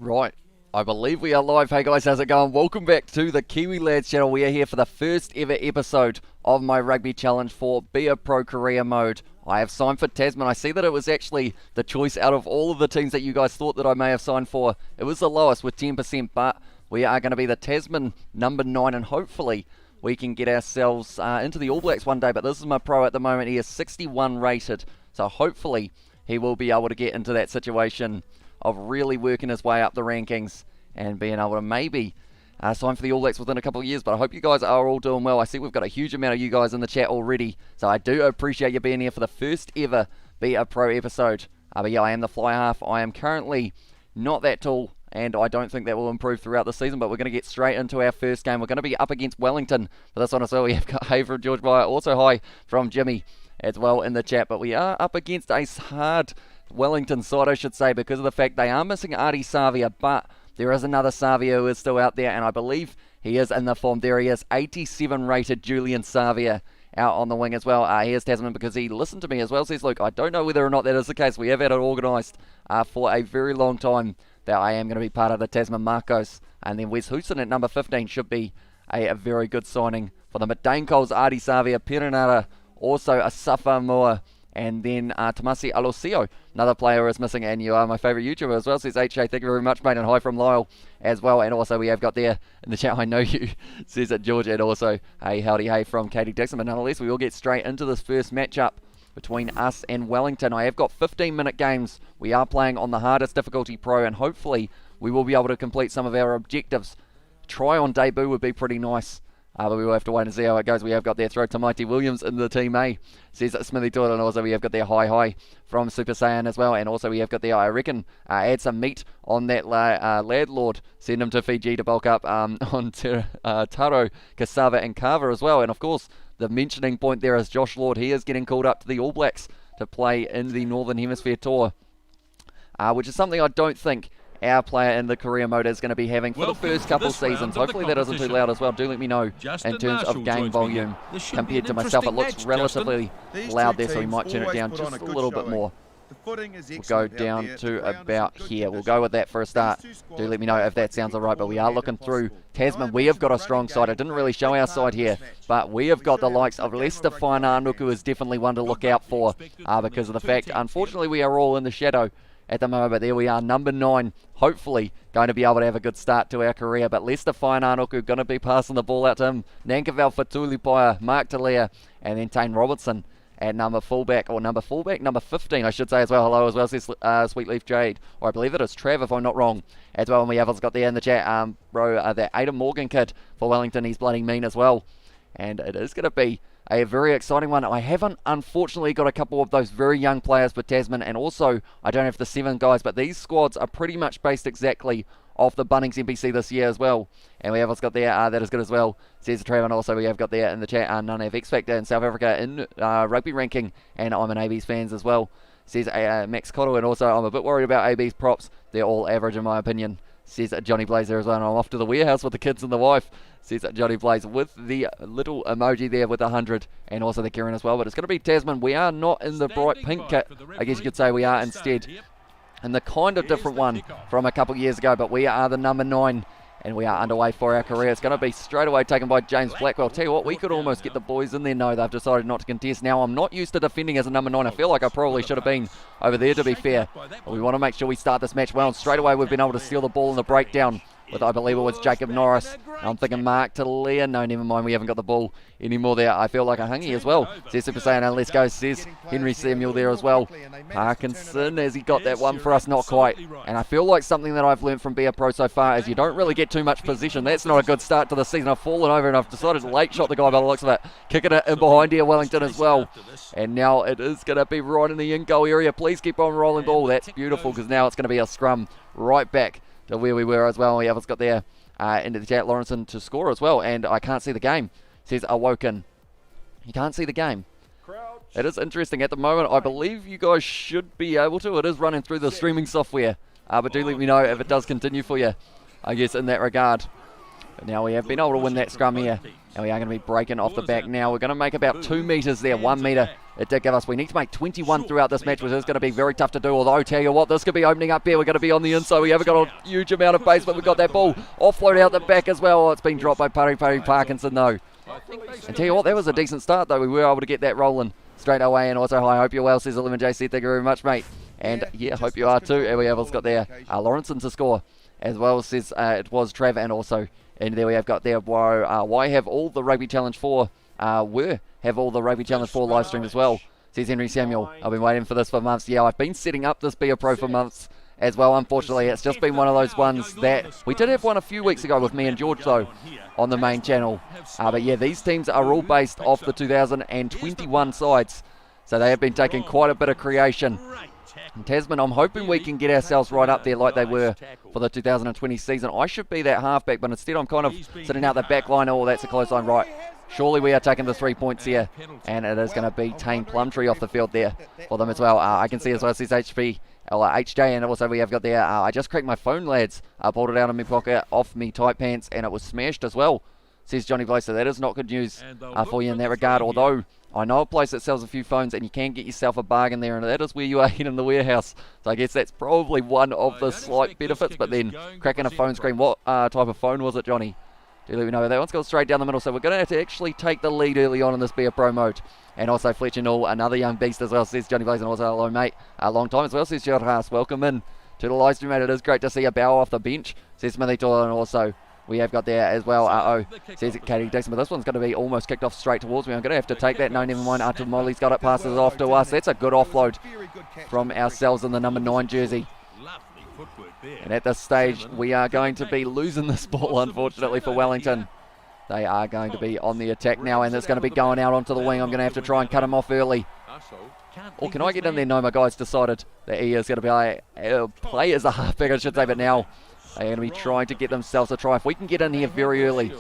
Right, I believe we are live. Hey guys, how's it going? Welcome back to the Kiwi Lads channel. We are here for the first ever episode of my rugby challenge for Be a Pro career mode. I have signed for Tasman. I see that it was actually the choice out of all of the teams that you guys thought that I may have signed for. It was the lowest with 10%, but we are going to be the Tasman number 9, and hopefully we can get ourselves into the All Blacks one day. But this is my pro at the moment. He is 61 rated, so hopefully he will be able to get into that situation of really working his way up the rankings and being able to maybe sign for the All Blacks within a couple of years. But I hope you guys are all doing well. I see we've got a huge amount of you guys in the chat already, so I do appreciate you being here for the first ever Be a Pro episode. But yeah, I am the fly half. I am currently not that tall, and I don't think that will improve throughout the season, but we're going to get straight into our first game. We're going to be up against Wellington for this one as well. We have got hey from George Byer, also hi from Jimmy as well in the chat, but we are up against a hard Wellington side, I should say, because of the fact they are missing Artie Savia, but there is another Savia who is still out there, and I believe he is in the form. There he is, 87 rated Julian Savia out on the wing as well. Here's Tasman because he listened to me as well. Says, look, I don't know whether or not that is the case. We have had it organised for a very long time that I am going to be part of the Tasman Makos, and then Wes Houston at number 15 should be a very good signing for them. But Dane Cole's Artie Savia, Perenara, also a Safa and then Tomasi Alosio, another player is missing, and you are my favourite YouTuber as well, says HA, thank you very much, mate, and hi from Lyle as well. And also we have got there in the chat, I know you, says it George, and also hey, howdy hey from Katie Dixon. But nonetheless, we will get straight into this first matchup between us and Wellington. I have got 15-minute games. We are playing on the hardest difficulty pro, and hopefully we will be able to complete some of our objectives. Try on debut would be pretty nice. But we will have to wait and see how it goes. We have got there throw to Mighty Williams in the team A, says Smithy to it, and also we have got there hi from Super Saiyan as well, and also we have got there, I reckon, add some meat on that Landlord, send him to Fiji to bulk up on Taro, Cassava and Carver as well. And of course, the mentioning point there is Josh Lord. He is getting called up to the All Blacks to play in the Northern Hemisphere Tour, which is something I don't think our player in the career mode is going to be having for the first couple seasons. Hopefully that isn't too loud as well. Do let me know in terms of game volume compared to myself. It looks relatively loud there, so we might turn it down just a little bit more. We'll go down to about here. We'll go with that for a start. Do let me know if that sounds alright, but we are looking through Tasman. We have got a strong side. I didn't really show our side here, but we have got the likes of Lester Fainanuk, who is definitely one to look out for because of the fact, unfortunately, we are all in the shadow at the moment. But there we are, number 9, hopefully going to be able to have a good start to our career. But Lester Fainanuk going to be passing the ball out to him. Nankavel Fatulipaya, Mark Talea, and then Tane Robertson at number 15 I should say as well. Hello as well, says Sweetleaf Jade, or I believe it is Trav if I'm not wrong as well. And we have also got there in the chat that Aidan Morgan kid for Wellington. He's bloody mean as well, and it is going to be a very exciting one. I haven't, unfortunately, got a couple of those very young players for Tasman, and also I don't have the 7 guys, but these squads are pretty much based exactly off the Bunnings NPC this year as well. And we have also got there, that is good as well, says Trevor. And also we have got there in the chat, none have X Factor in South Africa in rugby ranking, and I'm an AB's fans as well, says Max Cotto. And also I'm a bit worried about AB's props, they're all average in my opinion, says Johnny Blaze there as well. And I'm off to the warehouse with the kids and the wife, says Johnny Blaze, with the little emoji there with 100, and also the Kieran as well. But it's going to be Tasman. We are not in the bright pink kit, I guess you could say. We are instead in the kind of different one from a couple of years ago, but we are the number 9, and we are underway for our career. It's going to be straight away taken by James Blackwell. Tell you what, we could almost get the boys in there. No, they've decided not to contest. Now, I'm not used to defending as a number 9. I feel like I probably should have been over there, to be fair. But we want to make sure we start this match well, and straight away we've been able to steal the ball in the breakdown with, I believe it was Jacob Norris. I'm thinking Mark Talea. No, never mind, we haven't got the ball anymore there. I feel like a hungy as well, says Super Saiyan. Let's go, says Henry Samuel there as well. Parkinson, has he got that one for us? Not quite. And I feel like something that I've learned from Be a Pro so far is you don't really get too much position. That's not a good start to the season. I've fallen over and I've decided to late shot the guy by the looks of it. Kicking it in behind here, Wellington as well. And now it is going to be right in the in-goal area. Please keep on rolling ball. That's beautiful, because now it's going to be a scrum right back to where we were as well. We have got there into the chat, Lawrenson to score as well, and I can't see the game, says Awoken. You can't see the game. It is interesting at the moment. I believe you guys should be able to. It is running through the streaming software, but do let me know if it does continue for you, I guess, in that regard. But now we have been able to win that scrum here. And we are going to be breaking off the back now. We're going to make about 2 metres there. 1 metre it did give us. We need to make 21 throughout this match, which is going to be very tough to do. Although, tell you what, this could be opening up here. We're going to be on the inside. We haven't got a huge amount of base, but we've got that ball offload out the back as well. Oh, it's been dropped by Pari Parkinson, though. And tell you what, that was a decent start, though. We were able to get that rolling straight away. And also, hi, hope you're well, says 11JC. Thank you very much, mate. And yeah, hope you are too. And we have also got there Lawrenson to score as well, says it was Trav, and also, and there we have got there, why have all the Rugby Challenge 4, have all the Rugby Challenge 4 live stream as well, says Henry Samuel. I've been waiting for this for months. Yeah, I've been setting up this Be a Pro for months as well. Unfortunately, it's just been one of those ones that we did have one a few weeks ago with me and George, though, on the main channel. But yeah, these teams are all based off the 2021 sides, so they have been taking quite a bit of creation. And Tasman, I'm hoping we can get ourselves right up there like they were for the 2020 season. I should be that halfback, but instead I'm kind of sitting out the back line. Oh, that's a close line, right. Surely we are taking the 3 points here, and it is going to be Tame Plumtree off the field there for them as well. I can see as well, it says HJ, and also we have got there, I just cracked my phone, lads. I pulled it out of my pocket, off me tight pants, and it was smashed as well, says Johnny Blaze. So that is not good news for you in that regard, although I know a place that sells a few phones and you can get yourself a bargain there, and that is where you are in the warehouse. So I guess that's probably one of the slight benefits, but then cracking a phone screen, what type of phone was it, Johnny? Do let me know. That one's gone straight down the middle, so we're going to have to actually take the lead early on in this Be a Pro mode. And also Fletcher Null, another young beast as well, says Johnny Blaze, and also hello mate, a long time as well, says Gerard Haas. Welcome in to the live stream, mate. It is great to see a bow off the bench, says Smithy Toller, and also we have got there as well, says Katie Dixon, but this one's going to be almost kicked off straight towards me. I'm going to have to take that. No, never mind. Molly's got it, passes off to us. That's a good offload from ourselves in the number 9 jersey. And at this stage, we are going to be losing this ball, unfortunately, for Wellington. They are going to be on the attack now, and it's going to be going out onto the wing. I'm going to have to try and cut him off early. Or can I get in there? No, my guy's decided that he is going to be play as a halfback, I should say, but now they're going to be trying to get themselves a try. If we can get in here very early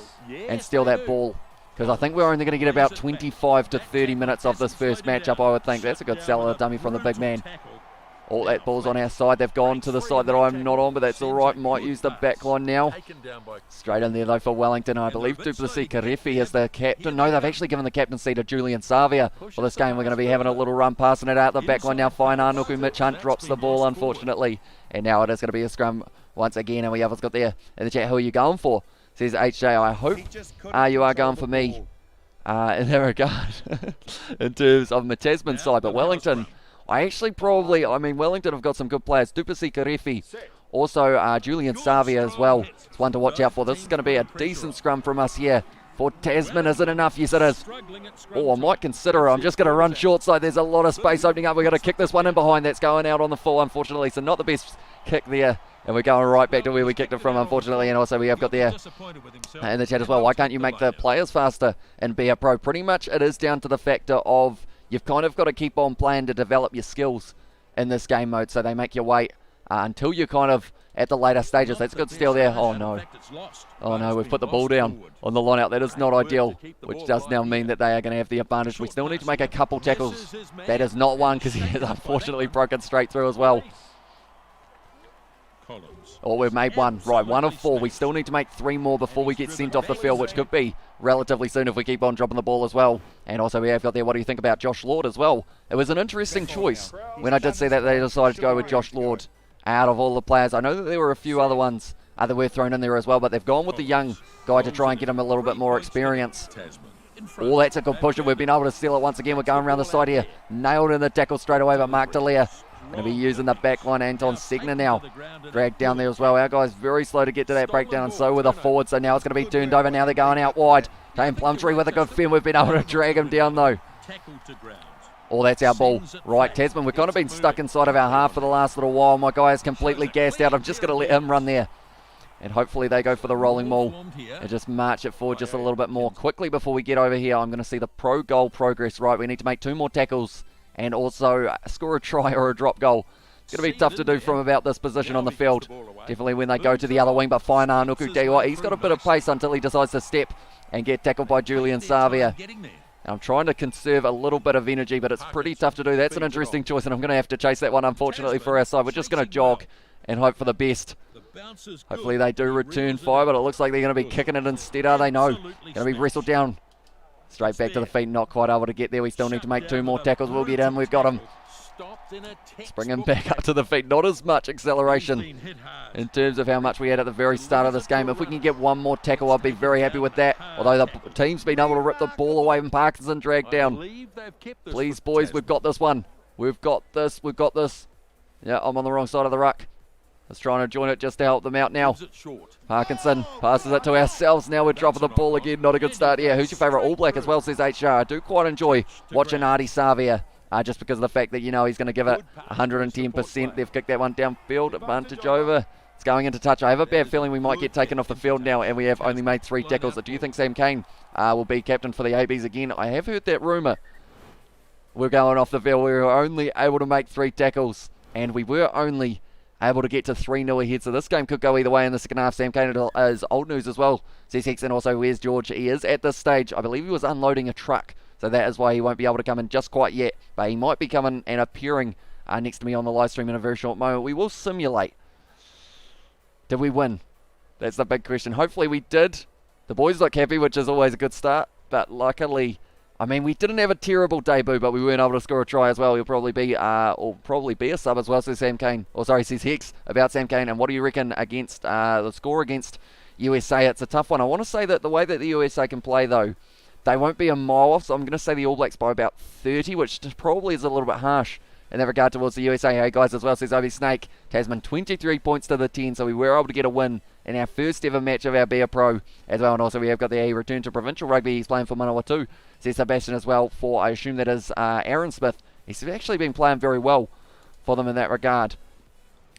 and steal that ball, because I think we're only going to get about 25 to 30 minutes of this first matchup, I would think. That's a good cellular dummy from the big man. All that ball's on our side. They've gone to the side that I'm not on, but that's all right. Might use the back line now. Straight in there, though, for Wellington. I believe Duplessis Karefi is the captain. No, they've actually given the captaincy to Julian Savia for this game. We're going to be having a little run, passing it out the back line now. Fine Arnuku. Mitch Hunt drops the ball, unfortunately. And now it is going to be a scrum once again. And we have us got there in the chat. Who are you going for? Says HJ. I hope you are going for me in that regard in terms of my Tasman side. But Wellington, Wellington have got some good players. Duplessis Karefi, also Julian Savia as well. It's one to watch out for. This is going to be a decent scrum from us here. For Tasman, is it enough? Yes, it is. Oh, I might consider it. I'm just going to run short side. There's a lot of space opening up. We're going to kick this one in behind. That's going out on the full, unfortunately. So not the best kick there. And we're going right back to where we kicked it from, unfortunately. And also we have got there in the chat as well, why can't you make the players faster and be a pro? Pretty much it is down to the factor of you've kind of got to keep on playing to develop your skills in this game mode, so they make you wait until you're kind of at the later stages. That's a good steal there. Oh no. Oh no, we've put the ball down on the line out. That is not ideal, which does now mean that they are going to have the advantage. We still need to make a couple tackles. That is not one, because he has unfortunately broken straight through as well. Oh, we've made one. Right, 1 of 4. We still need to make 3 more before we get sent off the field, which could be relatively soon if we keep on dropping the ball as well. And also we have got there, what do you think about Josh Lord as well? It was an interesting choice when I did see that they decided to go with Josh Lord out of all the players. I know that there were a few other ones that were thrown in there as well, but they've gone with the young guy to try and get him a little bit more experience. Oh, that's a good push, and we've been able to steal it once again. We're going around the side here. Nailed in the tackle straight away, but Mark Delia going to be using the back line. Anton Segner now dragged down there as well. Our guy's very slow to get to that breakdown, and so with a forward. So now it's going to be turned over. Now they're going out wide. Tame Plumtree with a good fin. We've been able to drag him down though. Oh, that's our ball. Right, Tasman, we've kind of been stuck inside of our half for the last little while. My guy is completely gassed out. I'm just going to let him run there. And hopefully they go for the rolling maul and just march it forward just a little bit more quickly before we get over here. I'm going to see the pro goal progress. Right, we need to make 2 more tackles and also score a try or a drop goal. It's going to be tough to do from about this position on the field. Definitely when they go to the other wing, but fine Arnuku Dewa, he's got a bit of pace until he decides to step and get tackled by Julian Savia. I'm trying to conserve a little bit of energy, but it's pretty tough to do. That's an interesting choice, and I'm going to have to chase that one, unfortunately, for our side. We're just going to jog and hope for the best. Hopefully they do return fire, but it looks like they're going to be kicking it instead, are they? No. Going to be wrestled down. Straight back to the feet, not quite able to get there. We still need to make 2 more tackles. We'll get in, we've got him. Let's bring him back up to the feet. Not as much acceleration in terms of how much we had at the very start of this game. If we can get 1 more tackle, I'd be very happy with that. Although the team's been able to rip the ball away and Parkinson dragged down. Please, boys, we've got this one. We've got this. Yeah, I'm on the wrong side of the ruck. Let's try and join it just to help them out now. Parkinson passes it to ourselves. Now we're dropping the ball again. Not a good start here. Who's your favourite All Black as well, says HR. I do quite enjoy watching Artie Savia. Just because of the fact that, you know, he's going to give it 110%. They've kicked that one downfield. Advantage over. It's going into touch. I have a bad feeling we might get taken off the field now, and we have only made 3 tackles. Do you think Sam Cane will be captain for the ABs again? I have heard that rumour. We're going off the field. We were only able to make 3 tackles, and we were only able to get to 3-0 ahead. So this game could go either way in the second half. Sam Cane is old news as well. Says Hexon also, where's George? He is at this stage. I believe he was unloading a truck. So that is why he won't be able to come in just quite yet. But he might be coming and appearing next to me on the live stream in a very short moment. We will simulate. Did we win? That's the big question. Hopefully we did. The boys look happy, which is always a good start. But luckily, I mean, we didn't have a terrible debut, but we weren't able to score a try as well. He'll probably be a sub as well, says Sam Cane. Or sorry, says Hex about Sam Cane. And what do you reckon against the score against USA? It's a tough one. I want to say that the way that the USA can play, though, they won't be a mile off, so I'm going to say the All Blacks by about 30, which probably is a little bit harsh in that regard towards the USA. Hey guys, as well, says Obi Snake. Tasman 23 points to the 10, so we were able to get a win in our first ever match of our Beer Pro as well. And also we have got the return to provincial rugby. He's playing for Manawatu, says Sebastian as well, for I assume that is Aaron Smith. He's actually been playing very well for them in that regard.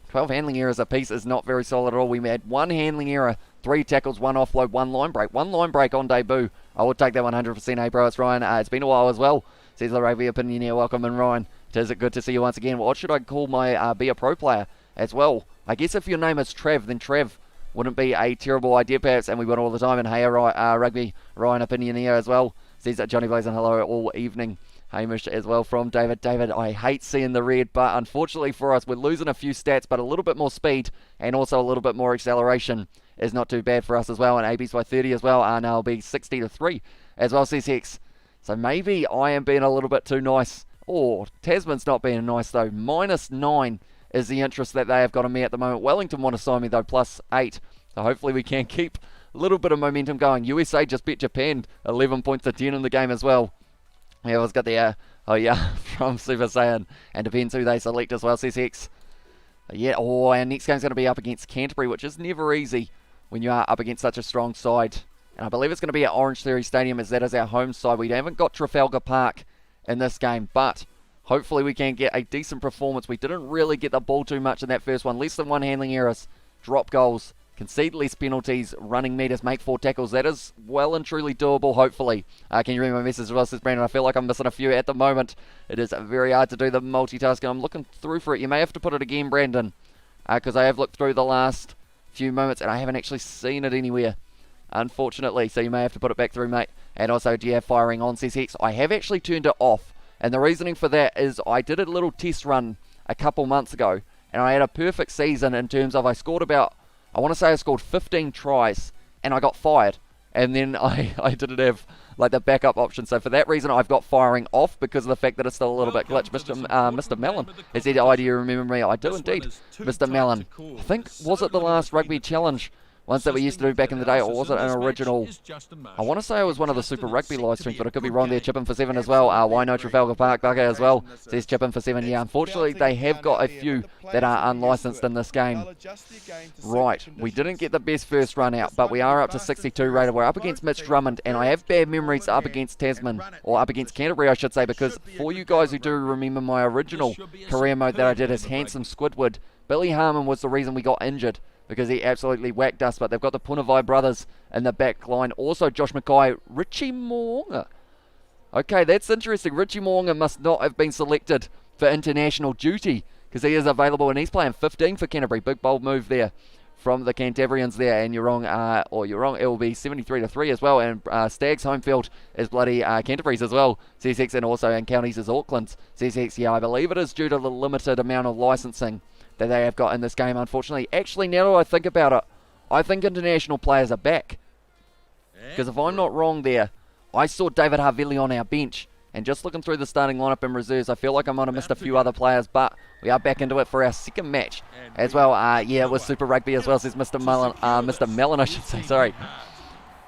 12 handling errors apiece is not very solid at all. We had 1 handling error, 3 tackles, 1 offload, 1 line break. 1 line break on debut. I would take that 100%. Hey, bro, it's Ryan. It's been a while as well, says the Rugby Opinion here. Welcome in, Ryan. It is good to see you once again. What should I call my be a pro player as well? I guess if your name is Trev, then Trev wouldn't be a terrible idea, perhaps, and we win all the time. And hey, Rugby Ryan Opinion here as well, says that Johnny Blaze and hello all evening. Hamish as well from David. David, I hate seeing the red, but unfortunately for us, we're losing a few stats, but a little bit more speed and also a little bit more acceleration is not too bad for us as well. And AB's by 30 as well. Now will be 60-3 as well, says Hex. So maybe I am being a little bit too nice. Oh, Tasman's not being nice though. -9 is the interest that they have got on me at the moment. Wellington want to sign me though, +8. So hopefully we can keep a little bit of momentum going. USA just beat Japan 11 points to 10 in the game as well. Yeah, I've got the, from Super Saiyan. And depends who they select as well, says Hex. Yeah, our next game's going to be up against Canterbury, which is never easy when you are up against such a strong side. And I believe it's going to be at Orange Theory Stadium, as that is our home side. We haven't got Trafalgar Park in this game, but hopefully we can get a decent performance. We didn't really get the ball too much in that first one. Less than 1 handling errors, drop goals, concede less penalties, running meters, make 4 tackles. That is well and truly doable, hopefully. Can you read my message as well, says Brandon? I feel like I'm missing a few at the moment. It is very hard to do the multitasking. I'm looking through for it. You may have to put it again, Brandon, because I have looked through the last few moments and I haven't actually seen it anywhere, unfortunately. So you may have to put it back through, mate. And also, do you have firing on, says Hex? I have actually turned it off. And the reasoning for that is I did a little test run a couple months ago and I had a perfect season in terms of I scored about, I want to say I scored 15 tries and I got fired. And then I didn't have like the backup option. So for that reason, I've got firing off because of the fact that it's still a little bit glitched. Mr. Mellon has said, do you remember me? I do indeed, Mr. Mellon. I think, was it the last Rugby Challenge ones that we used to do back in the day, or was it an original? I want to say it was one of the Super Rugby live streams, but I could be wrong there. Chipping for 7 as well. Why no Trafalgar Park Bugger as well, says Chipping for 7. Yeah, unfortunately they have got a few that are unlicensed in this game. Right, we didn't get the best first run out, but we are up to 62 rated. We're up against Mitch Drummond, and I have bad memories up against Tasman, or up against Canterbury I should say, because for you guys who do remember my original career mode that I did as Handsome Squidward, Billy Harmon was the reason we got injured, because he absolutely whacked us. But they've got the Punavai brothers in the back line. Also Josh Mackay, Richie Moonga. Okay, that's interesting. Richie Moonga must not have been selected for international duty, because he is available and he's playing 15 for Canterbury. Big bold move there from the Cantabrians there. And you're wrong, you're wrong. It will be 73-3 as well. And Stag's home field is bloody Canterbury's as well, CSX, and also in Counties is Auckland's CSX. Yeah, I believe it is due to the limited amount of licensing that they have got in this game, unfortunately. Actually, now that I think about it, I think international players are back. Because if I'm not wrong there, I saw David Havili on our bench. And just looking through the starting lineup and reserves, I feel like I might have missed a few other players, but we are back into it for our second match as well. Yeah, it was Super Rugby as well, says Mr. Mellon, I should say, sorry.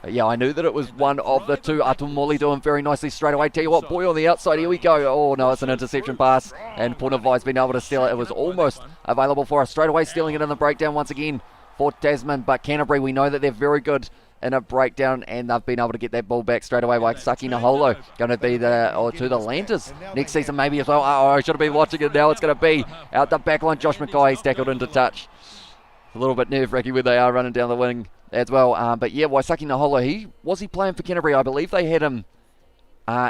But yeah, I knew that it was one of the two. Atumoli doing very nicely straight away. Tell you what, boy on the outside, here we go. Oh no, it's an interception pass, and Punavai's been able to steal it. It was almost available for us. Straight away stealing it in the breakdown once again for Tasman, but Canterbury, we know that they're very good in a breakdown, and they've been able to get that ball back straight away. Like Saki Naholo going to be to the Lanters next season maybe as well. Oh, I should have been watching it now. It's going to be out the back line. Josh Mackay, he's tackled into touch. A little bit nerve-wracking when they are running down the wing as well. But yeah, Waisaki Naholo, was he playing for Canterbury? I believe they had him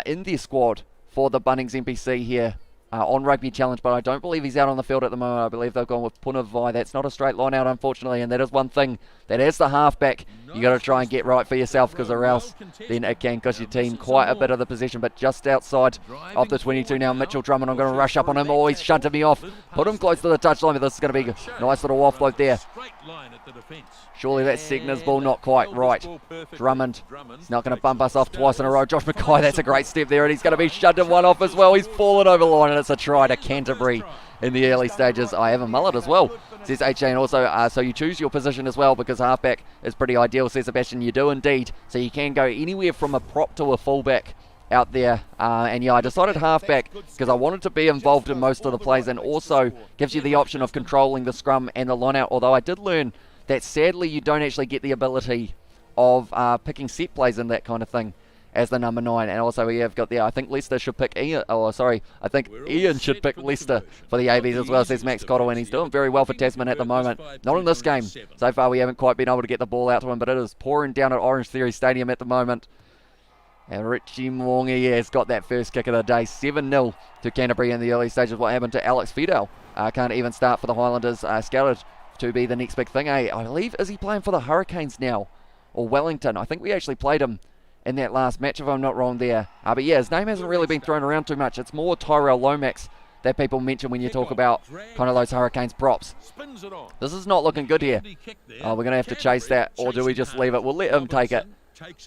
in their squad for the Bunnings NPC here on Rugby Challenge, but I don't believe he's out on the field at the moment. I believe they've gone with Punavai. That's not a straight line out, unfortunately, and that is one thing that as the halfback you got to try and get right for yourself, because or else then it can cost your team quite a bit of the possession. But just outside of the 22 now, Mitchell Drummond, I'm going to rush up on him. Oh, he's shunted me off. Put him close to the touchline, but this is going to be a nice little offload there. Surely that Segner's ball not quite right. Drummond, he's not going to bump us off twice in a row. Josh Mackay, that's a great step there, and he's going to be shunted one off as well. He's fallen over the line, and it's a try to Canterbury in the early stages. I have a mullet as well, says HJ, and also so you choose your position as well, because halfback is pretty ideal, says Sebastian. You do indeed, so you can go anywhere from a prop to a fullback out there, and yeah, I decided halfback because I wanted to be involved in most of the plays, and also gives you the option of controlling the scrum and the line out, although I did learn that sadly you don't actually get the ability of picking set plays and that kind of thing as the number 9. And also we have got there, I think Leicester should pick Ian, I think Ian should pick Leicester for the ABs as well, says Max Cottle, and he's doing very well for Tasman at the moment. Not in this game. So far we haven't quite been able to get the ball out to him, but it is pouring down at Orange Theory Stadium at the moment. And Richie Mwongi has got that first kick of the day, 7-0 to Canterbury in the early stages. What happened to Alex Fidel? Can't even start for the Highlanders, scouted to be the next big thing. I believe, is he playing for the Hurricanes now? Or Wellington? I think we actually played him in that last match, if I'm not wrong there. But yeah, his name hasn't really been thrown around too much. It's more Tyrell Lomax that people mention when you talk about kind of those Hurricanes props. This is not looking good here. We're going to have to chase that, or do we just leave it? We'll let him take it.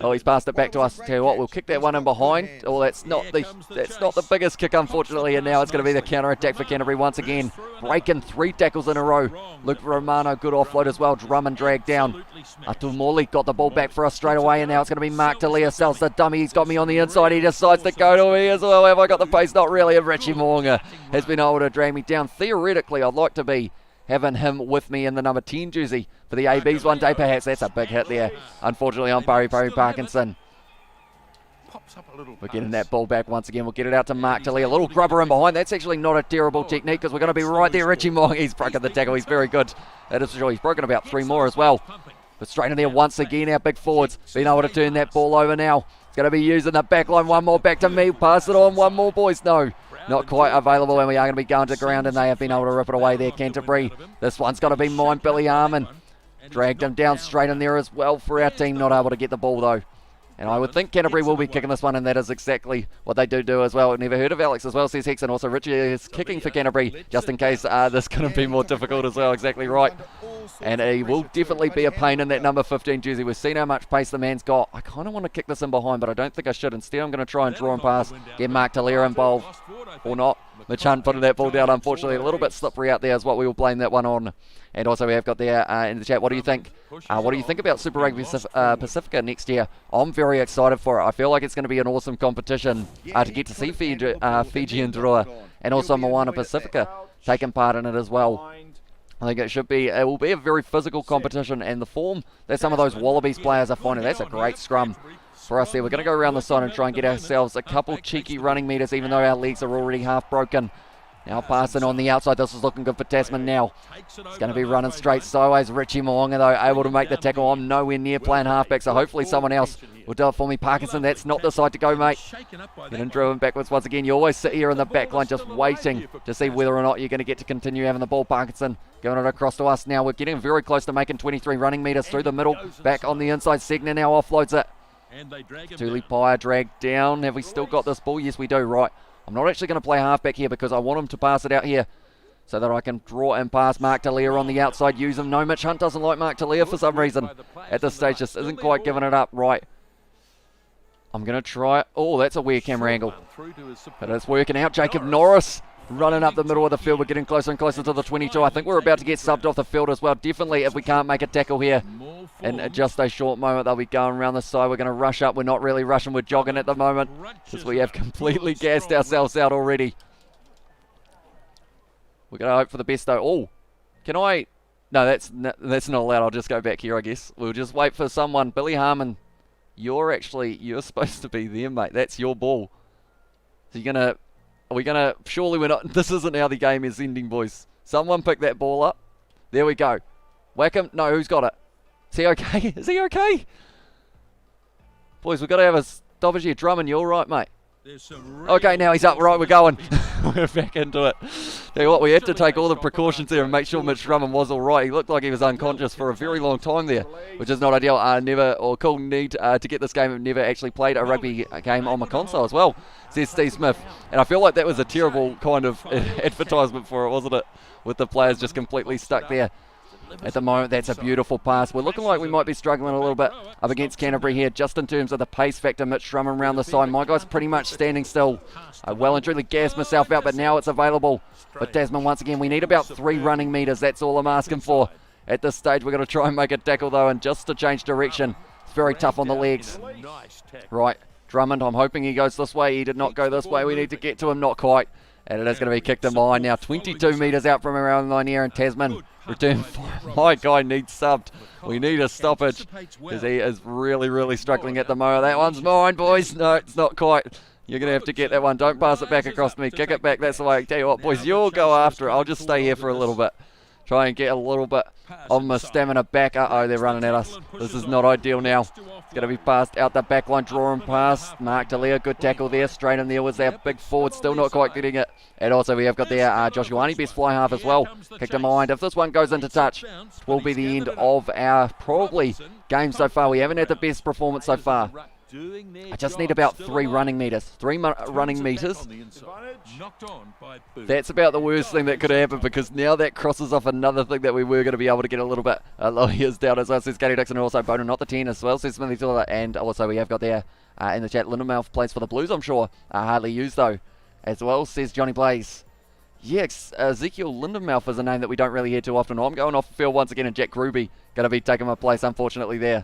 Oh, he's passed it back to us. Tell you what, we'll kick that one in behind. Oh, that's not the biggest kick, unfortunately, and now it's going to be the counter-attack for Canterbury once again. Breaking 3 tackles in a row. Luke Romano, good offload as well. Drummond dragged down. Atumoli got the ball back for us straight away, and now it's going to be Mark Talia. Sells the dummy. He's got me on the inside. He decides to go to me as well. Have I got the pace? Not really. And Richie Moonga has been able to drag me down. Theoretically, I'd like to be having him with me in the number 10 jersey for the ABs one day perhaps. That's a big hit there, unfortunately, on Pari Parkinson. We're getting that ball back once again. We'll get it out to Mark Tilly. A little grubber in behind. That's actually not a terrible technique, because we're going to be right there. Richie Moong, he's broken the tackle. He's very good. That is for sure. He's broken about 3 more as well. But straight in there once again, our big forwards being able to turn that ball over now. It's going to be using the back line. One more back to me. Pass it on. One more, boys. No. Not quite available, and we are going to be going to ground, and they have been able to rip it away there, Canterbury. This one's got to be mine. Billy Armin dragged him down straight in there as well for our team. Not able to get the ball, though. And I would think Canterbury will be kicking this one, and that is exactly what they do as well. I've never heard of Alex as well, says Hex, and also Richie is kicking for Canterbury, just in case this couldn't be more difficult as well. Exactly right. And he will definitely be a pain in that number 15 jersey. We've seen how much pace the man's got. I kind of want to kick this in behind, but I don't think I should. Instead, I'm going to try and draw and pass, get Mark Talia involved, or not. Mitch Hunt putting that ball down, unfortunately. A little bit slippery out there is what we will blame that one on. And also we have got there in the chat, what do you think? What do you think about Super Rugby Pacifica next year? I'm very excited for it. I feel like it's going to be an awesome competition to get to see Fiji and Drua, and also Moana Pacifica taking part in it as well. I think it will be a very physical competition, and the form that some of those Wallabies players are finding, that's a great scrum for us there. We're going to go around the side and try and get ourselves a couple cheeky running meters, even though our legs are already half broken. Now passing on the outside. This is looking good for Tasman now. It's going to be running straight sideways. Richie Moonga, though, able to make the tackle. I'm nowhere near playing halfback, so hopefully someone else will do it for me. Parkinson, that's not the side to go, mate. Getting driven backwards once again. You always sit here in the back line just waiting to see whether or not you're going to get to continue having the ball. Parkinson going it across to us now. We're getting very close to making 23 running meters through the middle. Back on the inside. Segner now offloads it. Tuli Pire dragged down. Have we still got this ball? Yes, we do. Right. I'm not actually going to play halfback here because I want him to pass it out here so that I can draw and pass Mark Talia on the outside, use him. No, Mitch Hunt doesn't like Mark Talia for some reason. At this stage, just isn't quite giving it up. Right. I'm going to try. Oh, that's a weird camera angle. But it's working out. Jacob Norris running up the middle of the field. We're getting closer and closer to the 22. I think we're about to get subbed off the field as well. Definitely, if we can't make a tackle here in just a short moment, they'll be going around the side. We're going to rush up. We're not really rushing. We're jogging at the moment because we have completely gassed ourselves out already. We're going to hope for the best, though. Oh, can I? No, that's not allowed. I'll just go back here, I guess. We'll just wait for someone. Billy Harmon, you're supposed to be there, mate. That's your ball. So surely we're not, this isn't how the game is ending, boys. Someone pick that ball up. There we go. Whack him. No, who's got it? Is he okay? Is he okay? Boys, we've got to have a stoppage here. Drummond, you all right, mate? Okay, now he's up. Right, we're going. We're back into it. Tell you what, we had to take all the precautions there and make sure Mitch Drummond was all right. He looked like he was unconscious for a very long time there, which is not ideal. Cool need to get this game. I've never actually played a rugby game on my console as well, says Steve Smith. And I feel like that was a terrible kind of advertisement for it, wasn't it? With the players just completely stuck there. At the moment, that's a beautiful pass. We're looking like we might be struggling a little bit up against Canterbury here, just in terms of the pace factor. Mitch Drummond around the side. My guy's pretty much standing still. I well and truly gassed myself out, but now it's available. But Tasman, once again, we need about 3 running metres. That's all I'm asking for. At this stage, we're going to try and make a tackle, though, and just to change direction. It's very tough on the legs. Right, Drummond, I'm hoping he goes this way. He did not go this way. We need to get to him, not quite. And it is going to be kicked in behind now. 22 metres out from around the line here, and Tasman return for my guy needs subbed. We need a stoppage because he is really, really struggling at the moment. That one's mine, boys. No, it's not quite. You're going to have to get that one. Don't pass it back across to me. Kick it back. That's the way. Tell you what, boys, you'll go after it. I'll just stay here for a little bit. Try and get a little bit of my stamina back. Uh-oh, they're running at us. This is not ideal now. It's going to be passed out the back line, draw and pass. Mark Talia, good tackle there. Straight in there was our big forward, still not quite getting it. And also we have got there Josh Ioane, best fly half as well. Kicked in behind. If this one goes into touch, it will be the end of our probably game so far. We haven't had the best performance so far. I just need about 3 running metres. 3 running metres. That's about the worst thing that could happen, because now that crosses off another thing that we were going to be able to get a little bit low years down as well, says Gary Dixon, and also Boden, not the 10 as well, says Smithy Tiller. And also we have got there in the chat, Lindenmouth plays for the Blues, I'm sure. Hardly used though as well, says Johnny Blaze. Yes, Ezekiel Lindenmouth is a name that we don't really hear too often. I'm going off the field once again, and Jack Ruby going to be taking my place, unfortunately, there.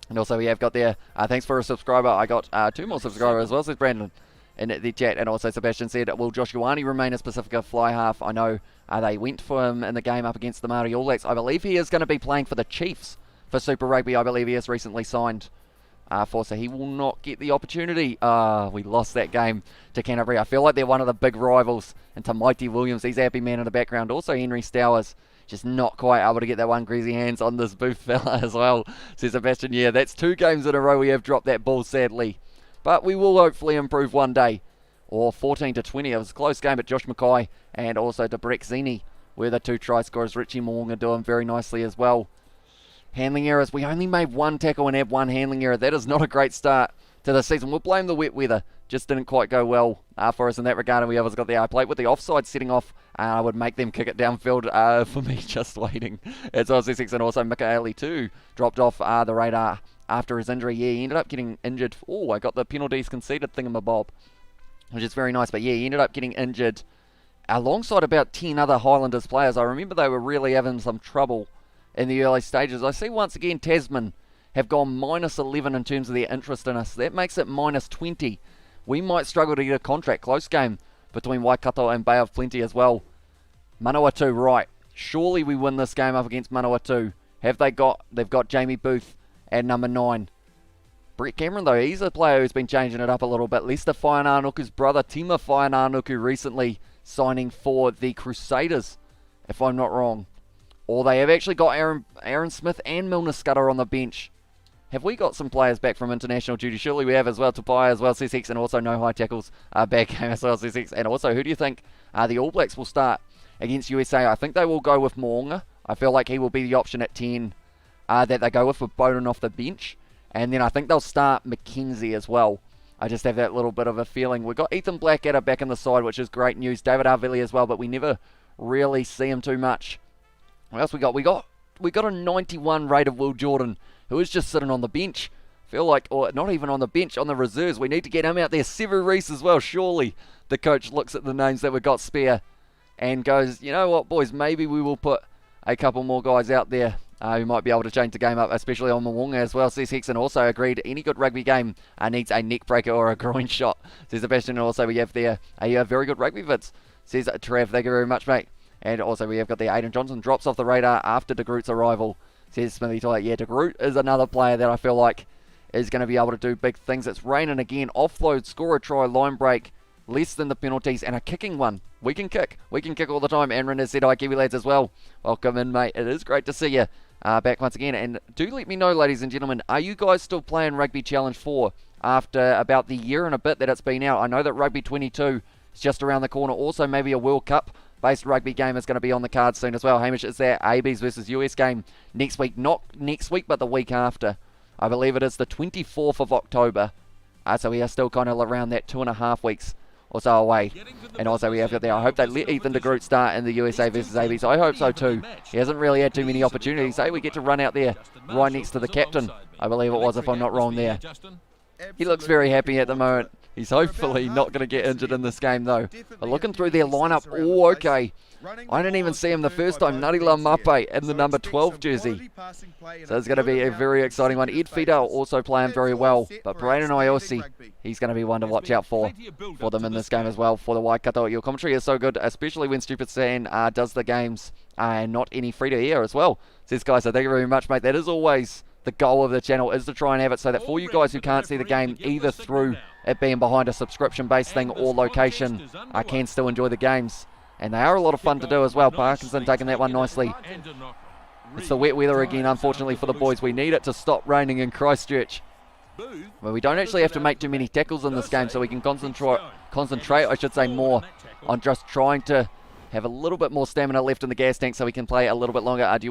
And also we have got there, thanks for a subscriber. I got 2 more subscribers as well, says Brandon in the chat. And also Sebastian said, will Josh Ioane remain a Pacifica fly half? I know they went for him in the game up against the Māori All Blacks. I believe he is going to be playing for the Chiefs for Super Rugby. I believe he has recently signed for, so he will not get the opportunity. We lost that game to Canterbury. I feel like they're one of the big rivals. And to Mighty Williams, he's a happy man in the background. Also Henry Stowers. Just not quite able to get that one greasy hands on this Booth fella as well, says Sebastian. Yeah, that's 2 games in a row we have dropped that ball, sadly. But we will hopefully improve one day. Or 14-20. It was a close game, but Josh Mackay and also Debrek Zini were the 2 try scorers. Richie Moonga doing very nicely as well. Handling errors. We only made 1 tackle and had 1 handling error. That is not a great start to the season. We'll blame the wet weather. Just didn't quite go well for us in that regard. And we others got the plate with the offside setting off. I would make them kick it downfield for me just waiting. As well as Essex, and also Mikaeli too dropped off the radar after his injury. Yeah, he ended up getting injured. Oh, I got the penalties conceded thingamabob, which is very nice. But yeah, he ended up getting injured alongside about 10 other Highlanders players. I remember they were really having some trouble in the early stages. I see once again Tasman have gone -11 in terms of their interest in us. That makes it -20. We might struggle to get a contract. Close game between Waikato and Bay of Plenty as well. Manawatu, right. Surely we win this game up against Manawatu. They've got Jamie Booth at number 9. Brett Cameron, though, he's a player who's been changing it up a little bit. Lester Whaiananuku's brother, Tima Whaiananuku, recently signing for the Crusaders, if I'm not wrong. Or they have actually got Aaron Smith and Milner Scudder on the bench. Have we got some players back from international duty? Surely we have as well. Tupai as well, C6, and also no high tackles. Back game as well, C6. And also, who do you think the All Blacks will start against USA? I think they will go with Moonga. I feel like he will be the option at 10 that they go with Bowden off the bench. And then I think they'll start McKenzie as well. I just have that little bit of a feeling. We've got Ethan Blackadder back in the side, which is great news. David Arvili as well, but we never really see him too much. What else we got? We got a 91 rated Will Jordan, who is just sitting on the bench. Feel like, or not even on the bench, on the reserves. We need to get him out there. Sever Reese as well, surely. The coach looks at the names that we've got spare and goes, you know what, boys, maybe we will put a couple more guys out there who might be able to change the game up, especially on Mwanga as well. Says Hexon also agreed any good rugby game needs a neck breaker or a groin shot. Says Sebastian, and also we have there a very good rugby vids. Says Trev, thank you very much, mate. And also we have got the Aiden Johnson drops off the radar after De Groot's arrival. Says Smithy Toy, yeah, De Groot is another player that I feel like is going to be able to do big things. It's raining again, offload, score a try, line break, less than the penalties, and a kicking one. We can kick all the time. Aaron has said hi, Kiwi lads as well. Welcome in, mate. It is great to see you back once again. And do let me know, ladies and gentlemen, are you guys still playing Rugby Challenge 4 after about the year and a bit that it's been out? I know that Rugby 22 is just around the corner. Also, maybe a World Cup based rugby game is going to be on the card soon as well. Hamish, is that ABs versus US game next week? Not next week, but the week after. I believe it is the 24th of October. So we are still kind of around that 2.5 weeks or so away. And also we have got there, I hope they let Ethan de Groot start in the USA versus ABs. I hope so too. He hasn't really had too many opportunities. We get to run out there right next to the captain, I believe it was, if I'm not wrong there. He looks very happy at the moment. He's hopefully not going to get injured in this game though. But looking through their lineup, oh okay. I didn't even see him the first time. Narila Mape in the number 12 jersey. So it's going to be a very exciting one. Ed Fidel also playing very well. But Brayden Iosi, he's going to be one to watch out for them in this game as well. For the Waikato, your commentary is so good, especially when Stupid Stan does the games and not any free to air as well. Says guys, so thank you very much, mate. That is always the goal of the channel, is to try and have it so that for you guys who can't see the game, either through it being behind a subscription-based thing or location, I can still enjoy the games. And they are a lot of fun to do as well. Parkinson taking that one nicely. It's the wet weather again, unfortunately, for the boys. We need it to stop raining in Christchurch. Well, we don't actually have to make too many tackles in this game, so we can concentrate, I should say, more on just trying to have a little bit more stamina left in the gas tank so we can play a little bit longer. Do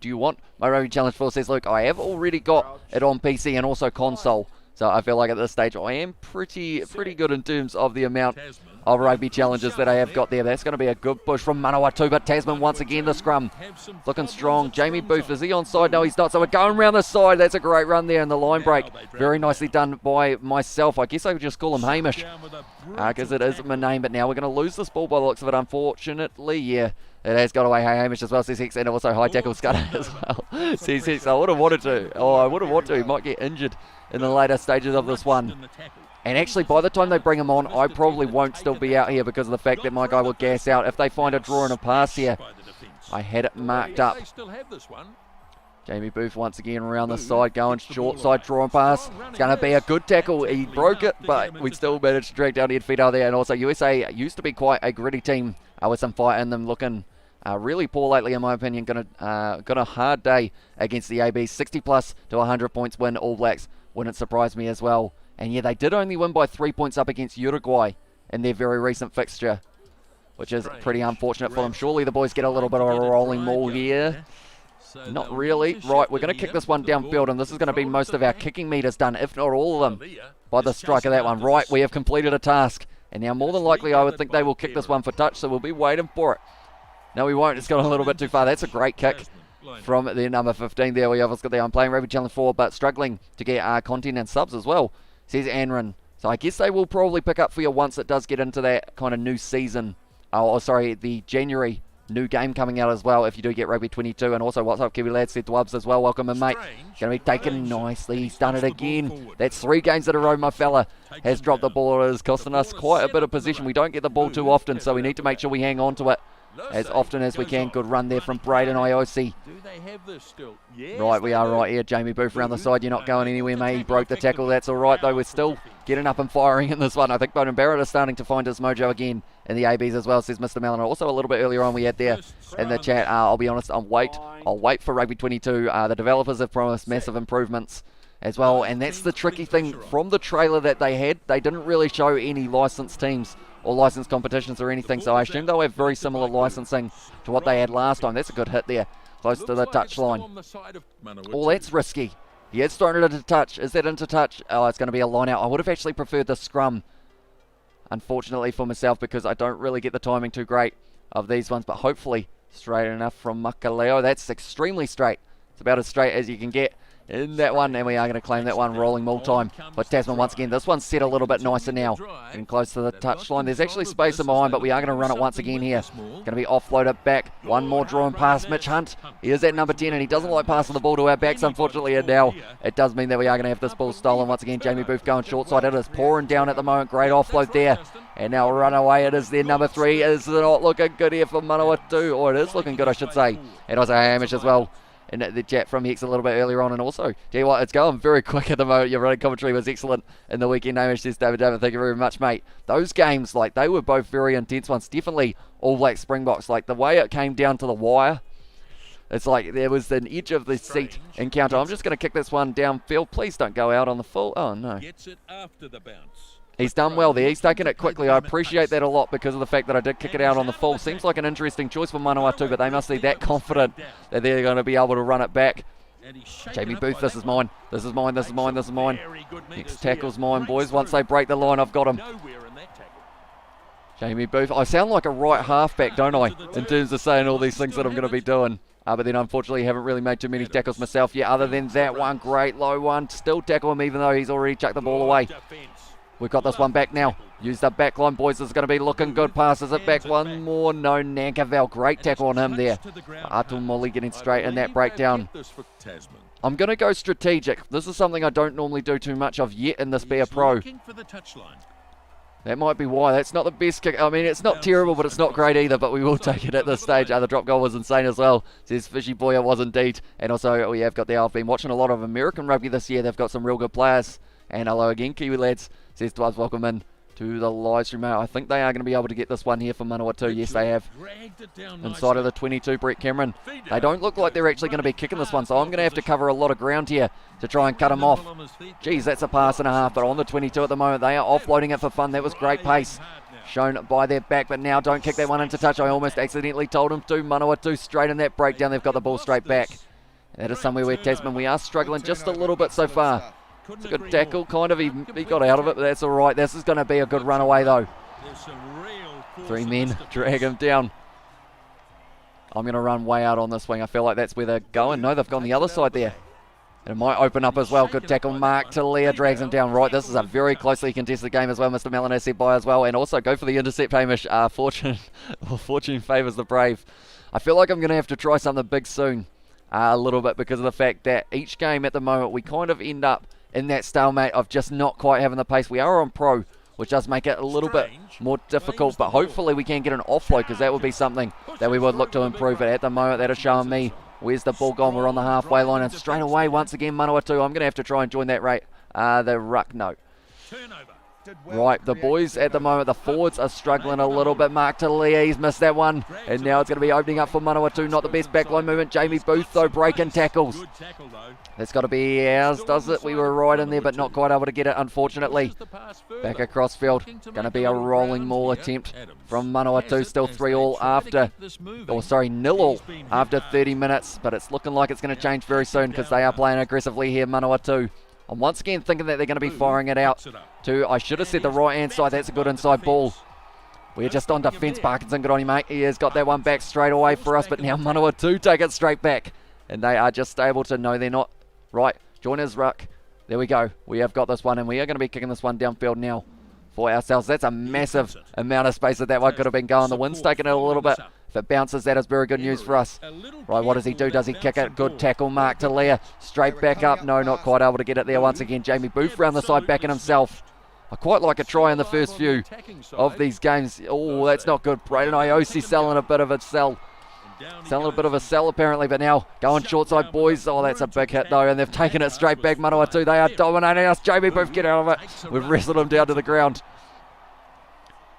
you want my Rugby Challenge 4? Says Luke. I have already got it on PC and also console. So I feel like at this stage I am pretty good in terms of the amount of rugby challenges that I have got there. That's going to be a good push from Manawatu, but Tasman once again the scrum. Looking strong. Jamie Booth, is he onside? No, he's not. So we're going around the side. That's a great run there in the line break. Very nicely done by myself. I guess I would just call him Hamish because it is my name, but now we're going to lose this ball by the looks of it, unfortunately. Yeah, it has got away. Hey, Hamish as well, says Hex, and also high tackle Scudder as well. Says Hex, I would have wanted to. Oh, I would have wanted to. He might get injured in the later stages of this one. And actually, by the time they bring him on, I probably won't still be out here because of the fact that my guy will gas out. If they find a draw and a pass here, I had it marked up. Jamie Booth once again around the side, going short side, draw and pass. It's going to be a good tackle. He broke it, but we still managed to drag down Ed Fidel there. And also, USA used to be quite a gritty team with some fight in them, looking really poor lately, in my opinion. Got a hard day against the AB. 60 plus to 100 points win. All Blacks wouldn't surprise me as well. And yeah, they did only win by 3 points up against Uruguay in their very recent fixture, which is pretty unfortunate for them. Surely the boys get a little bit of a rolling maul here. Not really. Right, we're going to kick this one downfield, and this is going to be most of our kicking meters done, if not all of them, by the strike of that one. Right, we have completed a task. And now more than likely I would think they will kick this one for touch, so we'll be waiting for it. No, we won't. It's gone a little bit too far. That's a great kick from the number 15 there. We obviously got there. I'm playing Rugby Challenge 4, but struggling to get content and subs as well, says Anran. So I guess they will probably pick up for you once it does get into that kind of new season. Oh, sorry, the January new game coming out as well, if you do get Rugby 22. And also, what's up, Kiwi lads? Said Dwubs as well. Welcome in, mate. Going to be taken nicely. He's done it again. That's 3 games in a row, my fella. Has dropped the ball. It is costing us quite a bit of position. We don't get the ball too often, so we need to make sure we hang on to it as often as we can. Good run there from Brayden Iosi. Right, we are right here. Jamie Booth around the side. You're not going anywhere, mate. He broke the tackle. That's all right, though. We're still getting up and firing in this one. I think Bowden Barrett is starting to find his mojo again in the ABs as well, says Mr. Mellon. Also, a little bit earlier on, we had there in the chat, I'll be honest, I'll wait for Rugby 22. The developers have promised massive improvements as well, and that's the tricky thing. From the trailer that they had, they didn't really show any licensed teams or licensed competitions or anything, so I assume they'll have very similar licensing to what they had last time. That's a good hit there, close to the touch line. Oh, that's risky. He has thrown it into touch. Is that into touch? Oh, it's going to be a line out. I would have actually preferred the scrum, unfortunately for myself, because I don't really get the timing too great of these ones, but hopefully straight enough from Makaleo. That's extremely straight. It's about as straight as you can get in that one, and we are going to claim that one. Rolling maul time for Tasman once again. This one's set a little bit nicer now, getting close to the touchline. There's actually space in behind, but we are going to run it once again here. Going to be offloaded back. One more drawn pass. Mitch Hunt, he is at number 10, and he doesn't like passing the ball to our backs, unfortunately, and now it does mean that we are going to have this ball stolen once again. Jamie Booth going short side. It is pouring down at the moment. Great offload there, and now run away. It is their number 3. Is not looking good here for Manawatu, or it is looking good, I should say. And also Hamish as well in the chat from Hex a little bit earlier on. And also, tell you what, it's going very quick at the moment. Your running commentary was excellent in the weekend. Hamish says, David, thank you very much, mate. Those games, like, they were both very intense ones. Definitely All Black Springboks. Like, the way it came down to the wire, it's like there was an edge of the seat encounter. I'm just going to kick this one downfield. Please don't go out on the full. Oh, no. Gets it after the bounce. He's done well there. He's taken it quickly. I appreciate that a lot because of the fact that I did kick it out on the full. Seems like an interesting choice for Manawatu, but they must be that confident that they're going to be able to run it back. Jamie Booth, this is mine. This is mine. This is mine. This is mine. Next tackle's mine, boys. Once they break the line, I've got him. Jamie Booth. I sound like a right halfback, don't I? In terms of saying all these things that I'm going to be doing. But then unfortunately haven't really made too many tackles myself yet. Other than that one, great low one. Still tackle him even though he's already chucked the ball away. We've got this one back now. Use the back line, boys. This is going to be looking good. Passes it back one more. No, Nankerval. Great tackle on him there. Atul Molly getting straight in that breakdown. I'm going to go strategic. This is something I don't normally do too much of yet in this Be A Pro. That might be why. That's not the best kick. I mean, it's not terrible, but it's not great either. But we will take it at this stage. The drop goal was insane as well. Says Fishy Boy, it was indeed. And also, we have got there. I've been watching a lot of American rugby this year. They've got some real good players. And hello again, Kiwi lads. Says Dwaz, welcome in to the live stream. I think they are going to be able to get this one here for Manawatu. Yes, they have. Inside of the 22, Brett Cameron. They don't look like they're actually going to be kicking this one, so I'm going to have to cover a lot of ground here to try and cut them off. Geez, that's a pass and a half, but on the 22 at the moment, they are offloading it for fun. That was great pace shown by their back, but now don't kick that one into touch. I almost accidentally told him to. Manawatu straight in that breakdown. They've got the ball straight back. That is somewhere where Tasman, we are struggling just a little bit so far. It's a good tackle, kind of. He got out of it, but that's all right. This is going to be a good runaway, though. 3 men drag him down. I'm going to run way out on this wing. I feel like that's where they're going. No, they've gone the other side there. And it might open up as well. Good tackle. Mark Talia drags him down. Right, this is a very closely contested game as well. Mr. Mellon has said by as well. And also go for the intercept, Hamish. Fortune favours the brave. I feel like I'm going to have to try something big soon. A little bit because of the fact that each game at the moment we kind of end up in that stalemate of just not quite having the pace. We are on pro, which does make it a little bit more difficult, but hopefully we can get an offload because that would be something that we would look to improve. But at the moment that is showing me where's the ball gone. We're on the halfway line and straight away once again Manawatu. I'm going to have to try and join that rate. The ruck, no. Right, the boys at the moment, the forwards are struggling a little bit. Mark Talia, he's missed that one. And now it's going to be opening up for Manawatu. Not the best backline movement. Jamie Booth, though, breaking tackles. That's got to be ours, does it? We were right in there, but not quite able to get it, unfortunately. Back across field. Going to be a rolling maul attempt from Manawatu. Still 3-all after, or sorry, 0-all after 30 minutes. But it's looking like it's going to change very soon because they are playing aggressively here, Manawatu. I'm once again thinking that they're going to be firing it out to, I should have said the right-hand side. That's a good inside ball. We're just on defence. Parkinson, good on you, mate. He has got that one back straight away for us, but now Manawatu take it straight back. And they are just able to, no, they're not. Right, join his ruck. There we go. We have got this one, and we are going to be kicking this one downfield now for ourselves. That's a massive amount of space that one could have been going. The wind's taking it a little bit. If it bounces, that is very good news for us. Right, what does he do? Does he kick it? Good tackle, Mark Talia. Straight back up. No, not quite able to get it there once again. Jamie Booth round the side, backing himself. I quite like a try in the first few of these games. Oh, that's not good. Braden Iosi selling a bit of a sell. Selling a bit of a sell apparently, but now going short side, boys. Oh, that's a big hit though, and they've taken it straight back. Manawatu, they are dominating us. Jamie Booth, get out of it. We've wrestled him down to the ground.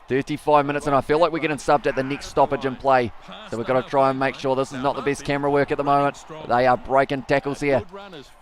35 minutes, and I feel like we're getting subbed at the next stoppage in play. So we've got to try and make sure this is not the best camera work at the moment. They are breaking tackles here.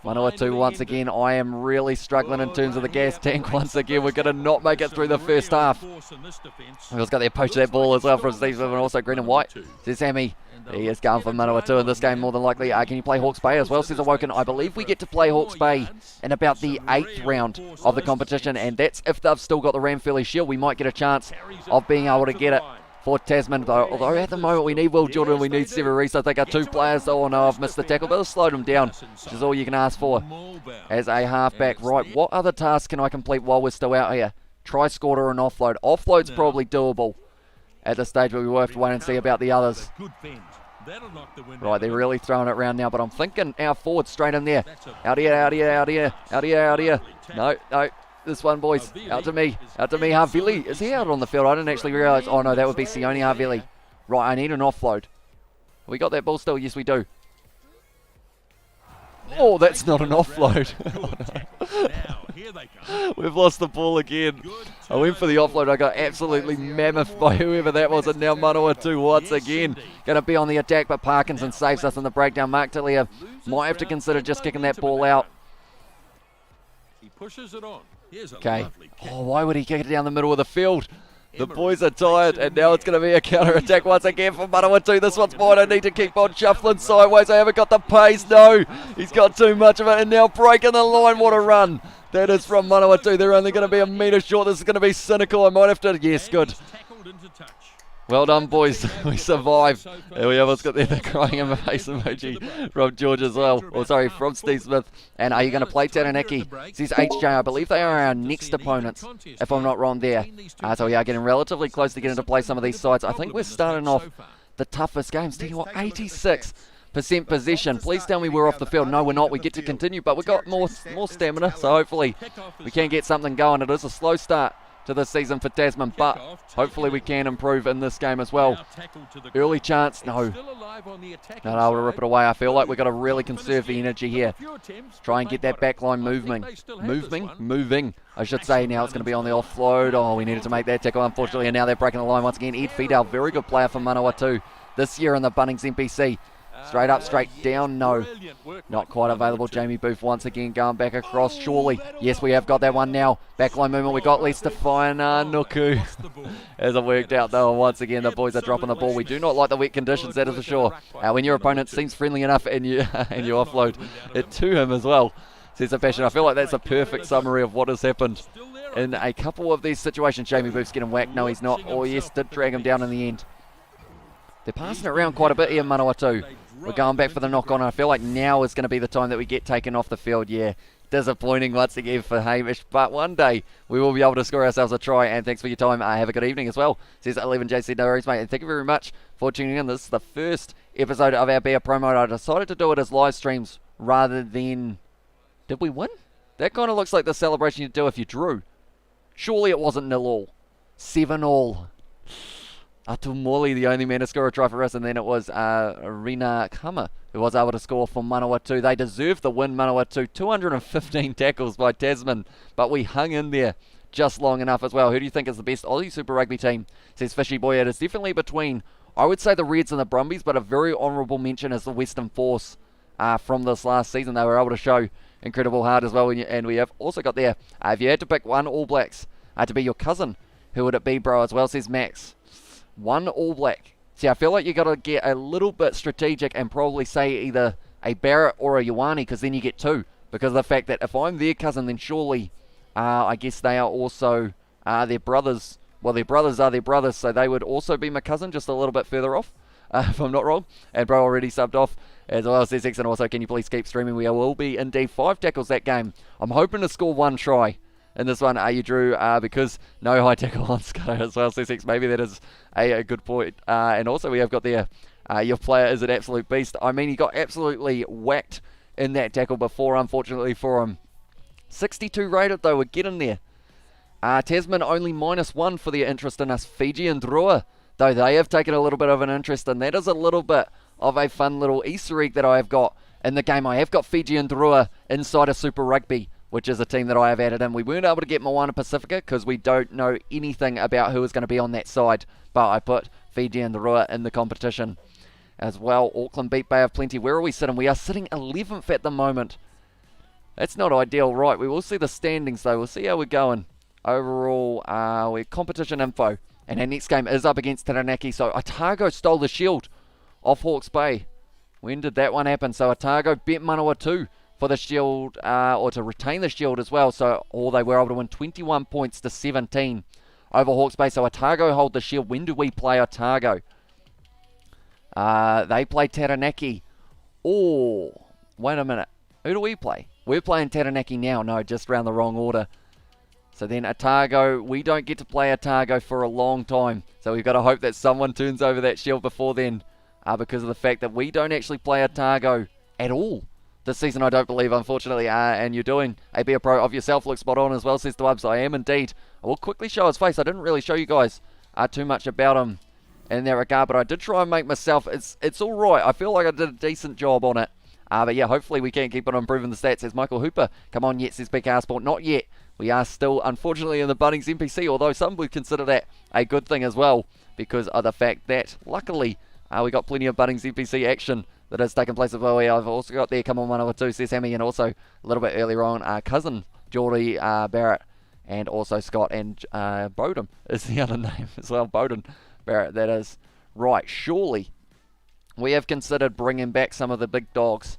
Manawatu once again. I am really struggling in terms of the gas tank once again. We're going to not make it through the first half. We've just got there poach that ball as well from Steve Smith and also Green and White. Says Sammy. He is going for Manawatu in this game more than likely. Can you play Hawke's Bay as well, says Awoken? I believe we get to play Hawke's Bay in about the 8th round of the competition, and that's if they've still got the Ramfurly Shield. We might get a chance of being able to get it for Tasman. Although at the moment we need Will Jordan and we need Sever Reese. I think our 2 players. Oh no, I've missed the tackle, but I'll slow them down, which is all you can ask for as a halfback. Right, what other tasks can I complete while we're still out here? Try scored or an offload. Offload's probably doable at this stage, but we will have to wait and see about the others. Right, they're really throwing it around now, but I'm thinking our forward straight in there. Out here, out here, out here, out here, out here. No, no, this one, boys. Out to me, Havili. Is he out on the field? I didn't actually realise. Oh no, that would be Sione Havili. Right, I need an offload. We got that ball still? Yes, we do. Oh, that's not an offload. We've lost the ball again. I went for the offload. I got absolutely mammoth by whoever that was. And now Manawatu once again going to be on the attack. But Parkinson saves us in the breakdown. Mark Talia might have to consider just kicking that ball out. Okay. Oh, why would he kick it down the middle of the field? The boys are tired, and now it's going to be a counter-attack once again for Manawatu. This one's mine. I need to keep on shuffling sideways. I haven't got the pace. No, he's got too much of it, and now breaking the line. What a run. That is from Manawatu. They're only going to be a metre short. This is going to be cynical. I might have to... Yes, good. Well done, boys. We survived. There we have. Let's get the crying in my face emoji from George as well. Or sorry, from Steve Smith. And are you going to play Taranaki? Says HJ. I believe they are our next opponents, if I'm not wrong there. So we are getting relatively close to getting to play some of these sides. I think we're starting off the toughest games. Tell you what, 86% possession. Please tell me we're off the field. No, we're not. We get to continue, but we've got more stamina. So hopefully we can get something going. It is a slow start to this season for Tasman, but hopefully we can improve in this game as well. Early chance, no. Not able to rip it away. I feel like we've got to really conserve the energy here. Try and get that back line moving, I should say. Now it's going to be on the offload. Oh, we needed to make that tackle, unfortunately, and now they're breaking the line once again. Ed Fidel, very good player for Manawatu this year in the Bunnings NPC. Straight up, straight down, no. Not quite available. Jamie Booth once again going back across, surely. Yes, we have got that one now. Backline movement, we got Lester Nuku. Hasn't worked out though, and once again the boys are dropping the ball. We do not like the wet conditions, that is for sure. When your opponent seems friendly enough and you offload it to him as well. Says the passion. I feel like that's a perfect summary of what has happened in a couple of these situations. Jamie Booth's getting whacked. No, he's not. Oh yes, did drag him down in the end. They're passing it around quite a bit here, Manawatu. We're going back for the knock-on. I feel like now is going to be the time that we get taken off the field. Yeah, disappointing once again for Hamish, but one day we will be able to score ourselves a try. And thanks for your time. Have a good evening as well. Says 11JC, no worries, mate. And thank you very much for tuning in. This is the first episode of our Beer promo. I decided to do it as live streams rather than... Did we win? That kind of looks like the celebration you'd do if you drew. Surely it wasn't 0-all. 7-all. Atumoli, the only man to score a try for us, and then it was Rina Kama who was able to score for Manawatu. They deserved the win, Manawatu. 215 tackles by Tasman, but we hung in there just long enough as well. Who do you think is the best Aussie Super Rugby team? Says Fishy Boy. It is definitely between, I would say, the Reds and the Brumbies, but a very honourable mention is the Western Force from this last season. They were able to show incredible heart as well, and we have also got there, if you had to pick one All Blacks to be your cousin, who would it be, bro, as well, says Max. One All Black. See, I feel like you got to get a little bit strategic and probably say either a Barrett or a Ioane, because then you get two. Because of the fact that if I'm their cousin, then surely, I guess they are also their brothers. Well, their brothers are their brothers, so they would also be my cousin, just a little bit further off, if I'm not wrong. And bro already subbed off as well as says, and also, can you please keep streaming? We will be indeed 5 tackles that game. I'm hoping to score 1 try. In this one, you drew because no high tackle on Scudder as well. C6, maybe that is a good point. And also we have got there, your player is an absolute beast. I mean, he got absolutely whacked in that tackle before, unfortunately for him. 62 rated though, we're getting there. Tasman only -1 for their interest in us. Fiji and Drua, though they have taken a little bit of an interest, and that is a little bit of a fun little Easter egg that I have got in the game. I have got Fiji and Drua inside of Super Rugby, which is a team that I have added in. We weren't able to get Moana Pacifica because we don't know anything about who is going to be on that side. But I put Fiji and the Rua in the competition as well. Auckland beat Bay of Plenty. Where are we sitting? We are sitting 11th at the moment. That's not ideal. Right, we will see the standings though. We'll see how we're going. Overall, we're competition info. And our next game is up against Taranaki. So Otago stole the shield off Hawke's Bay. When did that one happen? So Otago beat Manawatu for the shield, or to retain the shield as well. So they were able to win 21 points to 17 over Hawke's Bay. So Otago hold the shield. When do we play Otago? They play Taranaki. Oh, wait a minute. Who do we play? We're playing Taranaki now. No, just round the wrong order. So then Otago, we don't get to play Otago for a long time. So we've got to hope that someone turns over that shield before then. Because of the fact that we don't actually play Otago at all this season, I don't believe, unfortunately. And you're doing a Be A Pro of yourself. Looks spot on as well, says Dwubs. I am indeed. I will quickly show his face. I didn't really show you guys too much about him in that regard, but I did try and make myself, it's all right. I feel like I did a decent job on it. But yeah, hopefully we can keep on improving the stats. Says Michael Hooper. Come on, yet, says BK Sport. Not yet. We are still, unfortunately, in the Bunnings NPC, although some would consider that a good thing as well, because of the fact that, luckily, we got plenty of Bunnings NPC action that has taken place as well. I've also got there, come on, Manawatu, says Hammy, and also a little bit earlier on, cousin Geordie Barrett, and also Scott, and Bowden is the other name as well. Bowden Barrett, that is. Right, surely we have considered bringing back some of the big dogs.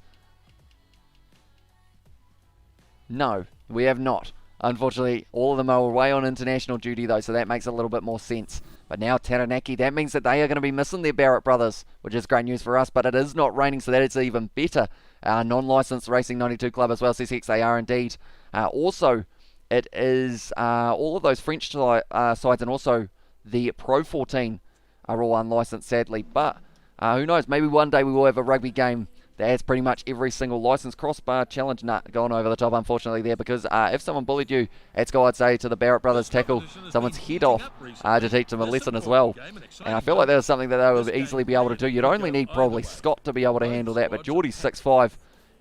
No, we have not. Unfortunately, all of them are away on international duty though, so that makes a little bit more sense. But now Taranaki, that means that they are going to be missing their Barrett brothers, which is great news for us, but it is not raining, so that is even better. Non-licensed Racing 92 Club as well, says Hex, they are indeed. Also, it is all of those French sides and also the Pro 14 are all unlicensed, sadly. But who knows, maybe one day we will have a rugby game that has pretty much every single license. Crossbar challenge, gone over the top, unfortunately, there, because if someone bullied you at school, I'd say to the Barrett brothers, tackle someone's head off to teach them a lesson as well. And I feel like that was something that they would easily be able to do. You'd only need probably Scott to be able to handle that, but Geordie's 6'5",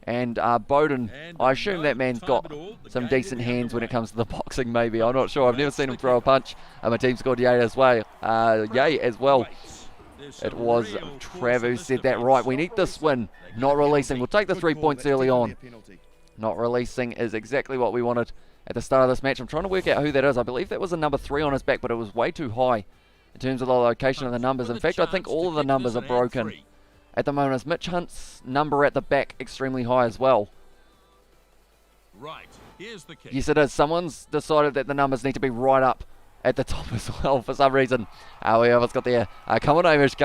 and Bowden, I assume that man's got some decent hands when it comes to the boxing, maybe. I'm not sure. I've never seen him throw a punch. My team scored yay as well. It was Trav who said that. Right, we need this win. Not releasing. We'll take the 3 points early on. Not releasing is exactly what we wanted at the start of this match. I'm trying to work out who that is. I believe that was a number 3 on his back, but it was way too high in terms of the location of the numbers. In fact, I think all of the numbers are broken at the moment. Is Mitch Hunt's number at the back extremely high as well? Right, here's the kick. Yes, it is. Someone's decided that the numbers need to be right up at the top as well for some reason. We almost got there. Come on, Amish,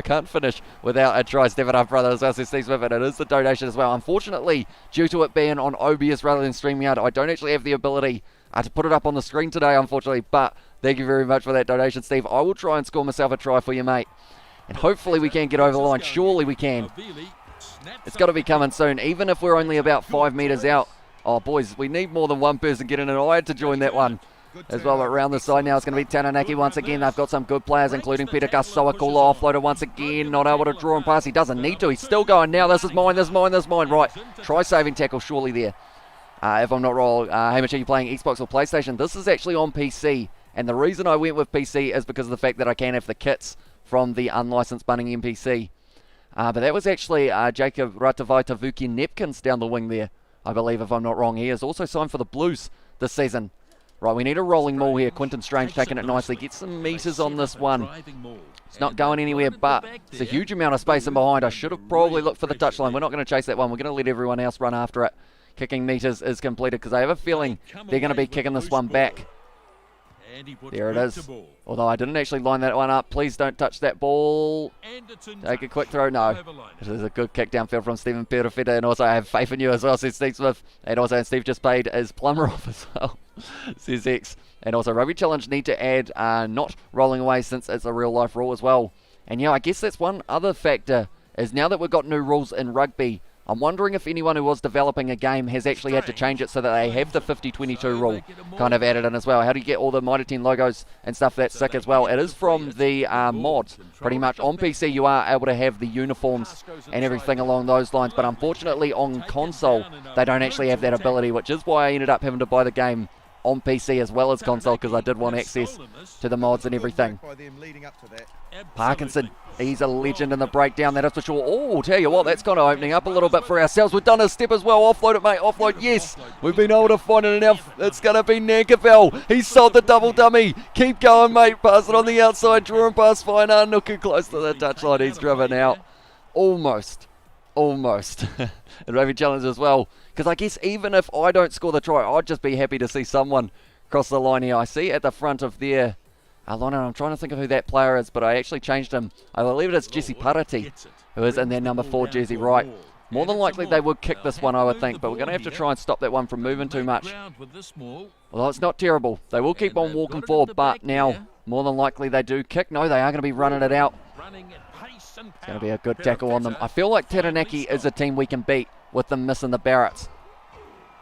can't finish without a try. Step it up, brother, as well, says Steve Smith, and it is the donation as well. Unfortunately, due to it being on OBS rather than StreamYard, I don't actually have the ability to put it up on the screen today, unfortunately, but thank you very much for that donation, Steve. I will try and score myself a try for you, mate, and hopefully we can get over the line. Surely we can. It's got to be coming soon, even if we're only about 5 metres out. Oh, boys, we need more than one person getting in, and I had to join that one as well. But around the side now, it's going to be Taranaki once again. They've got some good players, including Peter Gasoakula, offloader once again, not able to draw and pass. He doesn't need to. He's still going now. This is mine, this is mine, this is mine. Right, try saving tackle surely there. If I'm not wrong, Hamish, are you playing Xbox or PlayStation? This is actually on PC, and the reason I went with PC is because of the fact that I can have the kits from the unlicensed Bunnings NPC. But that was actually Jacob Ratavaitavuki Nepkins down the wing there, I believe, if I'm not wrong. He is also signed for the Blues this season. Right, we need a rolling maul here. Quinton Strange taking it nicely. Get some meters on this one. It's not going anywhere, but it's a huge amount of space in behind. I should have probably looked for the touchline. We're not going to chase that one. We're going to let everyone else run after it. Kicking meters is completed because I have a feeling they're going to be kicking this one back. There it is. Although I didn't actually line that one up. Please don't touch that ball. Take a quick throw. No. This is a good kick downfield from Stephen Perafetta. And also I have faith in you as well, says Steve Smith. And also Steve just paid his plumber off as well, says X. And also Rugby Challenge need to add not rolling away since it's a real life rule as well. And yeah, I guess that's one other factor is now that we've got new rules in rugby, I'm wondering if anyone who was developing a game has actually had to change it so that they have the 50-22 rule kind of added in as well. How do you get all the Mitre 10 logos and stuff? That's sick as well. It is from the mods, pretty much. On PC, you are able to have the uniforms and everything along those lines, but unfortunately on console, they don't actually have that ability, which is why I ended up having to buy the game on PC as well as console, because I did want access to the mods and everything. Parkinson, he's a legend in the breakdown, that is for sure. Oh, tell you what, that's kind of opening up a little bit for ourselves. We've done a step as well. Offload it, mate. Offload, yes. We've been able to find it, and now it's going to be Nankerville. He's sold the double dummy. Keep going, mate. Pass it on the outside. Drawing past fine. Looking close to the touchline. He's driven out. Almost. And Rugby Challenge as well. Because I guess even if I don't score the try, I'd just be happy to see someone across the line here. I see at the front of their line, and I'm trying to think of who that player is, but I actually changed him. I believe it's Jesse Parati, who is in their number 4 jersey, right. More than likely they would kick this one, I would think, but we're going to have to try and stop that one from moving too much. Although it's not terrible. They will keep on walking forward, but now more than likely they do kick. No, they are going to be running it out. It's going to be a good tackle on them. I feel like Taranaki is a team we can beat with them missing the Barretts.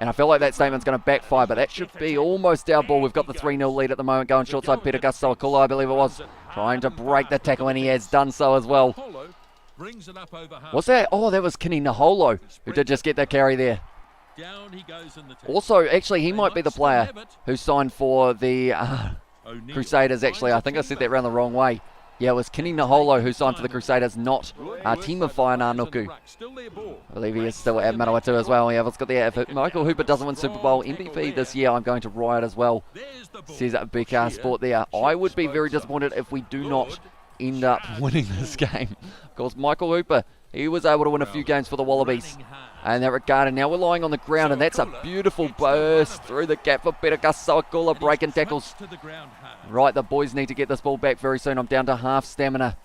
And I feel like that statement's going to backfire, but that should be almost our ball. We've got the 3-0 lead at the moment, going short side. Peter Sawakula, I believe it was, trying to break the tackle, and he has done so as well. What's that? Oh, that was Kini Naholo, who did just get that carry there. Also, actually, he might be the player who signed for the Crusaders, actually. I think I said that round the wrong way. Yeah, it was Kini Naholo who signed for the Crusaders, not Tima Whainanuku. I believe he is still at Manawatu as well. Yeah, let's got there. If Michael Hooper doesn't win Super Bowl MVP this year, I'm going to riot as well, says BK Sport there. I would be very disappointed if we do not end up winning this game. Of course, Michael Hooper, he was able to win a few games for the Wallabies in that regard, and now we're lying on the ground, and that's a beautiful burst through the gap for Peter Sawakula, breaking tackles. Right, the boys need to get this ball back very soon. I'm down to half stamina.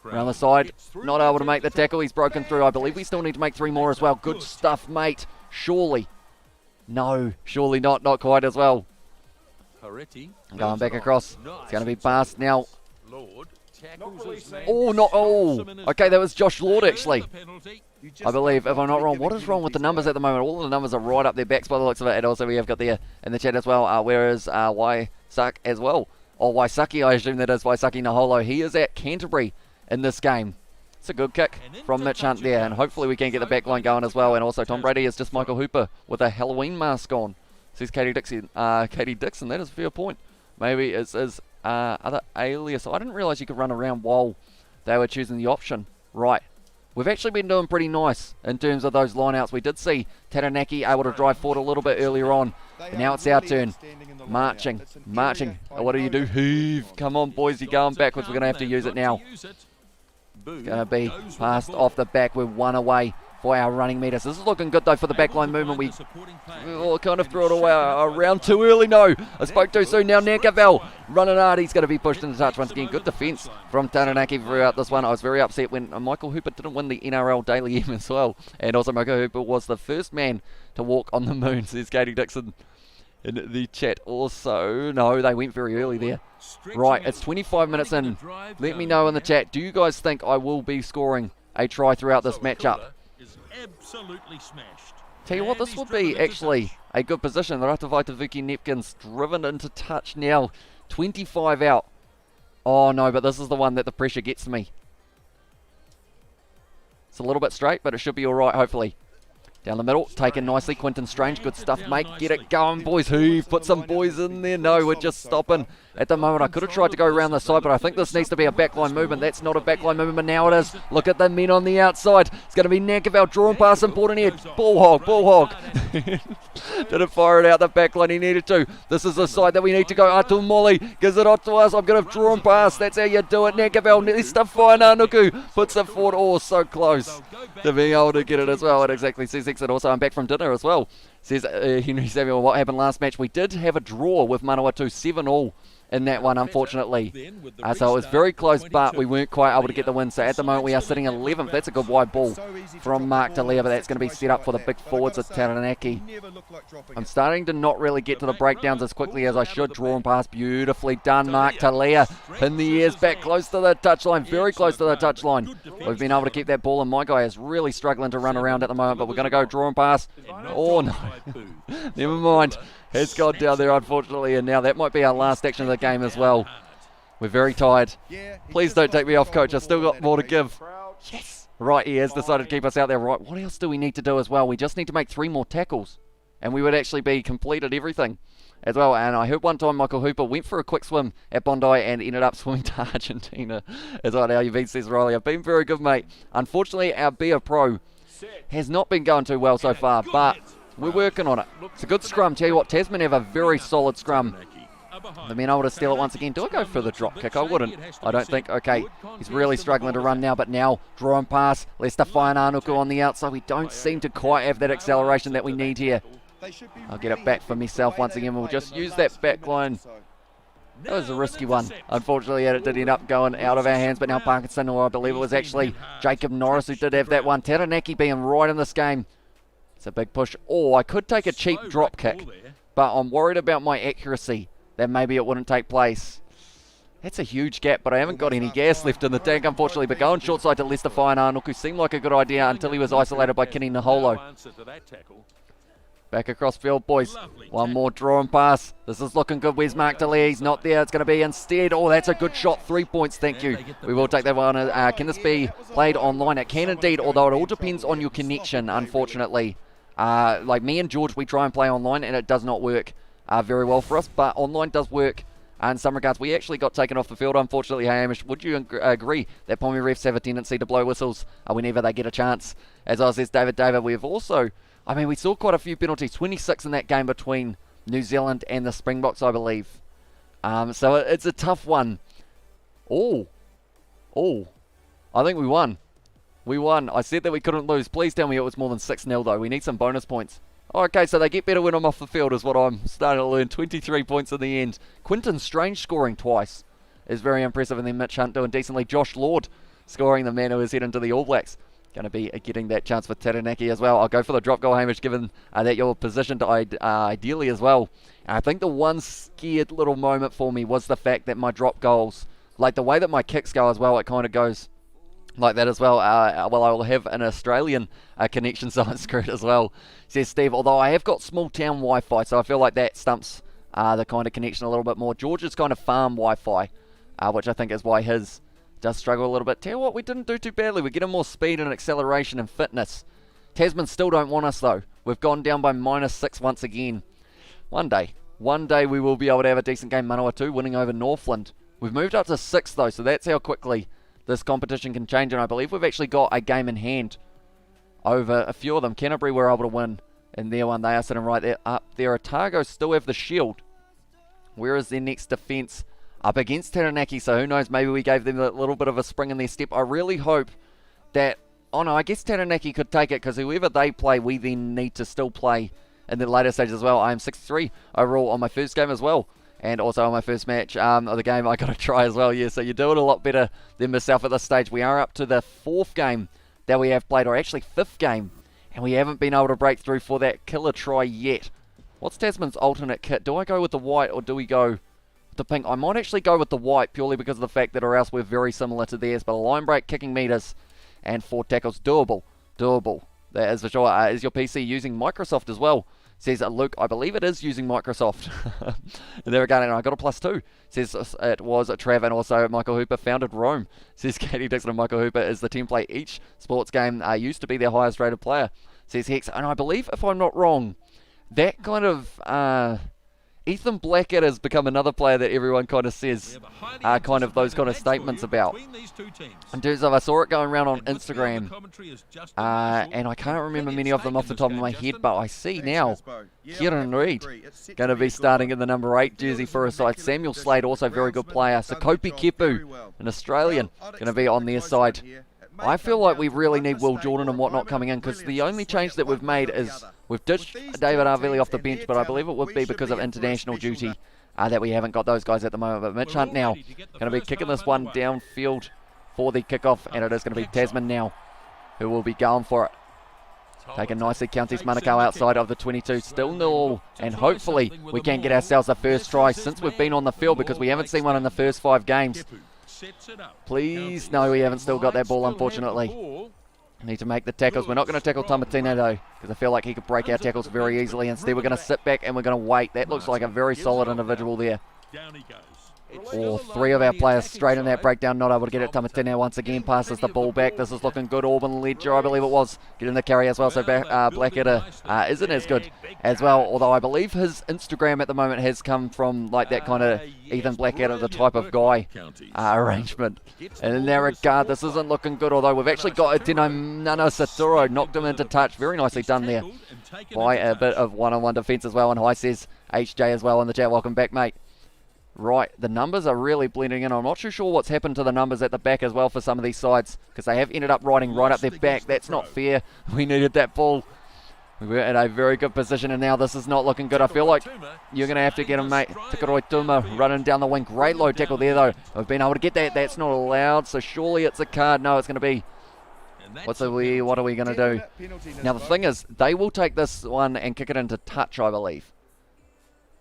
Around the side, not able to make the tackle. He's broken through. I believe we still need to make 3 more as well. Good stuff, mate. Surely. No, surely not. Not quite as well. Going back across. It's going to be past now. Oh, not. Oh, okay, that was Josh Lord, actually. I believe, if I'm not wrong. What is wrong with the numbers at the moment? All the numbers are right up their backs by the looks of it. And also we have got there in the chat as well. Where is Waisak as well? Or Waisaki, I assume that is Waisaki Naholo. He is at Canterbury in this game. It's a good kick from Mitch Hunt there. And hopefully we can get the back line going as well. And also Tom Brady is just Michael Hooper with a Halloween mask on. Says Katie Dixon. Katie Dixon, that is a fair point. Maybe it's his other alias. I didn't realise you could run around while they were choosing the option. Right. We've actually been doing pretty nice in terms of those lineouts. We did see Taranaki able to drive forward a little bit earlier on. But now it's our turn. Marching. What do you do? Heave. Come on, boys. You're going backwards. We're going to have to use it now. It's going to be passed off the back. We're 1 away for our running meters. This is looking good, though, for the backline movement. We kind of threw it away around too early. No, I spoke too soon. Now Nankavel running hard. He's going to be pushed into touch once again. Good defence from Taranaki throughout this one. I was very upset when Michael Hooper didn't win the NRL Daily M as well. And also Michael Hooper was the first man to walk on the moon, says Katie Dixon in the chat. Also, no, they went very early there. Right, it's 25 minutes in. Let me know in the chat, do you guys think I will be scoring a try throughout this matchup? Absolutely smashed. Tell you what, this would be actually a good position. The Ratavaitavuki Nepkins driven into touch now. 25 out. Oh no, but this is the one that the pressure gets me. It's a little bit straight, but it should be alright, hopefully. Down the middle, taken nicely. Quinton Strange, good stuff, mate. Get it going, boys. Heave, put some boys in there. No, we're just stopping at the moment. I could have tried to go around the side, but I think this needs to be a backline movement. That's not a backline movement, but now it is. Look at the men on the outside. It's going to be Nankavel drawing past important here. Ball hog. Didn't fire it out the backline. He needed to. This is the side that we need to go. Atu Molly gives it off to us. I'm going to draw him past. That's how you do it. Nankavel, Nista Whainanuku puts it forward. Oh, so close to being able to get it as well. It exactly says exit. Also, I'm back from dinner as well. Says Henry Samuel, what happened last match? We did have a draw with Manawatu 7-7 in that one, unfortunately. So it was very close, but we weren't quite able to get the win. So at the moment, we are sitting 11th. That's a good wide ball from Mark Talia, but that's going to be set up for the big forwards of Taranaki. I'm starting to not really get to the breakdowns as quickly as I should. Drawn past, beautifully done, Mark Talia. In the ears, back close to the touchline, very close to the touchline. We've been able to keep that ball, and my guy is really struggling to run around at the moment, but we're going to go drawing pass. Oh, no. Never mind. It's gone down there, unfortunately, and now that might be our last action of the game as well. We're very tired. Please don't take me off, coach. I've still got more to give. Yes. Right, he has decided to keep us out there. Right, what else do we need to do as well? We just need to make 3 more tackles, and we would actually be completed everything as well. And I heard one time Michael Hooper went for a quick swim at Bondi and ended up swimming to Argentina as well. Now, you've says Riley, I've been very good, mate. Unfortunately, our Be a Pro has not been going too well so far, but we're working on it. It's a good scrum. Tell you what, Tasman have a very solid scrum. They've been able to steal it once again. Do I go for the drop kick? I wouldn't. I don't think. Okay, he's really struggling to run now, but now drawing pass. Lester Whainanuku on the outside. We don't seem to quite have that acceleration that we need here. I'll get it back for myself once again. We'll just use that back line. That was a risky one. Unfortunately, it did end up going out of our hands, but now Parkinson, or I believe it was actually Jacob Norris who did have that one. Taranaki being right in this game. It's a big push. Oh, I could take a cheap drop kick, but I'm worried about my accuracy, that maybe it wouldn't take place. That's a huge gap, but I haven't got any gas left in the tank, unfortunately. But going short side to Lester Faiananuku seemed like a good idea until he was isolated by Kenny Naholo. Back across field, boys. One more draw and pass. This is looking good. Where's Mark DeLee? He's not there. It's going to be instead. Oh, that's a good shot. 3 points, thank you. We will take that one. Can this be played online? It can indeed, although it all depends on your connection, unfortunately. Like me and George, we try and play online, and it does not work very well for us. But online does work in some regards. We actually got taken off the field, unfortunately. Hey, Hamish, would you agree that Pommy refs have a tendency to blow whistles whenever they get a chance? As I says, David, we've also... I mean, we saw quite a few penalties, 26 in that game between New Zealand and the Springboks, I believe. So it's a tough one. Oh, I think we won. We won. I said that we couldn't lose. Please tell me it was more than 6-0, though. We need some bonus points. Okay, so they get better when I'm off the field is what I'm starting to learn. 23 points in the end. Quinton Strange scoring twice is very impressive, and then Mitch Hunt doing decently. Josh Lord scoring, the man who is heading to the All Blacks. Going to be getting that chance for Taranaki as well. I'll go for the drop goal, Hamish, given that you're positioned ideally as well. And I think the one scared little moment for me was the fact that my drop goals, like the way that my kicks go as well, it kind of goes like that as well. Well, I will have an Australian connection, so I'm screwed as well, says Steve. Although I have got small town Wi-Fi, so I feel like that stumps the kind of connection a little bit more. George's kind of farm Wi-Fi, which I think is why his does struggle a little bit. Tell you what, we didn't do too badly. We're getting more speed and acceleration and fitness. Tasman still don't want us though. We've gone down by -6 once again. One day we will be able to have a decent game. Manawatu winning over Northland. We've moved up to 6 though, so that's how quickly this competition can change, and I believe we've actually got a game in hand over a few of them. Canterbury were able to win in their one. They are sitting right there up there. Otago still have the shield. Where is their next defence? Up against Taranaki, so who knows, maybe we gave them a little bit of a spring in their step. I really hope that, oh no, I guess Taranaki could take it, because whoever they play, we then need to still play in the later stages as well. I am 63 overall on my first game as well, and also on my first match of the game. I got to try as well, yeah, so you're doing a lot better than myself at this stage. We are up to the 4th game that we have played, or actually 5th game, and we haven't been able to break through for that killer try yet. What's Tasman's alternate kit? Do I go with the white, or do we go the pink? I might actually go with the white purely because of the fact that or else we're very similar to theirs. But a line break, kicking meters, and 4 tackles. Doable. That is for sure. Is your PC using Microsoft as well? Says Luke. I believe it is using Microsoft. And there we go. And I got a +2. Says it was Trav, and also Michael Hooper founded Rome. Says Katie Dixon, and Michael Hooper is the team play each sports game. Used to be their highest rated player. Says Hex. And I believe, if I'm not wrong, that kind of Ethan Blackett has become another player that everyone kind of says kind of those kind of statements about. In terms of, I saw it going around on Instagram, and I can't remember many of them off the top of my head, but I see now Kieran Reid going to be starting in the number 8 jersey for his side. Samuel Slade, also very good player. Sakopi Kepu, an Australian, going to be on their side. I feel like we really need Will Jordan and whatnot coming in, because the only change that we've made is we've ditched David Arvili off the bench, but I believe it would be because of international duty that we haven't got those guys at the moment. But Mitch Hunt now going to be kicking this one downfield for the kickoff, and it is going to be Tasman now who will be going for it. Taking nicely, Counties Manukau outside of the 22, still 0, and hopefully we can get ourselves a first try since we've been on the field, because we haven't seen one in the first 5 games. Please, no, we haven't still got that ball, unfortunately. Need to make the tackles. We're not going to tackle Tamatina though, because I feel like he could break our tackles very easily. Instead, we're going to sit back and we're going to wait. That looks like a very solid individual there. Or 3 of our players straight in that breakdown, not able to get it. Tamatina once again passes the ball back. This is looking good. Auburn Ledger, I believe it was, getting the carry as well. So Blackadder isn't as good as well, although I believe his Instagram at the moment has come from like that kind of Ethan Blackadder, the type of guy arrangement. And in that regard, this isn't looking good, although we've actually got Atino Nana Saturo, knocked him into touch. Very nicely done there by a bit of one-on-one defence as well. And hi says HJ as well in the chat. Welcome back, mate. Right, the numbers are really blending in. I'm not too sure what's happened to the numbers at the back as well for some of these sides, because they have ended up riding right up their back. That's not fair. We needed that ball. We were in a very good position, and now this is not looking good. I feel like you're going to have to get him, mate. Tikaroi Tuma running down the wing. Great low tackle there, though. We've been able to get that. That's not allowed, so surely it's a card. No, it's going to be... What are we going to do? Now, the thing is, they will take this one and kick it into touch, I believe.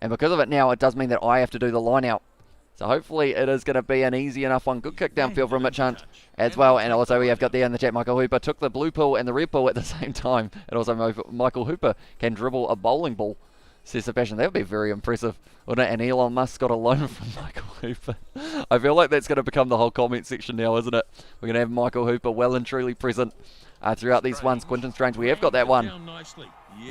And because of it now, it does mean that I have to do the line out. So hopefully it is going to be an easy enough one. Good kick downfield from Mitch Hunt as well. And also we have got there in the chat, Michael Hooper took the blue pill and the red pill at the same time. And also Michael Hooper can dribble a bowling ball, says Sebastian. That would be very impressive, wouldn't it? And Elon Musk got a loan from Michael Hooper. I feel like that's going to become the whole comment section now, isn't it? We're going to have Michael Hooper well and truly present throughout these ones. Quinton Strange, we have got that one.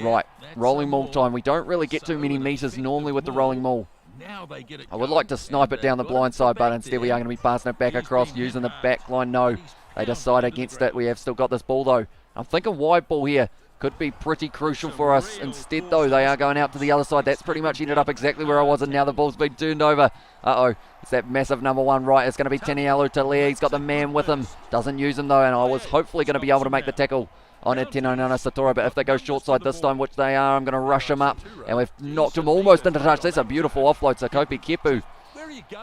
Right, rolling maul time. We don't really get too many meters normally with the rolling maul. I would like to snipe it down the blind side, but instead we are going to be passing it back across, using the back line. No, they decide against it. We have still got this ball, though. I'm thinking wide ball here could be pretty crucial for us. Instead, though, they are going out to the other side. That's pretty much ended up exactly where I was, and now the ball's been turned over. Uh-oh, it's that massive number one right. It's going to be Tanialu Talia. He's got the man with him. Doesn't use him, though, and I was hopefully going to be able to make the tackle on Etino Nana Satora, but if they go short side this time, which they are, I'm going to rush him up, and we've knocked him almost into touch. That's a beautiful offload, so Kopi Kepu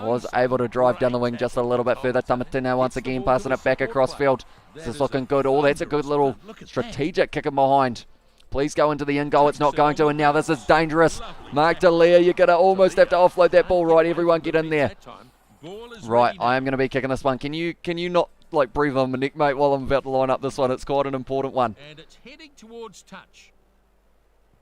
was able to drive down the wing just a little bit further. Tamatino once again passing it back across field. This is looking good. Oh, that's a good little strategic kick in behind. Please go into the in goal. It's not going to, and now this is dangerous. Mark Delia, you're going to almost have to offload that ball. Right, everyone get in there. Right, I am going to be kicking this one. Can you not like breathe on my neck, mate, while I'm about to line up this one? It's quite an important one. And it's heading towards touch.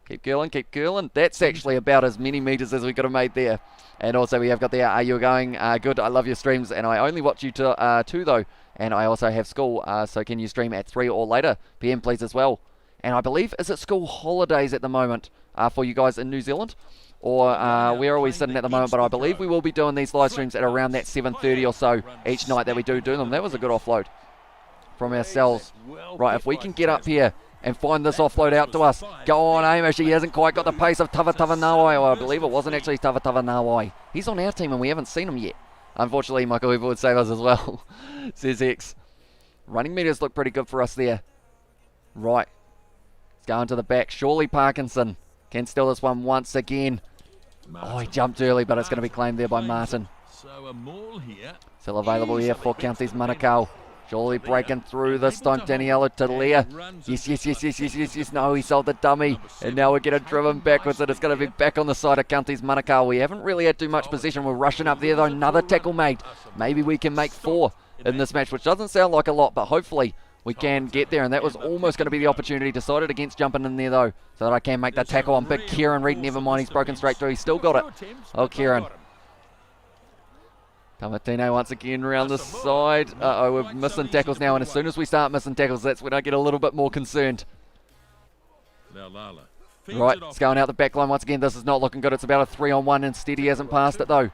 Keep curling, keep curling. That's actually about as many meters as we could have made there. And also we have got there, are you going good? I love your streams, and I only watch you to 2 though, and I also have school, so can you stream at 3 or later PM please as well? And I believe, is it school holidays at the moment for you guys in New Zealand? Or where are we sitting at the moment? But I believe we will be doing these live streams at around that 7:30 or so each night that we do them. That was a good offload from ourselves. Right, if we can get up here and find this offload out to us. Go on, Amish. He hasn't quite got the pace of Tava Nawai. Well, I believe it wasn't actually Tava Nawai. He's on our team and we haven't seen him yet. Unfortunately, Michael Hoover would save us as well, says X. Running meters look pretty good for us there. Right. It's going to the back. Surely Parkinson can steal this one once again. Oh, he jumped early, but it's going to be claimed there by Martin. So a maul here. Still available here for Counties Manukau. Surely breaking through this time. Daniela Talia. Yes. No, he sold the dummy. And now we're getting driven backwards, and it's going to be back on the side of Counties Manukau. We haven't really had too much possession. We're rushing up there, though. Another tackle made. Maybe we can make 4 in this match, which doesn't sound like a lot, but hopefully we can get there. And that was almost going to be the opportunity. Decided against jumping in there, though, so that I can make the tackle on big Kieran Reid. Never mind, he's broken straight through. He's still got it. Oh, Kieran. Tamatino once again around the side. Uh-oh, we're missing tackles now, and as soon as we start missing tackles, that's when I get a little bit more concerned. Right, it's going out the back line once again. This is not looking good. It's about a 3-on-1. Instead, he hasn't passed it, though.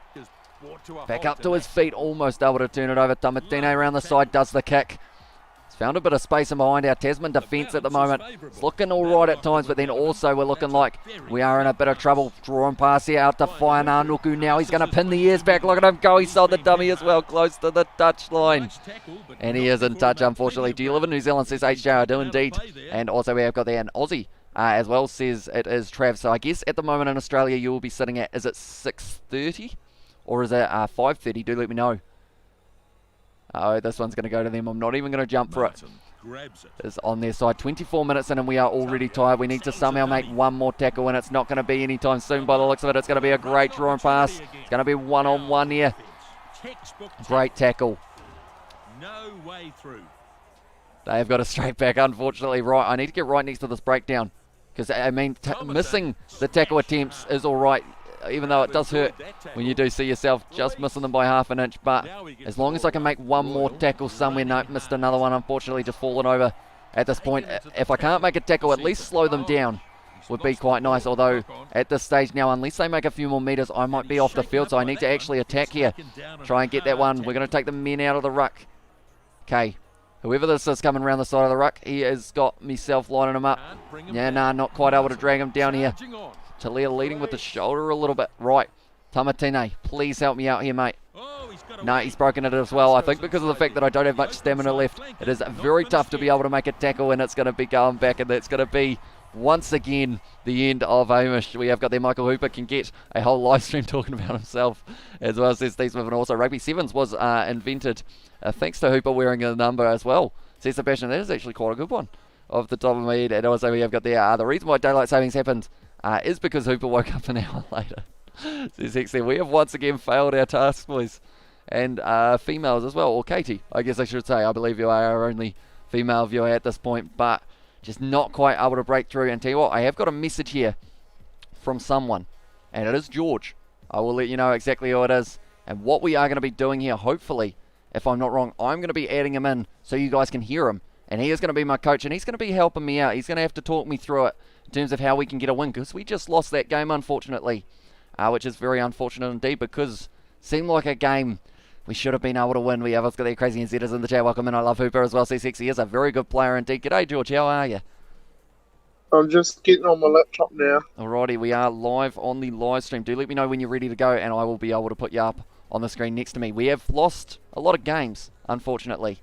Back up to his feet, almost able to turn it over. Tamatino around the side, does the kick. He's found a bit of space in behind our Tasman defence at the moment. It's looking all right at times, but then also we're looking like we are in a bit of trouble. Drawing pass here out to Whaina Nuku now. He's going to pin the ears back. Look at him go. He sold the dummy as well, close to the touch line. And he is in touch, unfortunately. Do you live in New Zealand, says HJ? I do indeed. And also we have got there an Aussie as well, says it is Trav. So I guess at the moment in Australia you will be sitting at, is it 6:30 or is it 5:30? Do let me know. Oh, this one's going to go to them. I'm not even going to jump for it. It's on their side. 24 minutes in and we are already tired. We need to somehow make one more tackle, and it's not going to be anytime soon by the looks of it. It's going to be a great drawing pass. It's going to be 1-on-1 here. Great tackle. No way through. They have got a straight back, unfortunately. Right, I need to get right next to this breakdown. Because, I mean, missing the tackle attempts is all right, even though it does hurt when you do see yourself just missing them by half an inch. But as long as I can make one more tackle somewhere, no, missed another one, unfortunately, just fallen over at this point. If I can't make a tackle, at least slow them down would be quite nice. Although at this stage now, unless they make a few more meters, I might be off the field. So I need to actually attack here, try and get that one. We're going to take the men out of the ruck. Okay. Whoever this is coming around the side of the ruck, he has got myself lining him up. Yeah, nah, not quite able to drag him down here. Talia leading with the shoulder a little bit. Right, Tamatine, please help me out here, mate. No, he's broken it as well. I think because of the fact that I don't have much stamina left, it is very tough to be able to make a tackle, and it's going to be going back, and that's going to be once again the end of Hamish. We have got there Michael Hooper can get a whole live stream talking about himself as well, says Steve Smith, and also Rugby Sevens was invented thanks to Hooper wearing a number as well, says Sebastian. That is actually quite a good one of the top of my head. And also we have got there the reason why daylight savings happened is because Hooper woke up an hour later. Says Hex there. We have once again failed our task, boys, and females as well, or Katie I guess I should say. I believe you are our only female viewer at this point, but just not quite able to break through. And tell you what, I have got a message here from someone, and it is George. I will let you know exactly who it is and what we are going to be doing here. Hopefully, if I'm not wrong, I'm going to be adding him in so you guys can hear him, and he is going to be my coach, and he's going to be helping me out. He's going to have to talk me through it in terms of how we can get a win, because we just lost that game, unfortunately, which is very unfortunate indeed, because it seemed like a game we should have been able to win. We have got the crazy NZers in the chat. Welcome in. I love Hooper as well. C6, he is a very good player indeed. G'day, George. How are you? I'm just getting on my laptop now. Alrighty, we are live on the live stream. Do let me know when you're ready to go, and I will be able to put you up on the screen next to me. We have lost a lot of games, unfortunately.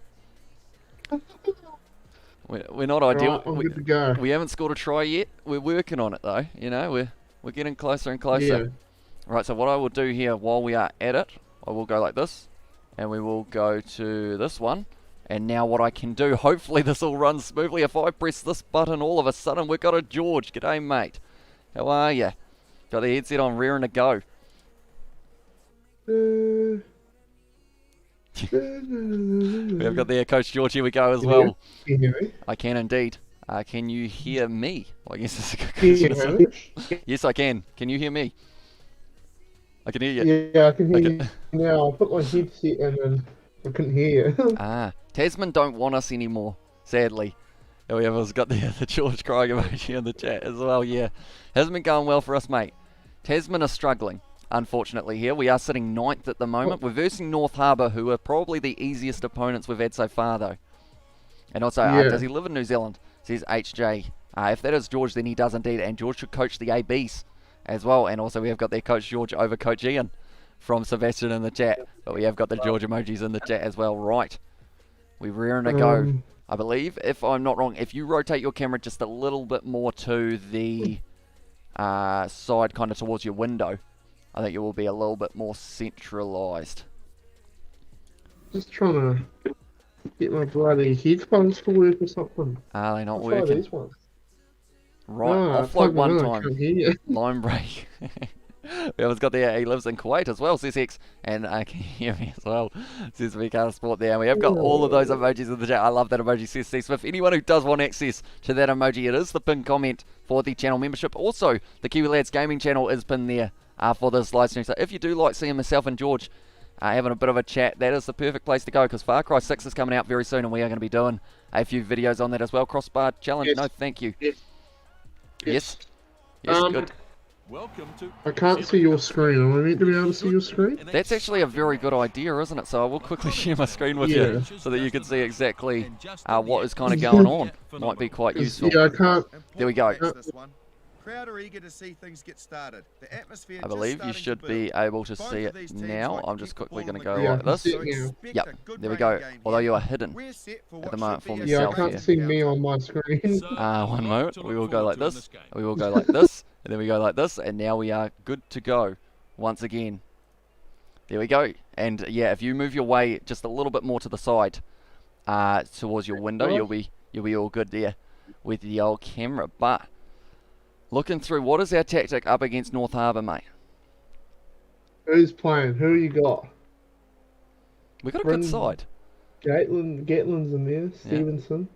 We're not ideal. Right, I'm good to go. We haven't scored a try yet. We're working on it though. You know, we're getting closer and closer. Yeah. Right, so what I will do here while we are at it, I will go like this, and we will go to this one. And now what I can do, hopefully this all runs smoothly. If I press this button, all of a sudden we've got a George. G'day, mate. How are you? Got the headset on, rearing to go. We have got the Coach George. Here we go as well. Can you hear me? I can indeed. Can you hear me? Well, I guess that's a good question. Can you Isn't hear it? me? Yes, I can. Can you hear me? I can hear you. Yeah, I can hear Okay. you now. I put my headset in and I couldn't hear you. Tasman don't want us anymore, sadly. And we have got the George crying emoji in the chat as well. Yeah, hasn't been going well for us, mate. Tasman are struggling, unfortunately. Here we are sitting 9th at the moment. We're versing North Harbour, who are probably the easiest opponents we've had so far, though. And also, Yeah. does he live in New Zealand? Says HJ. If that is George, then he does indeed, and George should coach the ABs as well. And also we have got their Coach George over Coach Ian from Sebastian in the chat, but we have got the George emojis in the chat as well. Right, we're rearing to go. I believe, if I'm not wrong, if you rotate your camera just a little bit more to the side, kind of towards your window, I think it will be a little bit more centralized. Just trying to get my bloody headphones to work or something. Are they not I'll try working? these ones. Right, No, I offload plugged one them in, I time. can't hear you. Line break. We have got there, he lives in Kuwait as well, says X, and can you hear me as well, says VK Sport there. And we have got all of those emojis in the chat. I love that emoji, says Steve Smith. Anyone who does want access to that emoji, it is the pinned comment for the channel membership. Also, the Kiwi Lads Gaming channel is pinned there for this live stream. So if you do like seeing myself and George having a bit of a chat, that is the perfect place to go, because Far Cry 6 is coming out very soon, and we are going to be doing a few videos on that as well. Crossbar challenge, Yes. no thank you. Yes. Yes, yes, good. Welcome to. I can't see your screen. Am I meant to be able to see your screen? That's actually a very good idea, isn't it? So I will quickly share my screen with you so that you can see exactly what is kind of going on. Might be quite useful. Yeah, I can't. There we go. This one. Crowd are eager to see things get started. The atmosphere I just believe you starting to should build. be able to Both see of it these teams now. like to I'm just keep the quickly ball going to in go the Yeah, like I can this. see it now. Expect Yep, a good there we running go. game Although here. you are hidden. We're set for at what the moment should be from a Yeah, I yourself great can't here. see me on my screen. So, One a lot moment. to We look will go forward like to in this. game. We will go like this. And then we go like this. And now we are good to go once again. There we go. And yeah, if you move your way just a little bit more to the side towards your window, you'll be all good there with the old camera. But looking through, what is our tactic up against North Harbour, mate? Who's playing? Who you got? We got a good Brendan. side. Gatlin's in there. Stevenson.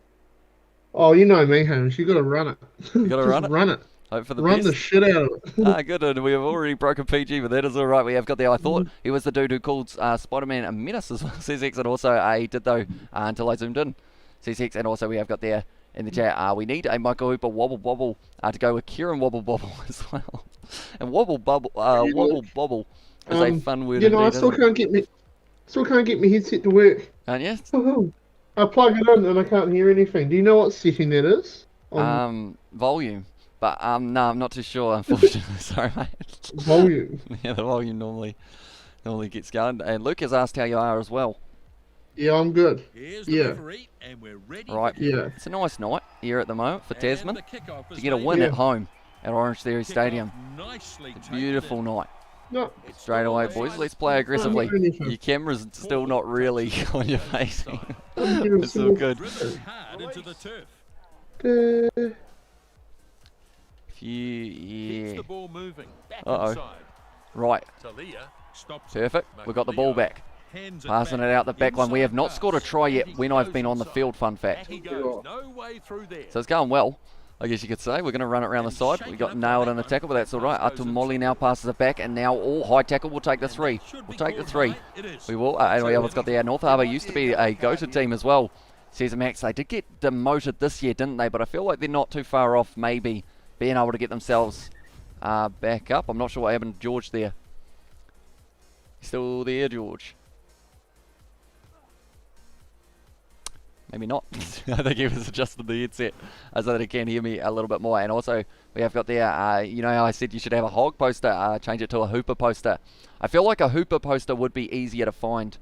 Oh, you know me, Hamish. You got to run it. You gotta Just run it? Run it. Hope for the Run best. the shit out of it. Good, and we have already broken PG, but that is all right. We have got there. I thought he was the dude who called Spider-Man a menace as well, says X, and also he did though until I zoomed in, says X, and also we have got there in the chat. We need a Michael Hooper wobble bobble to go with Kieran wobble bobble as well, and wobble bubble wobble bobble is a fun word. You know, I indeed, still can't get my headset to work. can't you? I plug it in and I can't hear anything. Do you know what setting that is? Volume. But no, I'm not too sure, unfortunately. Sorry, mate. Volume. Yeah, the volume normally gets going. And Luke has asked how you are as well. Yeah, I'm good. Here's the Yeah. referee, and we're ready. Right. For Yeah. It's a nice night here at the moment for And Tasman the kickoff to is get a made. win Yeah. at home at Orange Theory Kickoff Stadium. nicely taken Beautiful in. night. No. It's Straight still away, on boys. side. Let's play aggressively. anything. Your camera's still not really on your facing. I'm getting It's all good. Driven hard into the turf. If you, Keeps yeah. the ball moving. Back Uh-oh. inside. Right. Talia stops. Perfect. We got the ball back. Hands it Passing back. it out the back line. We have not Inside scored a pass. try yet And he when I've goes been on the inside. field, fun fact. Back he goes. No way through there. So it's going well, I guess you could say. We're going to run it around the side. We got nailed in the tackle, but that's all right. Atumoli now passes it back, and now all high tackle will take the three. We'll take the three. We will. And we have got the North Harbour used to be a go-to team as well. Cesar Max, they did get demoted this year, didn't they? But I feel like they're not too far off maybe being able to get themselves back up. I'm not sure what happened to George there. Still there, George? Maybe not. I think he was adjusting the headset so that he can hear me a little bit more. And also, we have got there, you know how I said you should have a hog poster, change it to a hooper poster. I feel like a hooper poster would be easier to find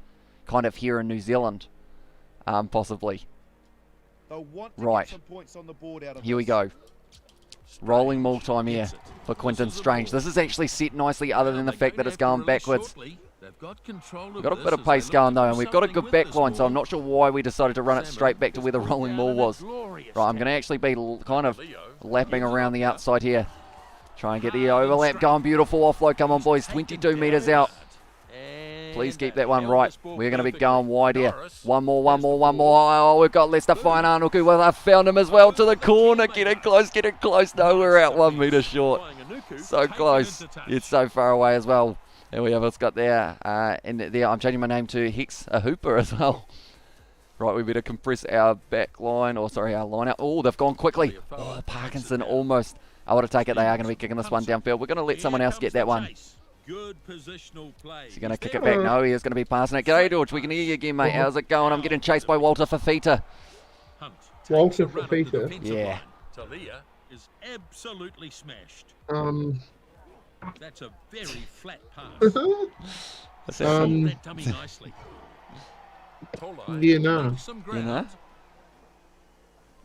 kind of here in New Zealand, possibly. They'll want to Right. get some points on the board out of Here we this. go. Rolling maul time here for Quinton Strange. This is actually set nicely other than the fact that it's going backwards. We've got a bit of pace going though, and we've got a good back line, so I'm not sure why we decided to run it straight back to where the rolling maul was. Right, I'm going to actually be kind of lapping around the outside here. Try and get the overlap going. Beautiful offload. Come on, boys. 22 metres out. Please keep that one right. We're going to be going wide here. One more. Oh, we've got Lester Fainaanuku. Well, I found him as well to the corner. Getting close. No, we're out 1 metre short. So close. It's so far away as well. There we have. It's got there. And there, I'm changing my name to Hex a Hooper as well. Right, we better compress our back line, or sorry, our line out. Oh, they've gone quickly. Oh, Parkinson almost. I want to take it. They are going to be kicking this one downfield. We're going to let someone else get that one. Good positional play. Is he going to kick it back? No, he is going to be passing it. G'day, George. We can hear you again, mate. How's it going? I'm getting chased by Walter Fafita. Walter Fafita. Yeah. Talia is absolutely smashed. That's a very flat pass. That's it. That dummy nicely. Yeah, no. Some You know? ground,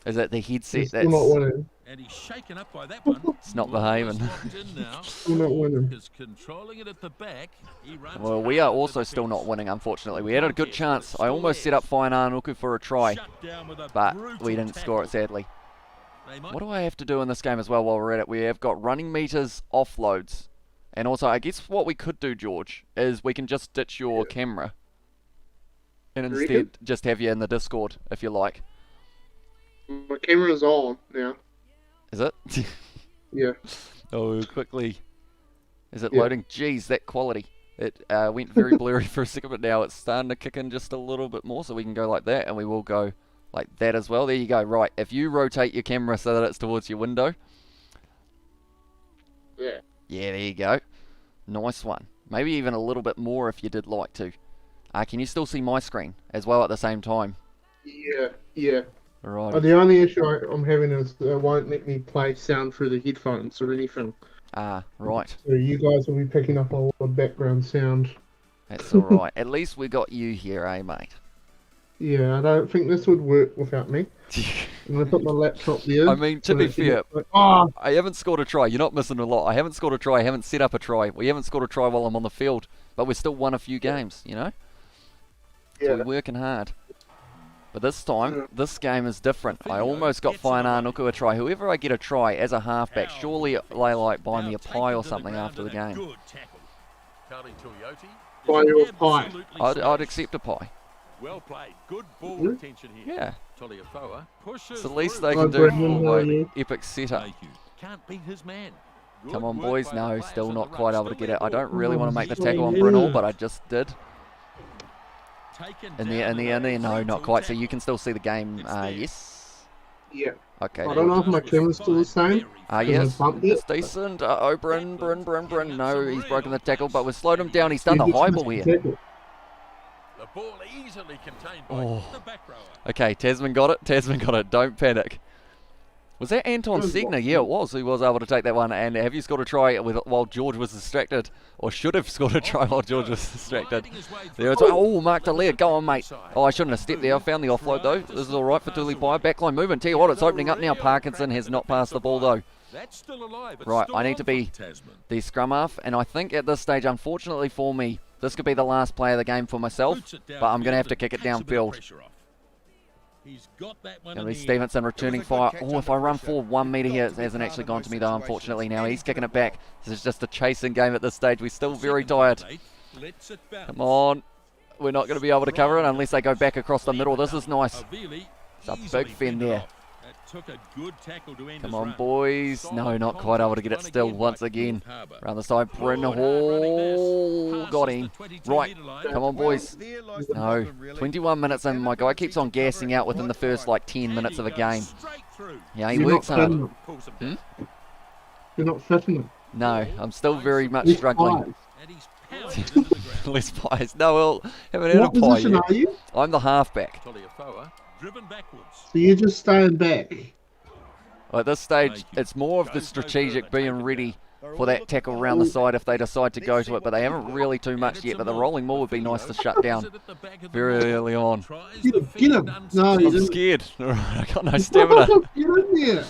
Is it the headset He's that's still not winning. and he's shaken up by that one. it's not behaving? Locked in now. Still not winning. Is controlling it at the back. He runs Well, we are around also the still defence. not winning, unfortunately. We had a good chance. I almost set up Fainaanuku for a try, Shut down with a but brutal we didn't score it, tackle. sadly. They might What do I have to do in this game as well while we're at it? We have got running meters, offloads, and also I guess what we could do, George, is we can just ditch your camera and You instead reckon? just have you in the Discord, if you like. My camera's on now. Is it? Yeah. Oh, quickly. Is it Yeah. loading? Jeez, that quality. It went very blurry for a second, but now it's starting to kick in just a little bit more, so we can go like that, and we will go like that as well. There you go. Right, if you rotate your camera so that it's towards your window. Yeah. Yeah, there you go. Nice one. Maybe even a little bit more if you did like to. Can you still see my screen as well at the same time? Yeah. Right. The only issue I'm having is it won't let me play sound through the headphones or anything. Right. So you guys will be picking up all the background sound. That's all right. At least we got you here, eh, mate? Yeah, I don't think this would work without me. I'm going to put my laptop there. I mean, to be fair, Oh, I haven't scored a try. You're not missing a lot. I haven't scored a try. I haven't set up a try. We haven't scored a try while I'm on the field. But we've still won a few games, you know? So yeah. we're working hard. But this time, this game is different. I almost got Fainaanuku a try. Whoever I get a try as a halfback, surely they like buy me a pie or something after the game. Good tackle. Carly Tuioti Buy is you a pie. absolutely I'd smashed. accept a pie. Well played. Good ball Hmm? retention here. Yeah. Toliafoa pushes It's the least through. they Hi, can do Brendan, for how are my you? epic setup. Thank you. Can't beat his man. Good Come on, work boys. by the No, players still on not the quite ruck. able to Still get it. I their don't ball. really want to make the tackle on Yeah. Brunel, but I just did. Taken In down there. with a No, not brutal quite. So tackle. you can still see the game. It's there. Yes. Yeah. Okay. I don't know if my camera's still the same. Yes. bumped it. It's decent. Oh, Bryn. No, he's broken the tackle, but we've slowed him down. He's done the high ball here. The ball easily contained by Oh. the back rower. Okay, Tasman got it. Don't panic. Was that Anton Segner? Yeah, it was. He was able to take that one. And have you scored a try while George was distracted? Or should have scored a try while George was distracted? There it's, oh, Mark Delia, go on, mate. Oh, I shouldn't have stepped there. I found the offload, though. This is all right for Tulipai. Backline movement. Tell you what, it's opening up now. Parkinson has not passed the ball, though. That's still alive. It's Right, still I need on to be for Tasman. the scrum half. And I think at this stage, unfortunately for me, this could be the last play of the game for myself. Boots it But I'm going to have downfield to kick it and takes a bit of downfield. pressure off. He's got that one Going in to be the air. Stevenson returning good fire. catch Oh, if I under run pressure. forward 1 metre here, it Got to be hasn't calm actually in gone those to me though, situations. unfortunately. Now And he's he's kicking gonna it back. This is just a chasing game at this stage. We're still very tired. Lets it bounce. Come on. We're not going to be able to cover it unless they go back across the middle. This is nice. Avili It's a easily big fin fended there. off. That took a good tackle to end Come his on, run. boys. No, Solid not quite able to get it contact still run once by again. Harbour. Around the side, Bryn Good hard running Hall. pass. Got Passes him. the 22 Right. metre line. Come on, boys. There lies the No. problem, really. 21 minutes in. My guy keeps on gassing out within the first like 10 And minutes he of a goes game. straight through. Yeah, he You're works not hard. fitting it. Pulls him down. You're not fitting it. No, I'm still very much He's struggling. five. And he's pounded into the ground. Less pies. No, well, haven't had What a pie position yet. are you? I'm the halfback. Toliafoa, driven backwards. So you're just staying back. At this stage, Thank you. it's more of the Goes no strategic further, being take it ready They're for all that looking tackle for around the the side if they decide to go to it, but they haven't really too much yet. But the rolling more would be nice to shut down very early on. Get him. No, you I'm didn't. scared. I got no stamina. Get in there.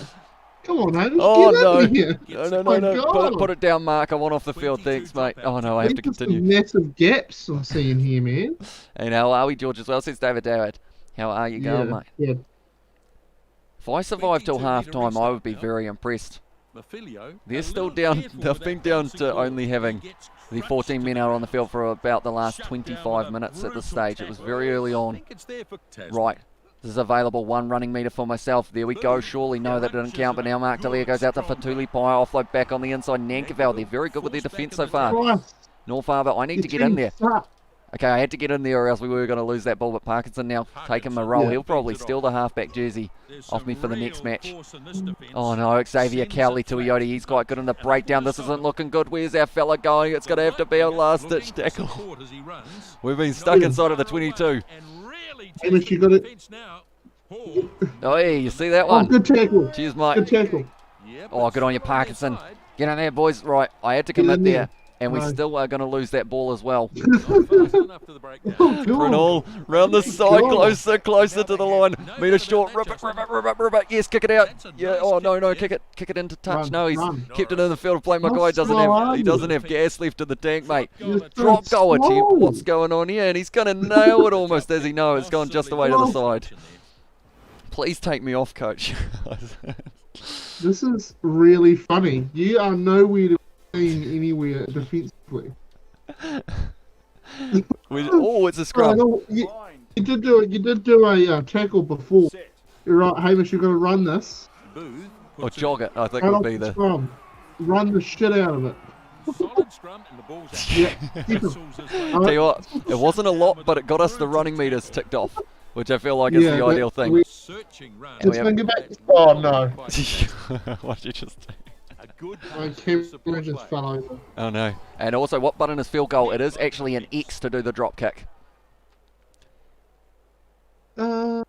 Come on, Hamish. Oh, get no. in here. No, no, My no, no. God. Put it down, Mark. I want off the field. Thanks, mate. Oh, no, I have to These are some continue. massive gaps I'm seeing here, man. And how are we, George, as well? Says David Dowd. How are you going, mate? Yeah. If I survive till 22 metre half-time, I would be restart now. very impressed. Mafilio, They're a still little down. careful They've with been that down bouncing to ball. only He having gets the crushed 14 to men the out on the ground. field for about the last Shut down 25 with a minutes at this brutal stage. It was tackle. very early I on. think it's there for Tasman. Right. This is available. One running metre for myself. There we go. Surely no, that didn't count. But now Mark Delia goes out to Fatuli Pai. Offload back on the inside. Nankerval. They're very good with their defence so far. Christ. North Harbour. I need Your to get in team there. sucks. Okay, I had to get in there or else we were going to lose that ball. But Parkinson now taking my role. Yeah. He'll probably steal the halfback jersey There's off me some for the real next match. force in this defence. Oh no, Xavier Sends Cowley it to flat. Ioti. He's quite good in the breakdown. This isn't looking good. Where's our fella going? It's going to have to be a last ditch tackle. We've been stuck inside of the 22. Hamish, you got it. Oh, hey, you see that Oh, one? good tackle. Cheers, Good mate. tackle. Oh, good on you, Parkinson. Get in there, boys. Right, I had to Get commit in there. there. And we No. still are going to lose that ball as well. Oh, God. Renal, round the side, God. closer to the line. Metre short, rip it. Yes, kick it out. Yeah, oh, no, kick it into touch. Run, No, he's run. kept it in the field. Play my How guy slow are he you? doesn't have gas left in the tank, mate. You're so Drop goal attempt. slow. What's going on here? And he's going to nail it almost as he knows. It's gone just the way to the side. Please take me off, coach. This is really funny. You are nowhere to be seen anywhere defensively. Oh, it's a Right, scrum. no, you did do a tackle before. You're right, Hamish. You've got to run this. Or jog it, I think Right would off be the the... scrum. Run the shit out of it. Solid scrum and the ball's out. Yeah, keep him. Whistles his way. Tell you what, it wasn't a lot, but it got us the running meters ticked off, which I feel like is Yeah, the but ideal thing. we- Searching run. And we Let's have- go get back. Oh no! What'd you just do? A good My punch camera support just play. fell over. Oh no. And also, what button is field goal? It is actually an X to do the drop kick. No.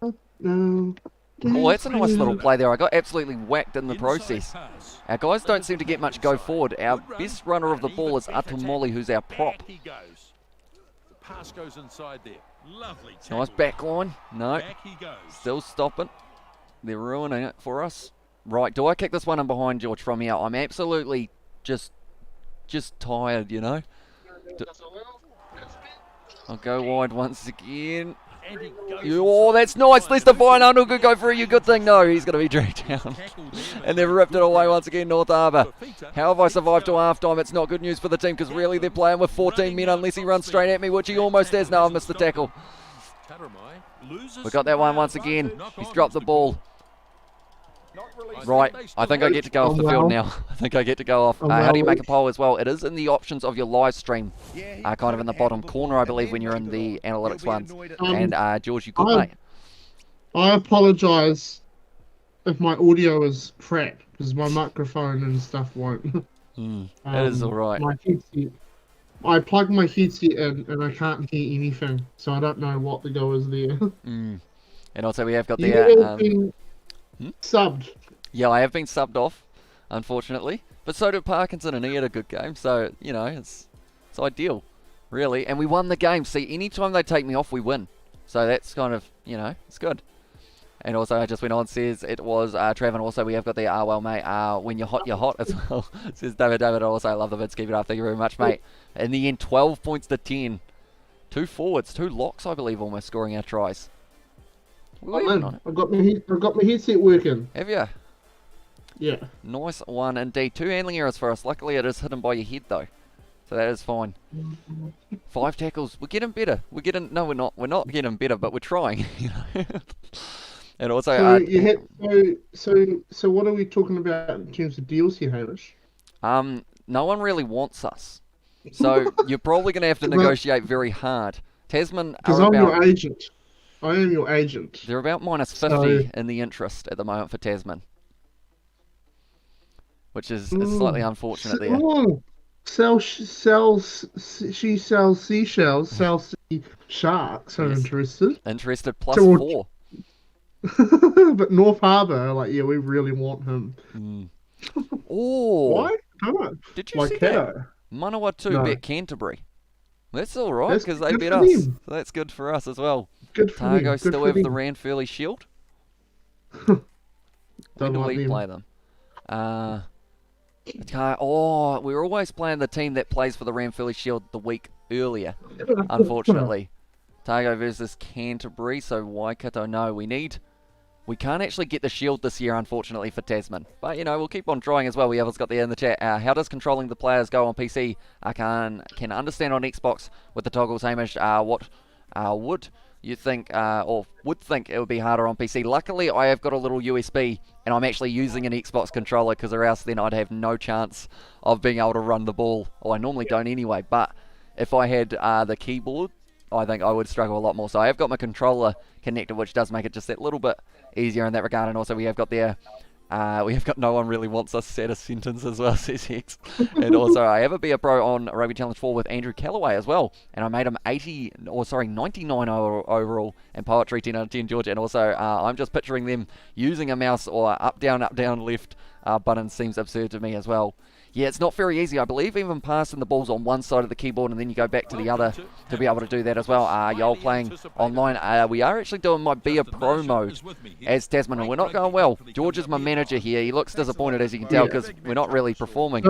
Oh, that's a nice little play there. I got absolutely whacked in the Inside process. pass. Our guys don't seem to get much go forward. Our best runner of the ball is Atumoli, who's our prop. Back he goes. The pass goes inside there. Lovely tackle. Nice back line. No, Back he goes. still stopping. They're ruining it for us. Right, do I kick this one in behind, George, from here? I'm absolutely just tired, you know. I'll go wide once again. And he goes Oh, that's nice. Lester Fine Arnold could go for a good thing. No, he's going to be dragged down. tackle there, And they've ripped it away once again, North Harbour. Fafita. How have I survived till half-time? It's not good news for the team because really they're playing with 14 men unless he runs straight at me, which he almost has. No, I've missed the tackle. Taramai loses We got that one once again. He's dropped the ball. Right, I think I get to go off the field now. I think I get to go off. How do you make a poll as well? It is in the options of your live stream, kind of in the bottom corner, I believe, when you're in the analytics ones. And George, you good, mate? I apologise if my audio is crap because my microphone and stuff won't. It is all right. My headset. I plug my headset in and I can't hear anything, so I don't know what the go is there. And also we have got You the have been subbed. Yeah, I have been subbed off, unfortunately. But so did Parkinson, and he had a good game. So, you know, it's ideal, really. And we won the game. See, anytime they take me off, we win. So that's kind of, you know, it's good. And also, I just went on, says it was Trav, also we have got the well, mate, when you're hot as well. Says David, also, I love the vids, keep it up, thank you very much, mate. In the end, 12 points to 10. 2 forwards, 2 locks, I believe, almost scoring our tries. I've got my headset working. Have you? Yeah. Nice one indeed. 2 handling errors for us. Luckily, it is hidden by your head, though. So that is fine. 5 tackles. We're getting better. No, we're not. We're not getting better, but we're trying. You know. And also, so what are we talking about in terms of deals here, Hamish? No one really wants us. So you're probably going to have to negotiate very hard. Tasman Because I'm your agent. I am your agent. They're about minus 50 in the interest at the moment for Tasman. Which is slightly unfortunate there. She sells seashells, sells sharks are interested. Interested plus 4. But North Harbour, like, yeah, we really want him. Oh. Why? Don't. Did you see that? Manawatu bet Canterbury. That's all right, because they bet us. So that's good for us as well. Good for Targo them. still have the Ranfurly Shield. When do we play them? We're always playing the team that plays for the Ranfurly Shield the week earlier, unfortunately. Targo versus Canterbury, so Waikato, no, we can't actually get the shield this year, unfortunately, for Tasman. But, you know, we'll keep on trying as well. We have got there in the chat. How does controlling the players go on PC? I can understand on Xbox with the toggles, Hamish. What would you think, or would think it would be harder on PC? Luckily, I have got a little USB, and I'm actually using an Xbox controller, because or else then I'd have no chance of being able to run the ball. Well, I normally don't anyway, but if I had the keyboard, I think I would struggle a lot more. So I have got my controller connected, which does make it just that little bit easier in that regard. And also we have got there, we have got no one really wants us set a sentence as well, says Hex. And also I have a Be a Pro on Rugby Challenge 4 with Andrew Callaway as well. And I made him 99 overall and poetry 10 out of 10, George. And also I'm just picturing them using a mouse or up, down, left button seems absurd to me as well. Yeah, it's not very easy. I believe even passing the balls on one side of the keyboard and then you go back to the other to be able to do that as well. Y'all playing online. We are actually doing my Be a Pro mode as Tasman, and we're not going well. George is my manager here. He looks disappointed, as you can tell, because we're not really performing.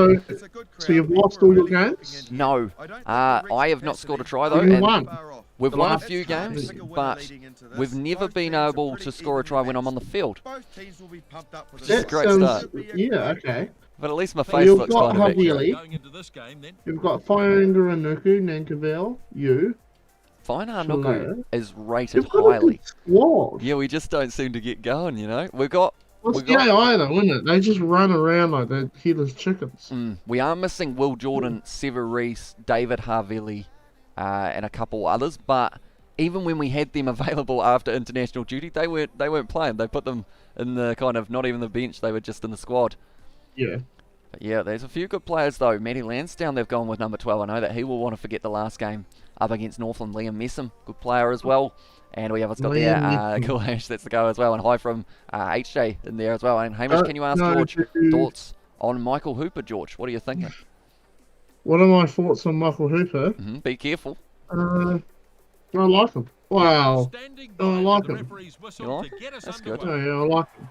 So you've lost all your games? No. I have not scored a try, though. You won. We've won a few games, but we've never been able to score a try when I'm on the field. Which is a great start. Yeah, okay. But at least my face looks kind of Havili. You've got Whainga and Nuku, Nankavel, you. Whainga Nuku is rated highly. Yeah, we just don't seem to get going, you know. We've got... What's the AI though, isn't it? They just run around like they're headless chickens. We are missing Will Jordan, Sever Reese, David Havili, and a couple others, but even when we had them available after international duty, they weren't playing. They put them in the kind of, not even the bench, they were just in the squad. Yeah. But yeah, there's a few good players though. Matty Lansdowne, they've gone with number 12. I know that he will want to forget the last game up against Northland. Liam Messam, good player as well. And we have got there, cool Hamish, that's the go as well. And hi from HJ in there as well. And Hamish, can you ask George thoughts on Michael Hooper, George? What are you thinking? What are my thoughts on Michael Hooper? Be careful. I like him. Wow. I like him. You like? That's good. Oh, yeah, I like him.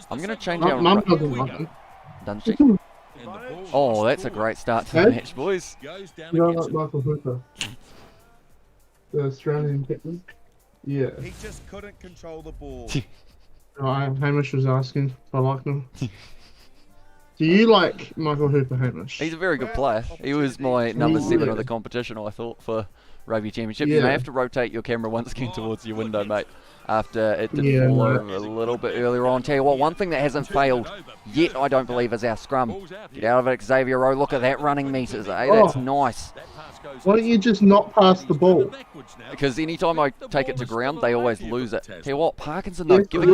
I'm going to change our... Mum doesn't like him. Doesn't she? Oh, that's a great start to the match, boys. You don't like Michael Hooper? The Australian captain? Yeah. He just couldn't control the ball. Hamish was asking if I like him. Do you like Michael Hooper, Hamish? He's a very good player. He was my number 7 of the competition, I thought, for Rugby Championship. Yeah. You may have to rotate your camera once again towards your window, mate, after it did fall over a little bit earlier on. Tell you what, one thing that hasn't failed yet, I don't believe, is our scrum. Get out of it, Xavier Rowe. Look at that running meters, eh? That's nice. Why don't you just not pass the ball? Because anytime I take it to ground, they always lose it. Tell you what, Parkinson though, give it.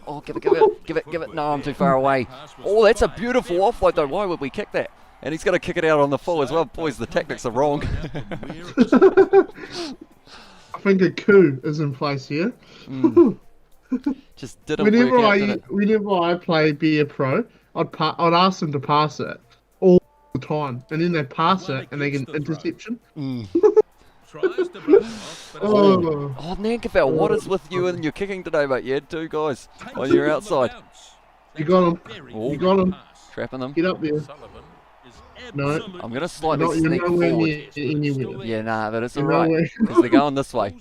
Oh, give it. No, I'm too far away. Oh, that's a beautiful offload though. Why would we kick that? And he's going to kick it out on the full as well. Boys, the tactics are wrong. I think a coup is in place here. Just didn't work out, did it? Whenever I play Beer Pro, I'd ask them to pass it all the time, and then they pass it and they get an interception. Tries to brush off, but Oh, Oh, Nankivell, what is with you and your kicking today, mate? You had 2 guys on your outside. you got him. Oh. You got him. Trapping them. Get up there. No. I'm going to slightly You're sneak nowhere forward. near anywhere. Yeah, nah, but it's You're alright. nowhere. Because they're going this way.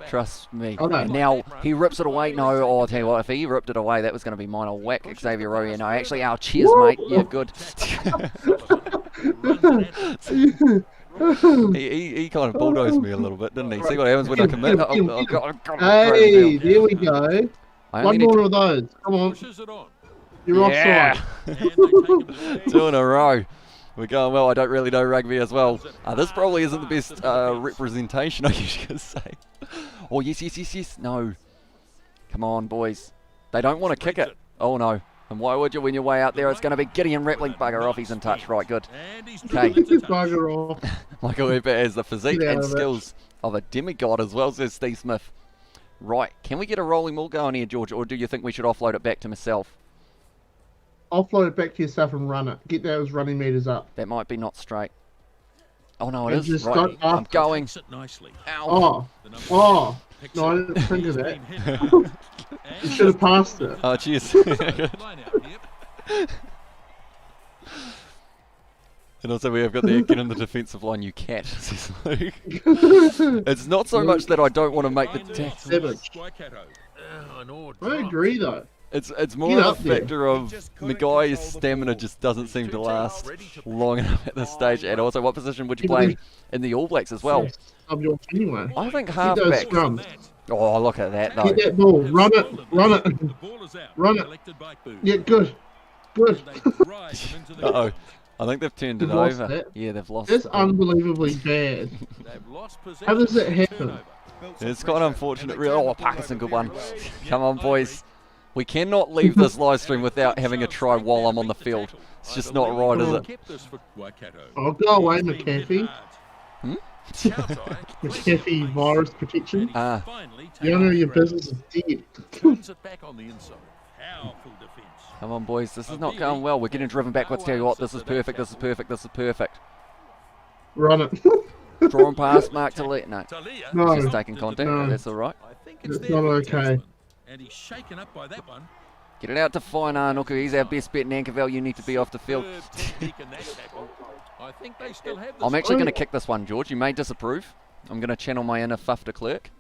Trust me. Okay. And now he rips it away. No, oh, I'll tell you what, if he ripped it away, that was going to be mine. I'll whack Xavier Rowe here. No, actually, our cheers, mate. Yeah, good. he kind of bulldozed me a little bit, didn't he? See what happens when I commit? Hey, there we go. I One only need more to- of those. Come on. Pushes it on. You're Yeah. offside. 2 in a row. We're going well. I don't really know rugby as well. This probably isn't the best representation, I guess you could say. Oh, yes. No. Come on, boys. They don't want to kick it. Oh, no. And why would you when you're way out there? It's going to be Gideon Rappling. Bugger off. He's in touch. Right, good. And he's Okay. Bugger off. Michael Webber has the physique Get out and of it. skills of a demigod as well, says Steve Smith. Right. Can we get a rolling ball going here, George? Or do you think we should offload it back to myself? Offload it back to yourself and run it. Get those running meters up. That might be not straight. Oh, no, it And is. just Right. don't I'm ask- going. Takes it nicely. Ow. Oh. No, I didn't think of that. You should have passed it. Oh, cheers. Line out, yep. And also we have got the get in the defensive line, you cat. says Luke. It's not so much that I don't want to make the tackle. Savage. I agree though. It's more Get of up a there. factor of the guy's stamina just doesn't seem to last long enough at this stage. And also, what position would you play in the All Blacks as well? Sub your anyway. I think Get those halfback. scrums. Oh, look at that though. Get that ball. Run it. Run it. The ball is out. Run it. Collected by Boo. Yeah, good. Good. They drive him into the Uh-oh. I think they've turned it They've lost over. that. Yeah, they've lost That's it. unbelievably bad. They've lost possession. How does that happen? Turnover. It's quite unfortunate, really. Oh, Parkinson, good one. Come on, boys. We cannot leave this live stream without having a try while I'm on the field. It's just not right, is it? Kept this for Waikato. Oh, go away, McAfee. Chautai McAfee virus protection. Ah. finally You know takes your the break. business is dead. Turns it back on the inside. Powerful defence. Come on, boys. This is not going well. We're getting driven backwards. Tell you what, this is perfect. This is perfect. This is perfect. Run it. Drawing past Mark to let. No. Talia No. He's just taking contact. No. That's all right. I think it's It's there not for okay. Tasman. And he's shaken up by that one. Get it out to Fine Nuku. He's our best bet. Nankivell, you need to be off the field. Superb technique in that tackle. I think they still have this I'm actually one. going to kick this one, George. You may disapprove. I'm going to channel my inner Fufter clerk.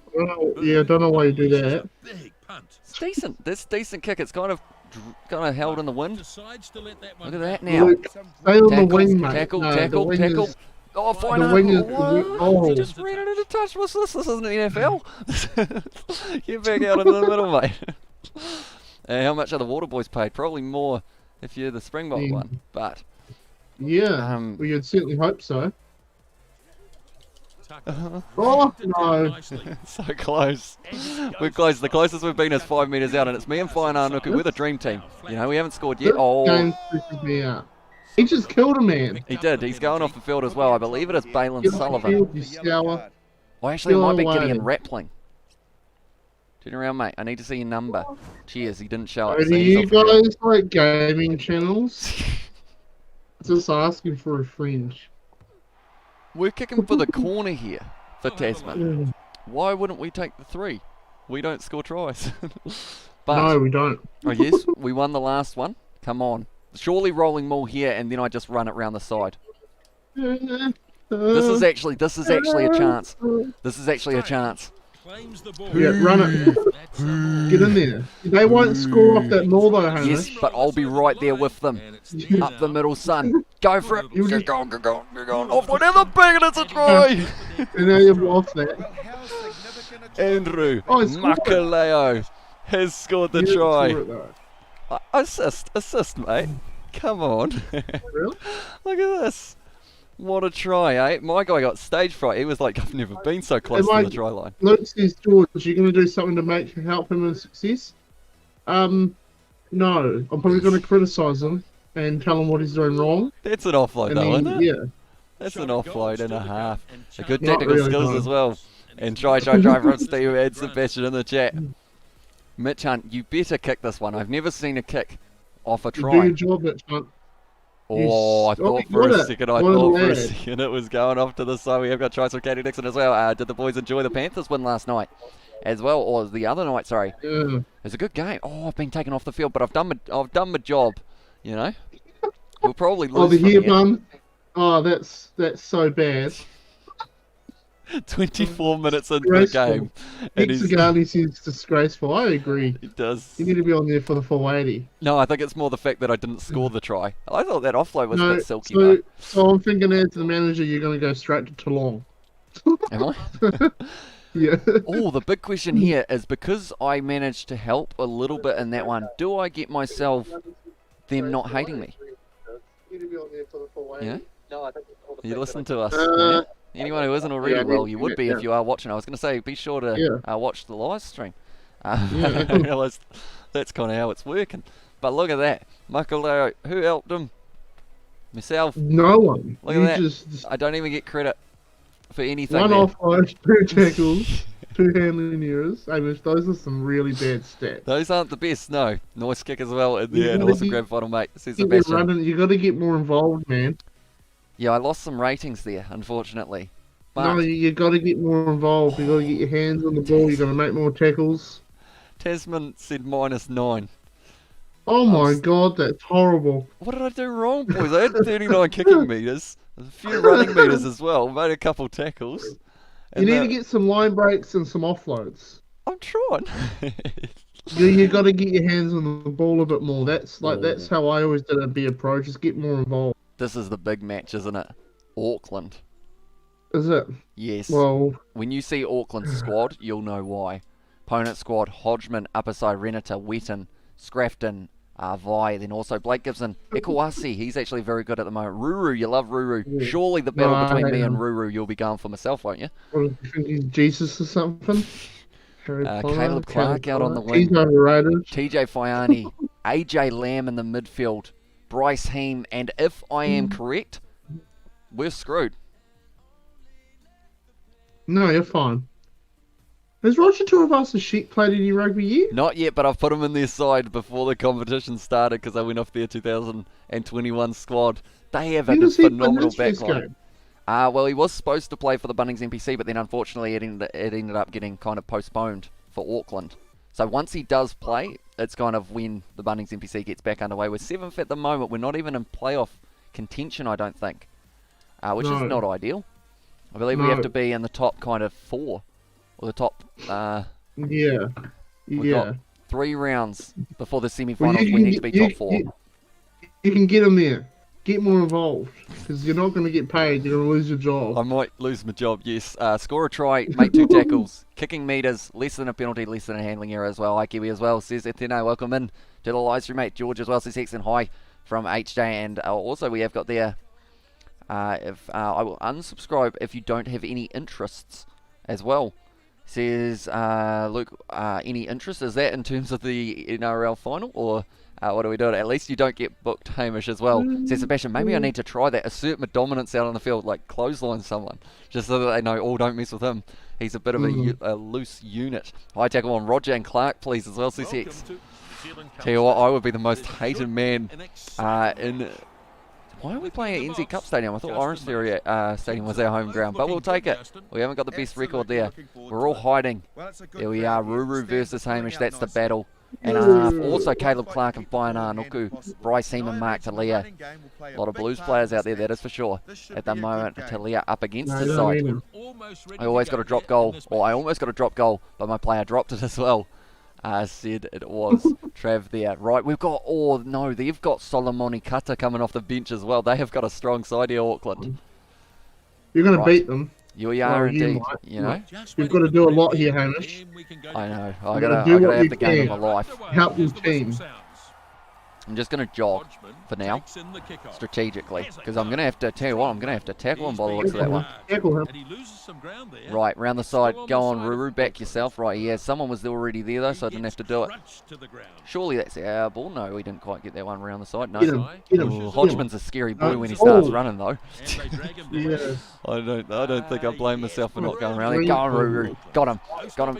Yeah, I don't know why you do that. Big punt. It's decent. This decent kick. It's kind of held in the wind. Decides to let that one Look at that go. now. Luke, stay on the wing, mate. Tackle, No, tackle, the wing tackle. is- Oh, Fine the wing is- What? oh. He just ran it into touch. What's this? This isn't the NFL. Get back out into the middle, mate. How much are the Water Boys paid? Probably more if you're the Springbok Yeah. one. But Yeah, Um, well, you'd certainly hope so. Tucker. Oh, Tucked it down no. nicely. so close. And he We're goes close. for The closest we've been is 5 metres out, and it's me and Fine Nuku. We're the dream team. You know, we haven't scored yet. This Oh, game freaking me out. He just killed a man. he did. He's going off the field as well. I believe it is Balin Get off the Sullivan. field, you scour. Well, actually, it might be Go Gideon away. Rappling. Turn around, mate. I need to see your number. Cheers. He didn't show Oh, it. do so he's you off the field. guys like gaming channels? Just asking for a friend. We're kicking for the corner here for Tasman. No, Why wouldn't we take the 3? We don't score tries. But, we don't. oh yes, we won the last one. Come on. Surely rolling maul here, and then I just run it round the side. This is actually a chance. This is actually a chance. Claims the ball. Yeah, run it. That's a ball. Get in there. They won't score off that maul though, Yes, Hamish. but I'll be right there with them. And it's there Up the now. middle, son. Go for it. You Get just- going, get going, get going. Offload down the bang, and it's a try. And now you've lost that. How significant a Andrew Oh, he scored it. Makaleo has scored the You didn't try. score it, though. Assist, mate. Come on. Really? Look at this. What a try, eh? My guy got stage fright. He was like, I've never been so close Am to I- the try line. Luke says, George, you going to do something to help him in success? No. I'm probably going to criticise him and tell him what he's doing wrong. That's an offload, And though, then, isn't it? yeah. That's an offload and a half. A good Not tactical really, skills no. as well. And try from Steve and Sebastian in the chat. Mitch Hunt, you better kick this one. I've never seen a kick off a You do try. your job, Mitch Hunt. Oh, I thought you for got a it. second, it was going off to the side. We have got tries from Katie Dixon as well. Did the boys enjoy the Panthers win last night as well, or the other night? Sorry, Yeah. it was a good game. Oh, I've been taken off the field, but I've done my job. You know, we'll probably lose. Over from here, here. bum. Oh, that's so bad. 24 minutes into the game, and Nick Sagani says disgraceful. I agree. It does. You need to be on there for the full 80. No, I think it's more the fact that I didn't score the try. I thought that offload was a bit silky. So I'm thinking as the manager, you're going to go straight to Toulon. Am I? Yeah. Oh, the big question here is because I managed to help a little bit in that one, do I get myself them not hating me? Yeah? You listen to us. Yeah? Anyone who isn't already, well, you would be if you are watching. I was going to say, be sure to watch the live stream. I realised that's kind of how it's working. But look at that. Makaleo, who helped him? Myself. No one. Look at that. I don't even get credit for anything. One there. offload, 2 tackles, 2 handling errors. Hamish, those are some really bad stats. Those aren't the best, no. Nice kick as well in there. gotta Awesome get- grab final, mate. Says You Sebastian. got to get more involved, man. Yeah, I lost some ratings there, unfortunately. But No, you got to get more involved. You got to get your hands on the ball. You got to make more tackles. Tasman said -9. Oh my god, that's horrible. What did I do wrong, boys? I had 39 kicking meters, a few running meters as well, made a couple tackles. You And need to get some line breaks and some offloads. I'm trying. You got to get your hands on the ball a bit more. That's how I always did it. Be approach. Just get more involved. This is the big match, isn't it? Auckland. Is it? Yes. Well, When you see Auckland's squad, you'll know why. Opponent squad: Hodgman, Upperside, Renata, Wetton, Scrafton, Vi, then also Blake Gibson, Ikawasi. He's actually very good at the moment. Ruru, you love Ruru. Yeah. Surely the battle No, I between hate me and him. Ruru, you'll be going for myself, won't you? what do you think he's Jesus or something? Harry Potter, Caleb Clark out on the He's wing. overrated. TJ Faiani, AJ Lamb in the midfield, Bryce Heem, and if I am correct, we're screwed. No, you're fine. Has Roger Tuivasa Sheep played any rugby yet? Not yet, but I've put him in their side before the competition started because I went off their 2021 squad. They have a When does he play phenomenal next year's backline. game? Well, he was supposed to play for the Bunnings NPC, but then unfortunately it ended up getting kind of postponed for Auckland. So once he does play, it's kind of when the Bunnings NPC gets back underway. We're 7th at the moment. We're not even in playoff contention, I don't think, which is No. not ideal. I believe we have No. to be in the top kind of 4, or the top Yeah. We've Yeah. got 3 rounds before the Well, semi-finals. you We can need to be get- top 4. You can get him there. Get more involved. Because you're not going to get paid. You're going to lose your job. I might lose my job, yes. Score a try, make 2 tackles, kicking meters, less than a penalty, less than a handling error as well. Hi Kiwi as well, says Etheno, welcome in to the live stream, mate. George as well, says Hexon, hi from HJ. And also we have got there, if I will unsubscribe if you don't have any interests as well. Says Luke, any interest? Is that in terms of the NRL final, or what are we doing? At least you don't get booked, Hamish, as well. Says Sebastian, maybe I need to try that. Assert my dominance out on the field, like clothesline someone, just so that they know, oh, don't mess with him. He's a bit of a loose unit. High tackle on Roger and Clark, please, as well, says Hex. Tell you what, I would be the most hated man in... Why are we playing at NZ Cup Stadium? I thought Orange Theory Stadium was our home ground, but we'll take it. We haven't got the best record there. We're all hiding. There we are, Ruru versus Hamish, that's the battle. And also Caleb Clark and Fiona Nuku, Bryce Heem and Mark Talia. A lot of Blues players out there, that is for sure. At the moment, Talia up against No, his don't side. need him. I always got a drop goal, or I almost got a drop goal, but my player dropped it as well. Said it was Trav there. Right, we've got, oh no, they've got Solomoni Kata coming off the bench as well. They have got a strong side here, Auckland. You're going Right. to beat them. You are Well, you indeed, might. you know. You've got to do a lot here, Hamish. I know. I You gotta do what have you the game of can. my life. Help your team. I'm just going to jog for now, strategically, because I'm going to have to tell you what, I'm going to have to tackle him by the looks of that one. Tackle him. Right, round the side, go on Ruru, back yourself. Right, yeah, someone was already there though, so I didn't have to do it. Surely that's our ball. No, we didn't quite get that one round the side. No. Get him. Get him. Ooh, Hodgman's a scary boy when he starts running though. Yeah. I don't think I blame myself for not going around there. Go on Ruru, got him,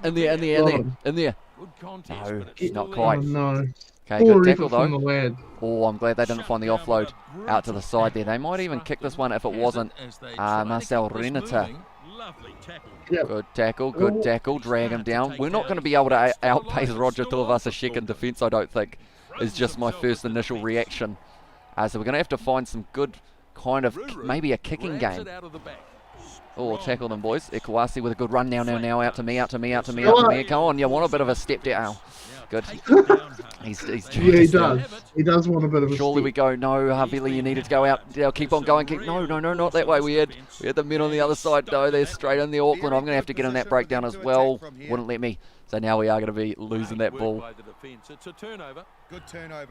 in there. No, not quite. Oh, no. Okay, Poor good tackle effort from the though. lad. Oh, I'm glad they didn't find the offload out to the side there. They might even kick this one if it wasn't Marcel Renata. Yep. Good tackle, drag him down. We're not going to be able to outpace Roger Tuivasa-Sheck in defence, I don't think, is just my first initial reaction. So we're going to have to find some good kind of, maybe a kicking game. Oh, tackle them, boys. Ikawasi with a good run now, out to me. Come on, you want a bit of a step down. Good. He's Yeah, he does. He does want a bit of a Surely step. we go, no, Havili, you needed to go out. Now keep on going. No, not that way. We had the men on the other side. No, they're straight in the Auckland. I'm going to have to get in that breakdown as well. Wouldn't let me. So now we are going to be losing that ball. Good turnover.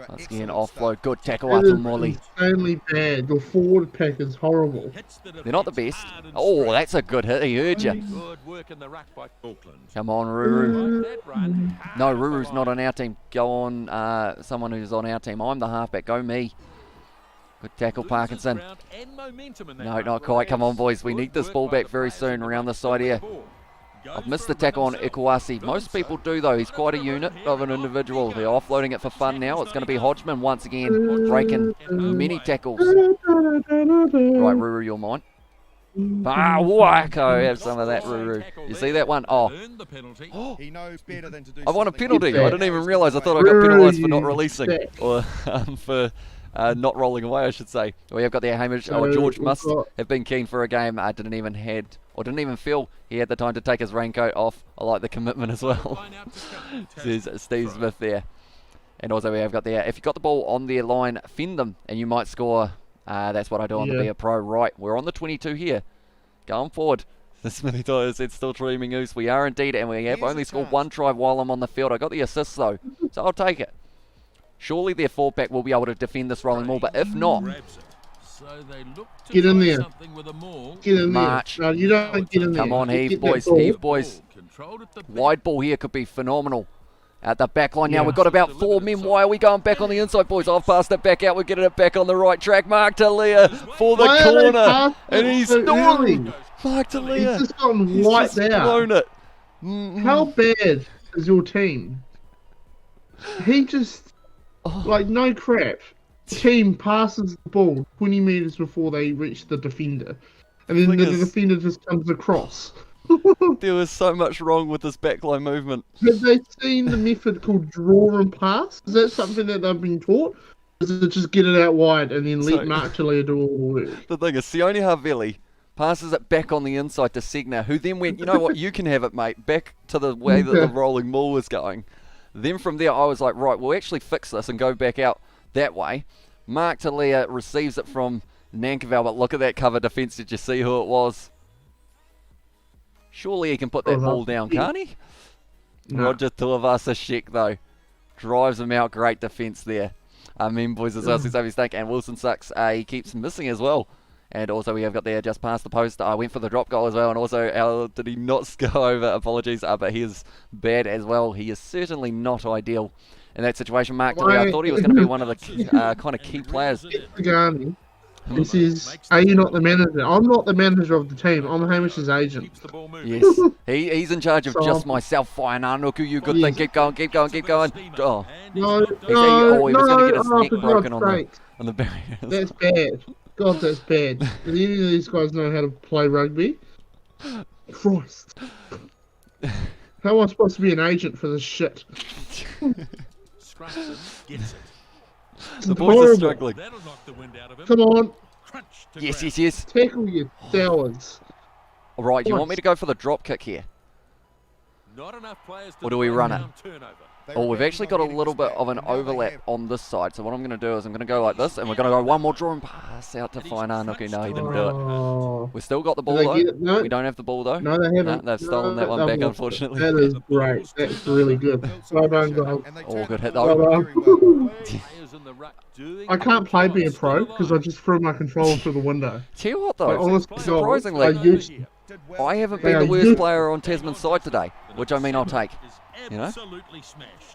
Once again, Excellent offload. stuff. Good tackle It up is to Molly. insanely bad. Your forward pack is horrible. They're not the best. Oh, that's a good hit. He heard you. Come on, Ruru. No, Ruru's not on our team. Go on someone who's on our team. I'm the halfback. Go me. Good tackle, Parkinson. No, not quite. Come on, boys. We need this ball back very soon around the side here. I've missed the tackle on Ikawasi. Most people do, though. He's quite a unit of an individual. They're offloading it for fun now. It's going to be Hodgman once again, breaking many tackles. Right, Ruru, you're mine. Wacko, have some of that, Ruru. You see that one? Oh. He knows better than to do I won a something penalty. I didn't even realise. I thought I got penalised for not releasing. Or for not rolling away, I should say. We have got there Hamish. Oh, George must have been keen for a game. Didn't even feel he had the time to take his raincoat off. I like the commitment as well. Says Steve Smith there. And also we have got there, if you got the ball on their line, fend them and you might score. That's what I do on the Be a Pro. Right, we're on the 22 here. Going forward. The Smithy Tyler said still dreaming Goose. We are indeed, and we have only scored one try while I'm on the field. I got the assist though, so I'll take it. Surely their fullback will be able to defend this rolling ball, but if not, Get in there. Get in March. there. No, you don't get in there. Come on, Get heave, that boys, ball. heave, boys. Wide ball here could be phenomenal. At the back line now, we've got about 4 men. Why are we going back on the inside, boys? I've passed it back out. We're getting it back on the right track. Mark Talia for the Why are they corner. passing And it he's so early? stolen. Mark He's Talia. just gotten He's wiped just out. blown it. How bad is your team? He just, like, no crap. Team passes the ball 20 metres before they reach the defender. And then the defender just comes across. There was so much wrong with this backline movement. Have they seen the method called draw and pass? Is that something that they've been taught? Or is it just get it out wide and then let Mark Talia do all the work? The thing is, Sione Havili passes it back on the inside to Segner, who then went, you know what, you can have it, mate, back to the way that the rolling ball was going. Then from there, I was like, right, we'll actually fix this and go back out that way. Mark Talia receives it from Nankerval, but look at that cover defence. Did you see who it was? Surely he can put that ball down, can't he? No. Roger Tuivasa-Sheck, though, drives him out. Great defence there. Boys as well, says mistake. And Wilson sucks. He keeps missing as well. And also we have got there just past the post. I went for the drop goal as well. And also, did he not go over? Apologies. But he is bad as well. He is certainly not ideal in that situation. Mark Talia, I thought he was going to be one of the kind of key players. Pagani, he says, are you not the manager? I'm not the manager of the team. I'm Hamish's agent. Yes, he's in charge of just myself. Fine, Anuku, you good thing. Keep going. Oh, No, he was going to get his neck for broken God's on sake. the barriers. That's bad. God, that's bad. Do any of these guys know how to play rugby? Christ. How am I supposed to be an agent for this shit? The boys are struggling. Come on, Yes. tackle your towers. All right, do you want me to go for the drop kick here? Or do we run it? Oh, we've actually got a little bit of an overlap on this side. So what I'm going to do is I'm going to go like this, and we're going to go one more draw and pass out to Fine Anuku. No, he didn't do it. Oh, We've still got the ball, did they though. get it? No. We don't have the ball, though. No, they haven't. They've stolen that one back, unfortunately. That is great. That's really good. Well done, guys. Oh, good hit, Well though. done. I can't play being pro because I just threw my controller through the window. Tell you what Like, though, honestly, surprisingly, Did I well. haven't been Yeah, the you worst do. player on Tasman's side today, which I mean I'll take. You know?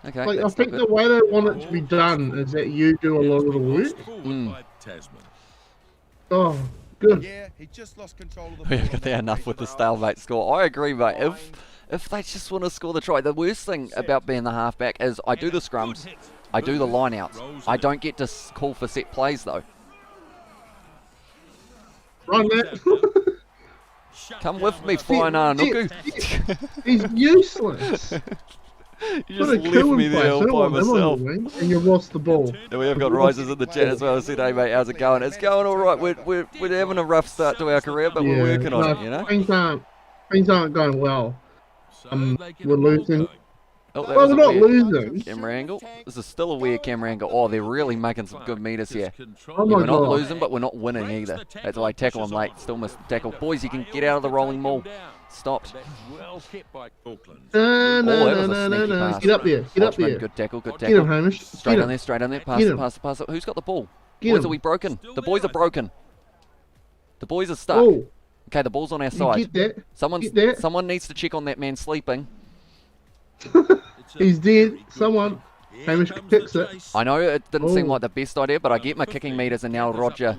Okay, Like, I that's think not the good. way they want it to be done is that you do a lot of the work. Oh, good. Yeah, he just lost control of the We ball. got there enough with the stalemate score. I agree, mate. If they just want to score the try, the worst thing about being the halfback is I do the scrums, I do the line-outs. I don't get to call for set plays though. Run that. Come with me, Whainā Nuku. He's useless. You Put just a left coup me in there place. all I don't by want them on myself. the wing, and you've lost the ball. And we have got rises in the chat as well. I said, hey mate, how's it going? It's going all right. We're having a rough start to our career, but we're working on it, you know? Things aren't going well. We're losing. Oh, that Well, was we're a not weird losing. camera angle. This is still a weird camera angle. Oh, they're really making some good meters here. Oh Yeah, my we're not god. losing, but we're not winning either. That's why I tackle him late. Still missed the tackle. Boys, you can get out of the rolling maul. Stopped. Well kept by Auckland. No, Oh, no, that no, was a no, no, sneaky no. pass. Get up there. Get up Watchman, there. good tackle, good Get him, tackle. Hamish. Straight Get on there, him. straight on there. Pass Get it, him. pass it, pass it. Who's got the ball? Get Boys, him. are we broken? The boys are broken. The boys are stuck. Oh, Okay, the ball's on our you side. get that? Someone's, get that? someone needs to check on that man sleeping. He's dead. Someone. Hamish kicks it. I know it didn't seem Oh. like the best idea, but I get my kicking meters, and now Roger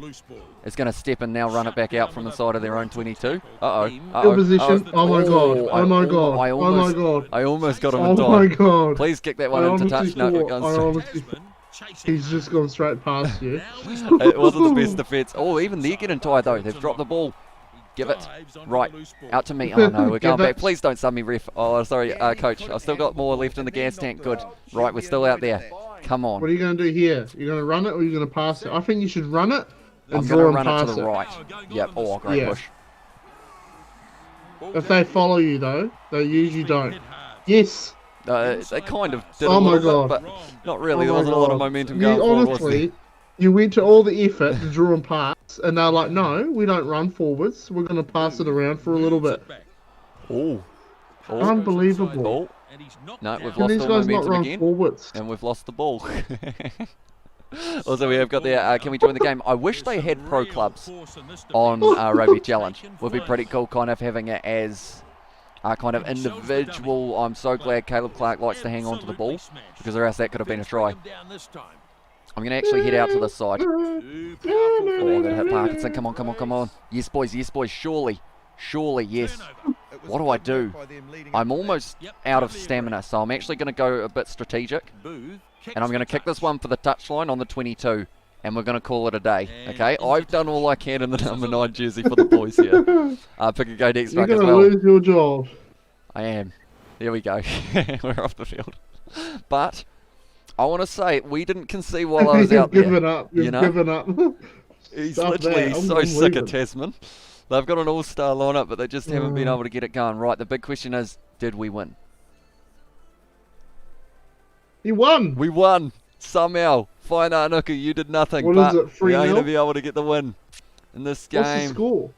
is going to step and now run it back out from the side of their own 22. Uh-oh. Good Uh-oh. position. Oh my god. Oh my god. I Oh my god. I almost got him Oh in my time. god. Please kick that one I into honestly touch. No, it thought- goes I straight. honestly He's just gone straight past you. It wasn't the best defence. Oh, even they're getting tired though. They've dropped the ball. Give it. Right. Out to me. Oh no, we're going Give back. it. Please don't sub me, ref. Oh, sorry, coach. I've still got more left in the gas tank. Good. Right, we're still out there. Come on. What are you going to do here? You're going to run it or you're going to pass it? I think you should run it and I'm draw going to and run it pass to the right. Yep. Oh, great Yeah. push. If they follow you though, they usually don't. Yes. They kind of did Oh a my little bit, God. but not really. Oh There my wasn't a lot of God. momentum You going forward, was there? honestly, you went to all the effort to draw and pass, and they're like, no, we don't run forwards. We're going to pass it around for a little bit. Oh. Oh. Unbelievable. Oh. No, we've Can lost these all guys not momentum run again. forwards? And we've lost the ball. Also, we have got there, can we join the game? I wish they had pro clubs on Rugby Challenge. Would be pretty cool kind of having it as kind of individual. I'm so glad Caleb Clark likes to hang on to the ball, because or else that could have been a try. I'm going to actually head out to the side. Oh, I'm going to hit Parkinson. Come on, come on, come on. Yes, boys, surely. Surely, yes. What do I do? I'm almost out of stamina, so I'm actually going to go a bit strategic. And I'm going to kick this one for the touchline on the 22. And we're going to call it a day, okay? I've done all I can in the number 9 jersey for the boys here. Pick a go next You're ruck as going to well. lose your job. I am. There we go. We're off the field. But I want to say, we didn't concede while I was You've out there. given up. You've you know? given up. He's Stop literally that. I'm so sick of leaving. Tasman. They've got an all-star lineup, but they just haven't been able to get it going right. The big question is, did we win? You won. We won somehow. Whainā Nuku, you did nothing. What but is it, we are going to 3-0? be able to get the win in this What's the game. score?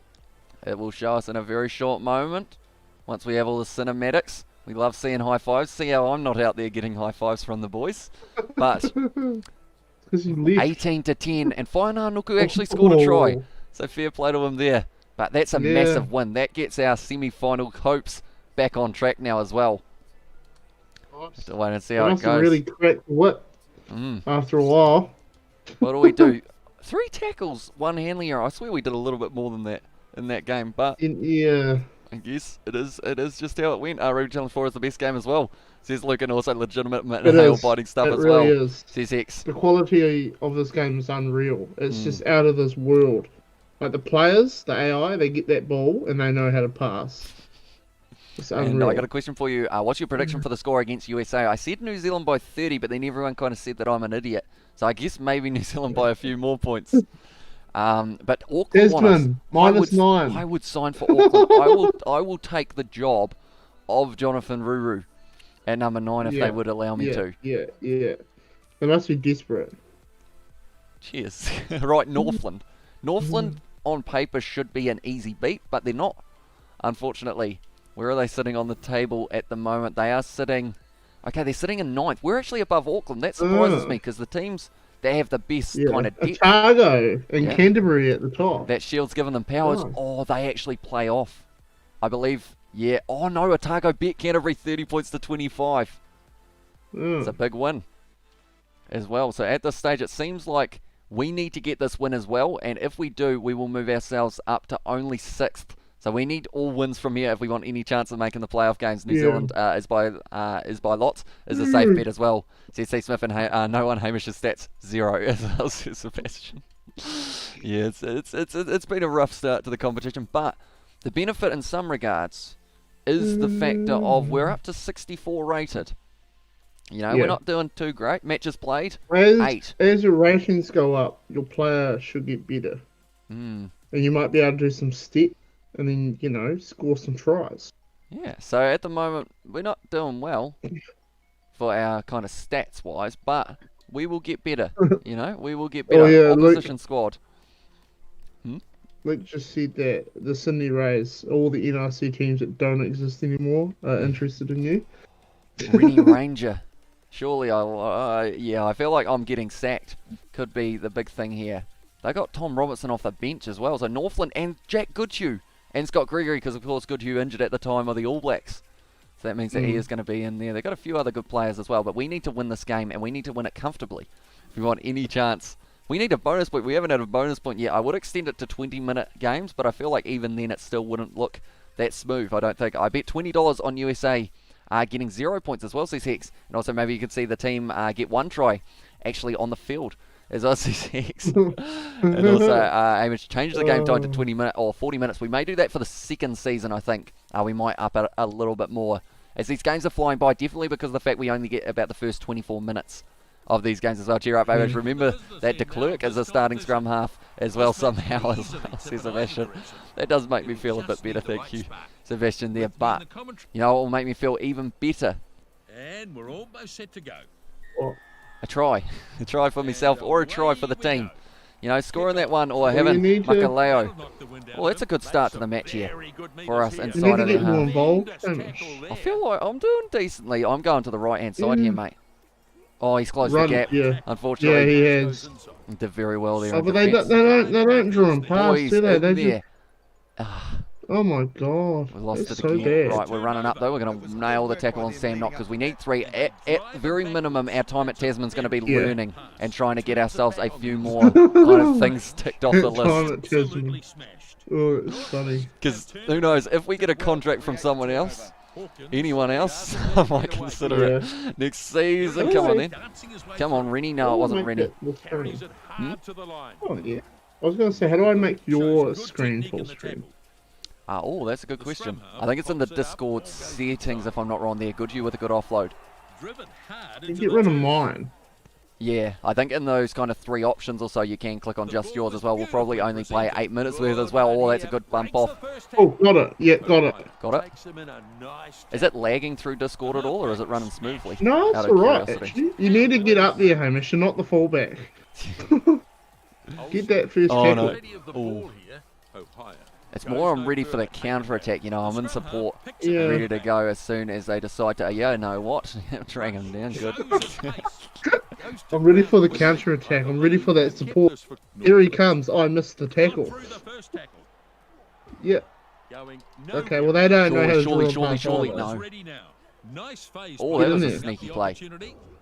It will show us in a very short moment. Once we have all the cinematics, we love seeing high fives. See how I'm not out there getting high fives from the boys. But Because you left. 18-10, and Whainā Nuku actually scored a try. Oh. So fair play to him there. But that's a Yeah. massive win. That gets our semi-final hopes back on track now as well. Nice. So wait and see They how it must have goes. really cracked the whip Mm. after a while. What do we do? 3 tackles, 1 handling error. I swear we did a little bit more than that in that game, but Yeah. I guess it is just how it went. Rugby Challenge 4 is the best game as well, says Luke, and also legitimate It nail is. biting stuff It as really well, is. says X. The quality of this game is unreal. It's just out of this world. Like the players, the AI, they get that ball and they know how to pass. It's And unreal. I got a question for you. What's your prediction for the score against USA? I said New Zealand by 30, but then everyone kind of said that I'm an idiot. So I guess maybe New Zealand by a few more points. But Auckland won us. Desmond, -9. I would sign for Auckland. I will take the job of Jonathan Ruru at number 9 if Yeah, they would allow me to. Yeah. They must be desperate. Cheers. Right, Northland. Northland on paper should be an easy beat, but they're not. Unfortunately, where are they sitting on the table at the moment? They are sitting. Okay, they're sitting in 9th. We're actually above Auckland. That surprises me because the teams they have the best Yeah. kind of depth. Otago and Yeah. Canterbury at the top. That Shield's given them powers. Nice. Oh, they actually play off. I believe, yeah. Oh no, Otago beat Canterbury 30 points to 25. It's a big win as well. So at this stage, it seems like we need to get this win as well. And if we do, we will move ourselves up to only 6th. So we need all wins from here if we want any chance of making the playoff games. New Zealand is by lots, is a safe bet as well. CC Smith and no one Hamish's stats 0 as well, says Sebastian. Yeah, it's been a rough start to the competition, but the benefit in some regards is the factor of we're up to 64 rated. You know, we're not doing too great. Matches played, 8. As your ratings go up, your player should get better. And you might be able to do some steps and then, you know, score some tries. Yeah, so at the moment, we're not doing well for our kind of stats-wise, but we will get better, you know? We will get better. Opposition squad. Luke just said that the Sydney Rays, all the NRC teams that don't exist anymore, are interested in you. Rennie Ranger. Surely I feel like I'm getting sacked. Could be the big thing here. They got Tom Robertson off the bench as well, so Northland and Jack Goodhue. And Scott Gregory, because of course Goodhue injured at the time of the All Blacks. So that means that he is going to be in there. They've got a few other good players as well, but we need to win this game, and we need to win it comfortably. If we want any chance. We need a bonus point. We haven't had a bonus point yet. I would extend it to 20-minute games, but I feel like even then it still wouldn't look that smooth, I don't think. I bet $20 on USA getting 0 points as well, says Hex. And also maybe you could see the team get 1 try actually on the field as well, says Hex. And also Amish changes the game time to 20 minutes or 40 minutes. We may do that for the second season, I think. We might up it a little bit more. As these games are flying by, definitely because of the fact we only get about the first 24 minutes of these games as well. Cheer up, Amish. Remember that de Klerk is a starting scrum half as well somehow as well, says Sebastian. That does make me feel a bit better, thank you, Sebastian, there. But, you know, it will make me feel even better. And we're almost set to go. A try for myself or a try for the team. You know, scoring that one or you having need to- Makaleo. Well, that's a good start to the match here for us You need inside to of get the more half. involved. Hamish. I feel like I'm doing decently. I'm going to the right-hand side here, mate. Oh, he's closed the gap, Yeah, unfortunately. he has. He did very well there. Oh, in but they defence. don't draw him past, Boys do they? in They there. just, oh my god, We lost that's it so again. bad. Right, we're running up though. We're going to nail the tackle on Sam Knott because we need 3. At very minimum, our time at Tasman's going to be learning and trying to get ourselves a few more kind of things ticked off the Time list. at Tasman. Oh, it's funny. Because who knows, if we get a contract from someone else, anyone else, I might consider it next season. Come on then. Come on, Rennie. No, it wasn't Rennie. Oh yeah. I was going to say, how do I make your screen full screen? Oh, that's a good question. I think it's in the Discord settings, if I'm not wrong there. Goodhue with a good offload. You get rid of mine. Yeah, I think in those kind of 3 options or so, you can click on just yours as well. We'll probably only play 8 minutes worth as well. Oh, that's a good bump off. Oh, got it. Yeah, got it. Got it? Is it lagging through Discord at all, or is it running smoothly? No, it's Out of alright, curiosity. actually. You need to get up there, Hamish. You're not the fullback. Get that first Oh, tackle. no. It's more I'm ready for the counter-attack, you know, I'm in support, Yeah. ready to go as soon as they decide to, yeah, know what, drag him down, good. I'm ready for the counter attack. I'm ready for that support. Here he comes. I missed the tackle. Yeah. Okay, well they don't know how to Surely, draw a pass no. Nice Oh, Get that in was a there. sneaky play.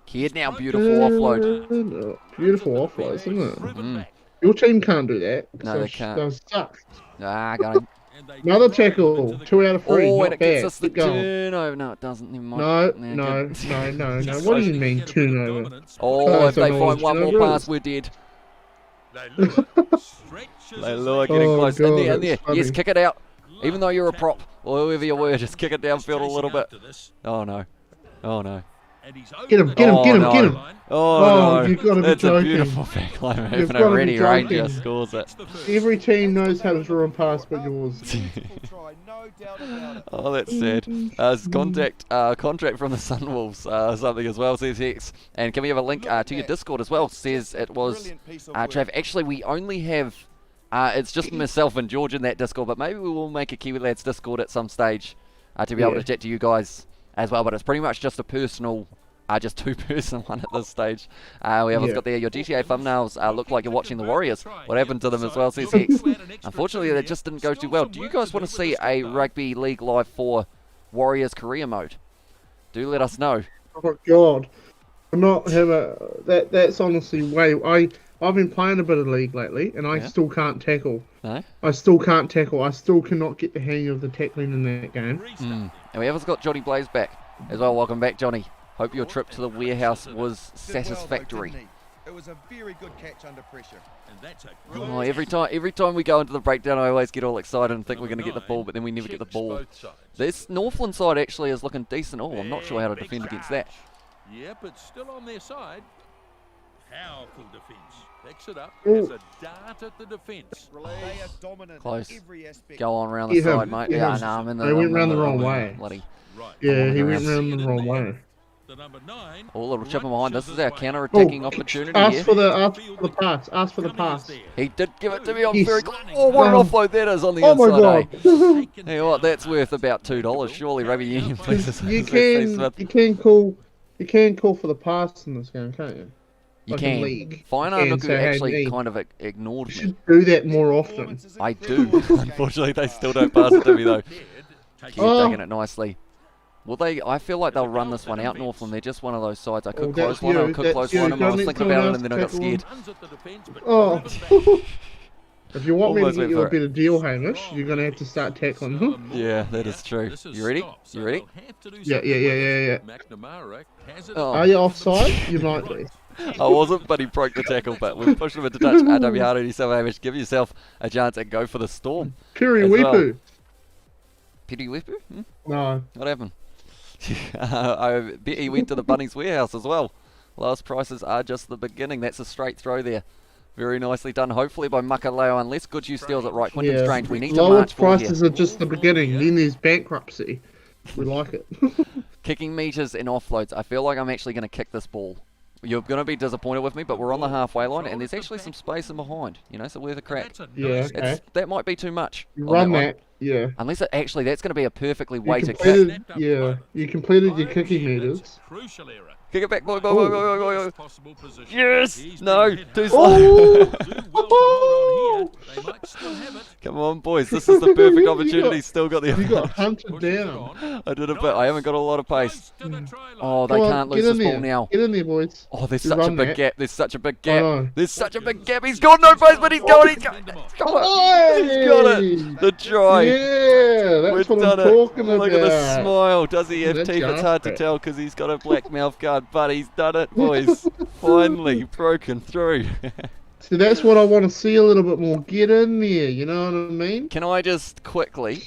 Kid now, beautiful offload. Beautiful offload, isn't it? Mm. Your team can't do that. No, they can't. Those suck. Ah, got him. Another tackle. 2 out of 3. Oh, Not and it gets bad. us the Keep going. turnover. No, it doesn't. Never mind. No, Yeah, no, good. no. What do you mean turnover? Oh, if So they no find one more turnover. pass, we're dead. They They lure getting close. God, In there, that's Yes, funny. kick it out. Even though you're a prop, or whoever you were, just kick it downfield a little bit. Oh, no. Oh, no. Get him, Oh, no. get him. Oh, Oh, no. you've gotta be That's a joking. beautiful backline move, You've and a gotta be ready Ranger joking. scores it. Every team knows how to draw a pass but yours. Oh, that's sad. It's contract from the Sunwolves, something as well, says Hex. And can we have a link to your Discord as well? Says it was Trav. Actually, we only have, it's just myself and George in that Discord, but maybe we will make a Kiwi Lads Discord at some stage to be able to chat to you guys as well. But it's pretty much just a personal Just two-person one at this stage. We have got there your GTA thumbnails look like you're watching the Warriors. What happened to them as well, says Hex. Unfortunately, that just didn't go too well. Do you guys want to see a Rugby League Live 4 Warriors career mode? Do let us know. Oh God, I'm not having that's honestly way. I've been playing a bit of League lately, and I still can't tackle. No? I still can't tackle. I still cannot get the hang of the tackling in that game. And we have got Johnny Blaze back as well. Welcome back, Johnny. Hope your trip to the warehouse was satisfactory. It was a very good catch under pressure. And that's a Oh, every time we go into the breakdown, I always get all excited and think we're going to get the ball, but then we never get the ball. This Northland side actually is looking decent. Oh, I'm not sure how to defend against that. Yep, it's still on their side. Powerful defence. Backs it up. Ooh. There's a dart at the defence. They are dominant Close. in every aspect. Go on round the Get him, side, mate. get Yeah, him. no, I'm in the. They went I'm round in the wrong I'm in way. Bloody. Right. Yeah, he went around. round the wrong way. The number 9. Oh, little chip in behind. This is our counter-attacking opportunity Ask here. for the pass. Ask for the pass. He did give it to me. I'm Yes. very close. Oh, what an offload that is on the Oh my inside, God! eh? Hey, what? That's worth about $2. Surely, Rugby Union places. You can call for the pass in this game, can't you? You like in can. League. Fine You can Arnuku say, hey, actually hey. kind of ignored You me. should do that more often. I do. Unfortunately, they still don't pass it to me though. Keep Oh. taking it nicely. Well, I feel like they'll run this one out, Northland. They're just one of those sides. I could Oh, close that's one, I you, could that's close you. one, and I Don't was let thinking someone about it, else and then I got tackle scared. Runs at the defence, but Oh. driven back. If you want me to Almost get went you for a it. better deal, Hamish, you're gonna have to start tackling them. Yeah, that is true. This is You ready? stop, so You ready? they'll have to do Yeah, something yeah, with yeah, it. McNamara has it. Oh. Are you offside? You might be. I wasn't, but he broke the tackle. But we pushed him into touch. RW Harder, yourself, Hamish. Give yourself a chance and go for the storm. Piri As well. Weepu. Piri Weepu? No. What happened? I bet he went to the Bunnings warehouse as well. Lowest prices are just the beginning. That's a straight throw there. Very nicely done, hopefully by Makaleo, unless Goodhue steals it right. Quinton Strange, we need to march Lowest forward here. prices are just the beginning. Then there's bankruptcy. We like it. Kicking meters and offloads. I feel like I'm actually going to kick this ball. You're going to be disappointed with me, but we're on the halfway line, and there's actually some space in behind. You know, so worth a crack. Yeah, okay. That might be too much. You on run one. that. Yeah. Unless that's going to be a perfectly You weighted kick. completed, yeah. You completed your kicking meters. Crucial error. Kick it back, boy, boy, boy, boy, boy, boy. Possible position. Yes! He's No, been hit too hard. slow. Oh! Do well to hold on here. They might still have it. Come on, boys. This is the perfect You opportunity. got- Still got the You got advantage. hunted Pushes it down. on. I did a bit. I haven't got a lot of pace. Close to the try line. Oh, they Come on, can't get lose in this ball there. now. Get in there, boys. Oh, there's You such a run big that. gap. There's such a big I gap. know. There's such a big gap. He's got no pace, but he's got it. He's got it. He's got it. The try. Yeah, that's We've what done I'm it. talking about. Look at the smile. Does he have That's teeth? It's hard to jackpot. tell because he's got a black mouth guard, but he's done it, boys. Finally broken through. So that's what I want to see a little bit more. Get in there, you know what I mean? Can I just quickly...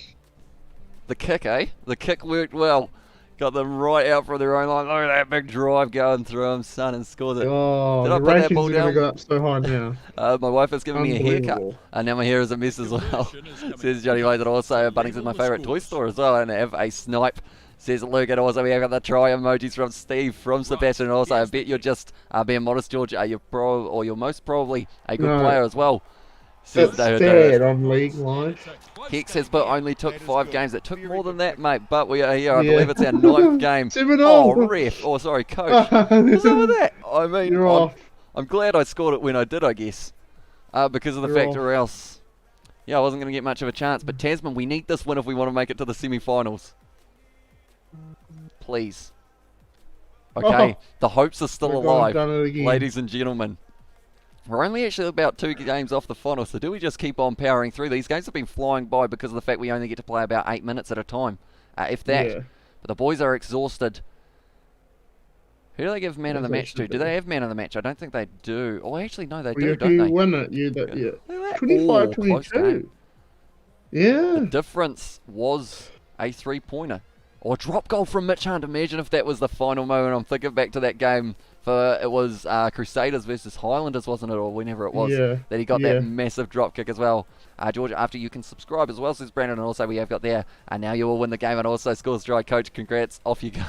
The kick, eh? The kick worked well. Got them right out from their own line. Look at that big drive going through him, son, and scores it. Oh, Did I the put that rankings ball are going to down? go up so high now. My wife has given me a haircut, Unbelievable. and now my hair is a mess as well. Says Johnny Blaze, and also Bunnings is my favourite toy store as well, and I have a snipe. Says Luke, and also we have got the try emojis from Steve, from Sebastian, and also I bet you're just being modest, George. You're most probably a good No. player as well. Says That's David. bad on League Live. Hex has but only took 5 games. It took more than that, mate, but we are here. I Yeah. believe it's our 9th game. 7-0. Oh, ref. Oh, sorry, coach. What's up with that? I mean, You're off. I'm glad I scored it when I did, I guess. Because of the You're fact off. or else, yeah, I wasn't going to get much of a chance. But Tasman, we need this win if we want to make it to the semi-finals. Please. Okay, the hopes are still Oh my God, alive, done it again. ladies and gentlemen. We're only actually about 2 games off the final, so do we just keep on powering through? These games have been flying by because of the fact we only get to play about 8 minutes at a time, if that. Yeah. But the boys are exhausted. Who do they give man of the That's match to? actually Do they have man of the match? I don't think they do. Oh, actually, no, they Well, do, if don't you they? win it, yeah. Look at that. 25, Oh, close 22. game. Yeah. The difference was a 3-pointer. Or drop goal from Mitch Hunt. Imagine if that was the final moment. I'm thinking back to that game for, it was Crusaders versus Highlanders, wasn't it? Or whenever it was. Yeah, That he got yeah. that massive drop kick as well. George, after you can subscribe as well, says Brandon. And also we have got there, now you will win the game and also scores dry. Coach, congrats. Off you go,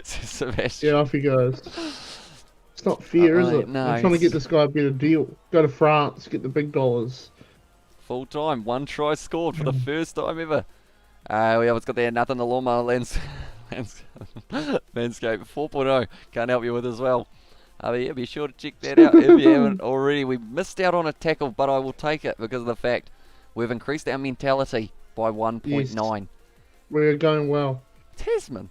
says Sebastian. Yeah, off he goes. It's not fair, is mate, it? no, I'm trying to it's- get this guy a better deal. Go to France, get the big dollars. Full time, 1 try scored for the first time ever. We always got there, nothing, the lawnmower Manscaped 4.0. Can't help you with as well. But yeah, be sure to check that out if you haven't already. We missed out on a tackle, but I will take it because of the fact we've increased our mentality by 1.9. We're going well. Tasman.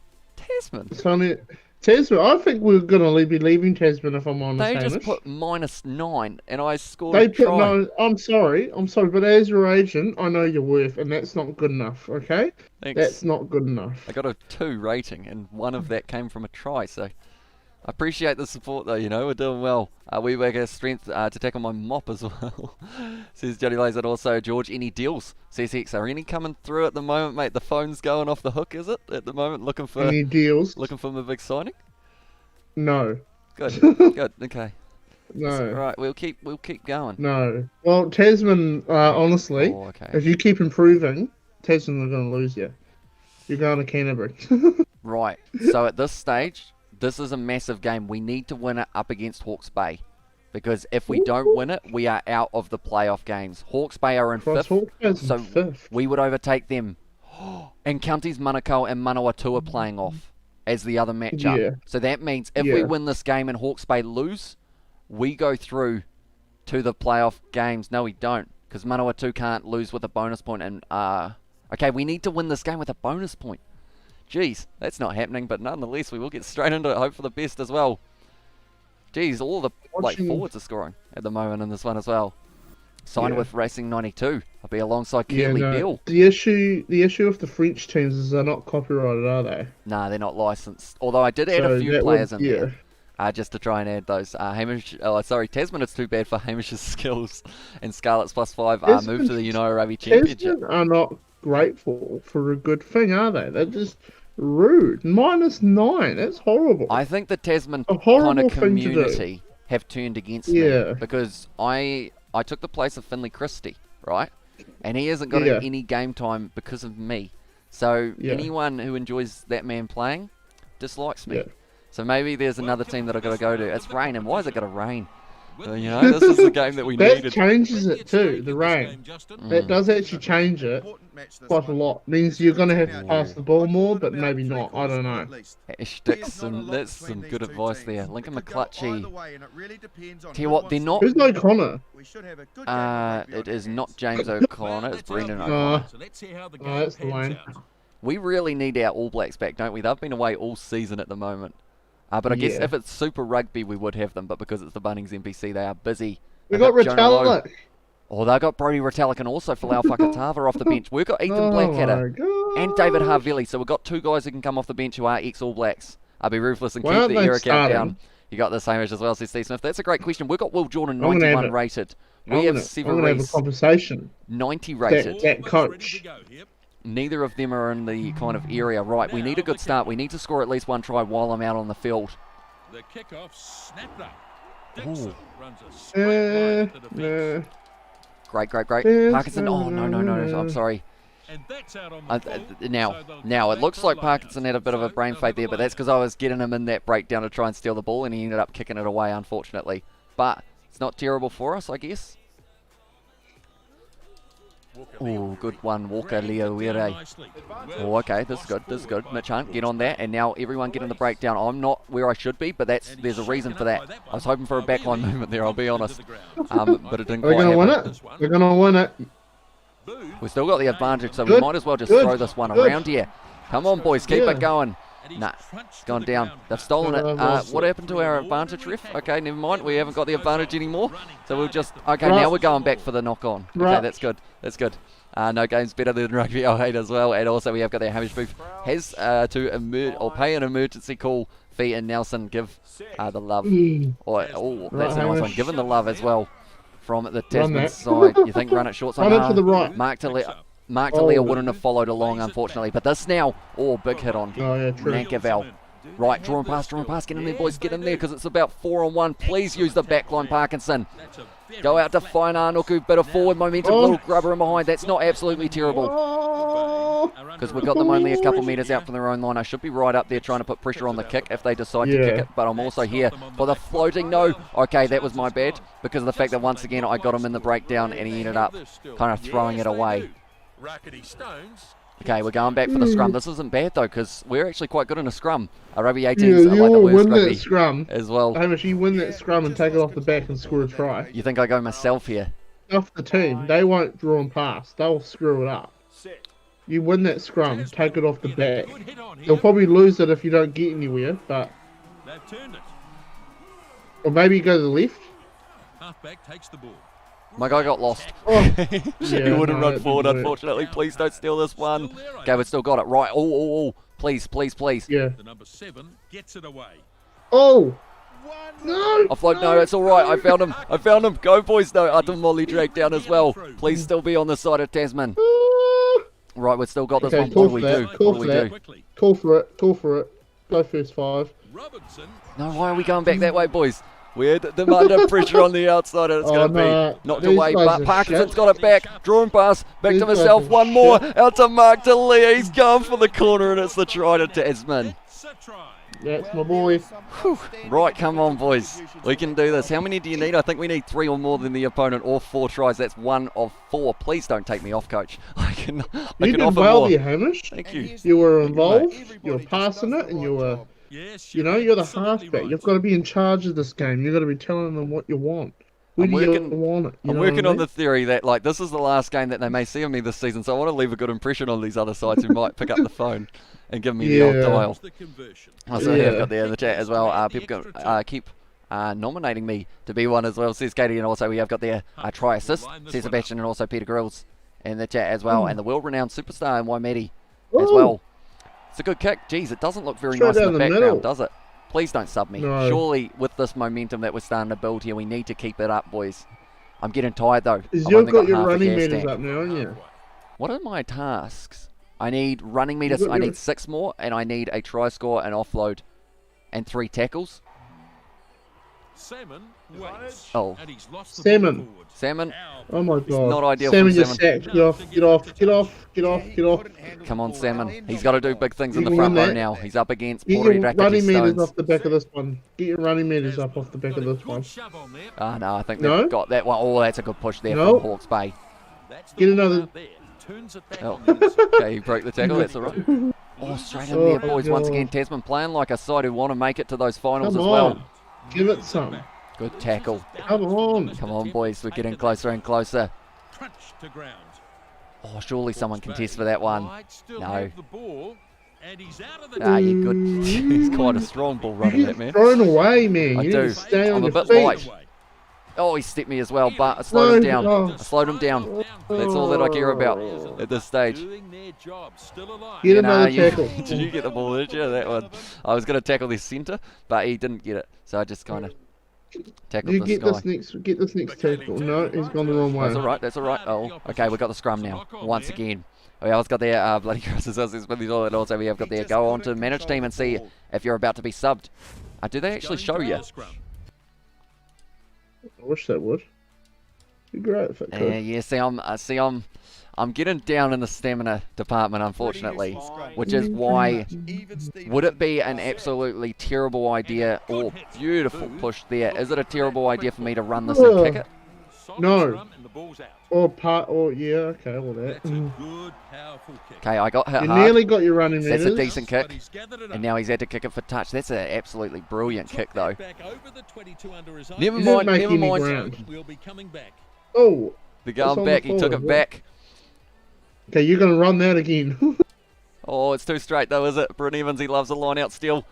Sonny, Tasman, I think we're going to be leaving Tasman if I'm honest. They Hamish. just put -9 and I scored They a put try. no. I'm sorry, but as your agent, I know your worth, and that's not good enough. Okay, Thanks. that's not good enough. I got a 2 rating, and one of that came from a try, so I appreciate the support though, you know, we're doing well. We work our strength to tackle my mop as well, says Johnny Lays. And also, George, any deals? CSX, are any coming through at the moment, mate? The phone's going off the hook, is it, at the moment, looking for Any deals? Looking for my big signing? No. Good, good, okay. No. Right, we'll keep going. No. Well, Tasman, honestly, Oh, okay. if you keep improving, Tasman are going to lose you. You're going to Canterbury. Right, so at this stage, this is a massive game. We need to win it up against Hawke's Bay. Because if we don't win it, we are out of the playoff games. Hawke's Bay are in Cross 5th, Hawke's Bay's in so 5th. we would overtake them. And Counties Manukau and Manawatu are playing off as the other matchup. Yeah. So that means if we Yeah. win this game and Hawke's Bay lose, we go through to the playoff games. No, we don't, because Manawatu can't lose with a bonus point. And okay, we need to win this game with a bonus point. Jeez, that's not happening, but nonetheless, we will get straight into it. Hope for the best as well. Jeez, all the forwards are scoring at the moment in this one as well. Signed Yeah. with Racing 92. I'll be alongside Yeah, Keely no. Bill. The issue of the French teams is they're not copyrighted, are they? Nah, they're not licensed. Although I did add a So few that players would- in there. Just to try and add those. Tasman, it's too bad for Hamish's skills. And Scarlet's +5 moved to the United Rugby Championship. Tasman are not grateful for a good thing, are they? They're just rude. -9. That's horrible. I think the Tasman A horrible kind of thing to do. community have turned against Yeah. me. Because I took the place of Finley Christie, right? And he hasn't got Yeah. any game time because of me. So Yeah. anyone who enjoys that man playing dislikes me. Yeah. So maybe there's another team that I've got to go to. It's rain, and why is it got to rain? You know, this is the game that we That needed. changes it too, the rain. That does actually change it quite a lot. Means you're going to have to pass the ball more, but maybe not. I don't know. Ash Dixon, that's some good advice there. Lincoln McClutchy. Tell you what, they're not. Who's O'Connor? It is not James O'Connor, it's Brendan O'Connor. So let's see how the game Oh, that's the pans lane. out. We really need our All Blacks back, don't we? They've been away all season at the moment. But I guess Yeah. if it's Super Rugby, we would have them. But because it's the Bunnings NPC, they are busy. We They've got Jonah Lowe. Retallick. Oh, they got Brody Retallick and also Falau Fakatava off the bench. We've got Ethan Oh Blackadder my God. and David Harvelli. So we've got 2 guys who can come off the bench who are ex-All Blacks. I'll be ruthless and Why keep aren't the they era count starting? down. You got the same as well, says Steve Smith. That's a great question. We've got Will Jordan, I'm gonna have 91 it. rated. I'm We have gonna Sever have a Reese, conversation. 90 rated. That Almost coach. ready to go here. Neither of them are in the kind of area. Right, we need a good start. We need to score at least 1 try while I'm out on the field. The kickoff snapped up. Dixon Ooh. runs a straight line at the defence. Great. Yes, Parkinson. Oh, no. I'm sorry. And that's out on the full, Now, so they'll now go it back looks to like the Parkinson had a bit of a So, brain fade there, but that's because I was getting him in that breakdown to try and steal the ball, and he ended up kicking it away, unfortunately. But it's not terrible for us, I guess. Oh, good one, Walker Leo Were. Oh, okay, this is good. Mitch Hunt, get on that, and now everyone get in the breakdown. I'm not where I should be, but there's a reason for that. I was hoping for a backline movement there, I'll be honest. But it didn't Are we quite going to win happen. it? We're going to win it. We've still got the advantage, so we Good, might as well just good, throw this one good. around here. Come on, boys, keep Yeah. it going. Nah, it's gone down. They've stolen it. What happened to our advantage, ref? Okay, never mind. We haven't got the advantage anymore. So we'll just... Okay, Right. now we're going back for the knock-on. Okay, Right. that's good. That's good. No game's better than Rugby 08 as well. And also we have got their Hamish Booth has to pay an emergency call fee, and Nelson give the love. Or, that's Right, a nice one. Hamish. Given the love as well from the Run Tasman that. side. You think run it short side? Run it to the right. Mark Talia Oh. wouldn't have followed along, unfortunately. But this now, big hit on Oh, yeah, true. Nankerval. Right, draw and pass, get in there, boys, get in there, because it's about 4-on-1. Please use the backline, Parkinson. Go out to fine Arnuku, bit of forward momentum, Oh. little grubber in behind. That's not absolutely terrible, Oh. because we've got them only a couple metres out from their own line. I should be right up there trying to put pressure on the kick if they decide to kick Yeah. it, but I'm also here for the floating. No, okay, that was my bad, because of the fact that once again I got him in the breakdown and he ended up kind of throwing it away. Rockety Stones Okay, we're going back for the scrum. This isn't bad though, because we're actually quite good in a scrum. Rugby Yeah, 18s are like you the will worst win that rugby scrum. as well. Hamish, you win that scrum and take it off the back and score a try. You think I go myself here? Off the team, they won't draw and pass. They'll screw it up. You win that scrum, take it off the back. Good hit on here. They'll probably lose it if you don't get anywhere, but They've turned it. or maybe you go to the left. Halfback takes the ball. My guy got lost. Oh, He yeah, wouldn't no, run that forward, didn't work. unfortunately. Please don't steal this one. Still there, I Okay, we've still got it. Right. Oh. Please. Yeah. The number 7 gets it away. Oh. No. Offload. No, it's all right. I found him. Go, boys. No, Atum Molly dragged down as well. Please still be on the side of Tasman. Right, we've still got this Okay, one. call What do we for that, do? call What do we for that. do? Quickly. Call for it. Go first 5. Robinson. No, why are we going back that way, boys? We're demanding pressure on the outside, and it's Oh, going to no. be knocked These away. guys But are Parkinson's shit. got it back. Drawing pass. Back These to guys himself. are One more. shit. Out to Mark to Leah. He's going for the corner, and it's the try to Tasman. It's a try. That's my boy. Right, come on, boys. We can do this. How many do you need? I think we need 3 or more than the opponent, or 4 tries. That's 1 of 4. Please don't take me off, coach. I can You did offer well more. there, Hamish. Thank you. You were involved. You were passing it, and you were. Yes, You know, you're the absolutely halfback. right. You've got to be in charge of this game. You've got to be telling them what you want. Where I'm do working- you want it? You I'm know what working I on mean? the theory that, like, this is the last game that they may see of me this season, so I want to leave a good impression on these other sides who might pick up the phone and give me the old Yeah. dial. The conversion. Oh, so yeah, I've Yeah. got there in the chat as well. People keep nominating me to be one as well, says Katie, and also we have got there try assist, says Sebastian, and also Peter Grills in the chat as well, and the world-renowned superstar in Waimeti as Ooh. well. It's a good kick. Jeez, it doesn't look very Straight nice in down the the background, middle. does it? Please don't sub me. No. Surely, with this momentum that we're starting to build here, we need to keep it up, boys. I'm getting tired though. Because I've you've only got your half a running gas meters tank. up now, haven't you? What are my tasks? I need running meters. You've got I your- need 6 more, and I need a try score, an offload, and 3 tackles. Salmon waits. Oh. And he's lost the Salmon. ball forward. Salmon, Now, Oh my god. not ideal Salmon, for you're Salmon. sacked. Get off. Come on, Salmon. He's got to do big things in You the can front win row that. now. He's up against Get Pori your Rakati running meters Stones. off the back of this one. Get your running meters up off the back of got a this good one. shove on there. Ah, no, I think No? they've got that one. Oh, that's a good push there No. from Hawke's Bay. That's the Get ball another- out there. Turns it back Oh. on the inside. Okay, he broke the tackle. That's all right. Oh, straight in there, Oh, boys. Once God. again, Tasman playing like a side who want to make it to those finals Come as well. on. Give it some. Good tackle. Come on. Come on, boys. We're getting closer and closer. Crunch to ground. Oh, surely someone can test for that one. Might still No. have the ball, and he's out of the Ah, you good. He's quite a strong ball runner, You that get man. thrown away, man. I You do. need to stay I'm on a your bit feet. light. Oh, he stepped me as well, but I slowed him down. No. I slowed him down. That's all that I care about at this stage. Doing their job, still alive. Get Yeah, another you- tackle. Did you get the ball, did you? That one. I was going to tackle this centre, but he didn't get it. So I just kind of tackled You this get guy. get this next tackle. No, he's gone the wrong way. That's all right. That's all right. Oh, okay. We got the scrum now. Once again. We also got there bloody crosses us with these all, and also we have got there. Go on to manage team and see if you're about to be subbed. Do they actually show you? I wish that would. Be great if it could. Yeah. I'm getting down in the stamina department, unfortunately, which is why. Would it be an absolutely terrible idea or beautiful push there? Is it a terrible idea for me to run this and kick it? No. Or yeah, okay, all that. That's a good, powerful kick. Okay, I got hit You hard. nearly got your running That's meters. a decent kick. But he's gathered it And up. now he's had to kick it for touch. That's an absolutely brilliant Took kick, that though. back over the 22 under his own. Never He didn't mind, make never any mind. ground. We'll be coming back. Oh, The It's going on the back, he took forward, it yeah. back. okay, you're gonna run that again. Oh, it's too straight, though, is it? Bryn Evans, he loves a line out steal.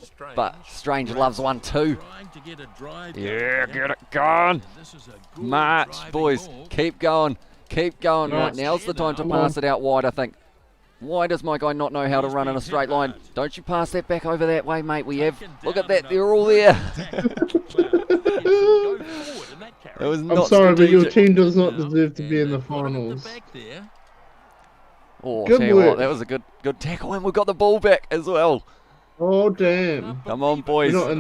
Strange. But Strange loves one, too. Trying to get a drive Yeah, going. get it going. And this is a good March, driving boys. ball. Keep going. Keep going. Right, March. now's the time to Come pass on. it out wide, I think. Why does my guy not know how to run in a straight line? Don't you pass that back over that way, mate. We have. Look at that. They're all there. It was I'm not sorry, but your strategic. team does not deserve to be in the finals. Oh, Good tell you what, work. that was a good tackle, and we've got the ball back as well. Oh damn! Come on, boys. You're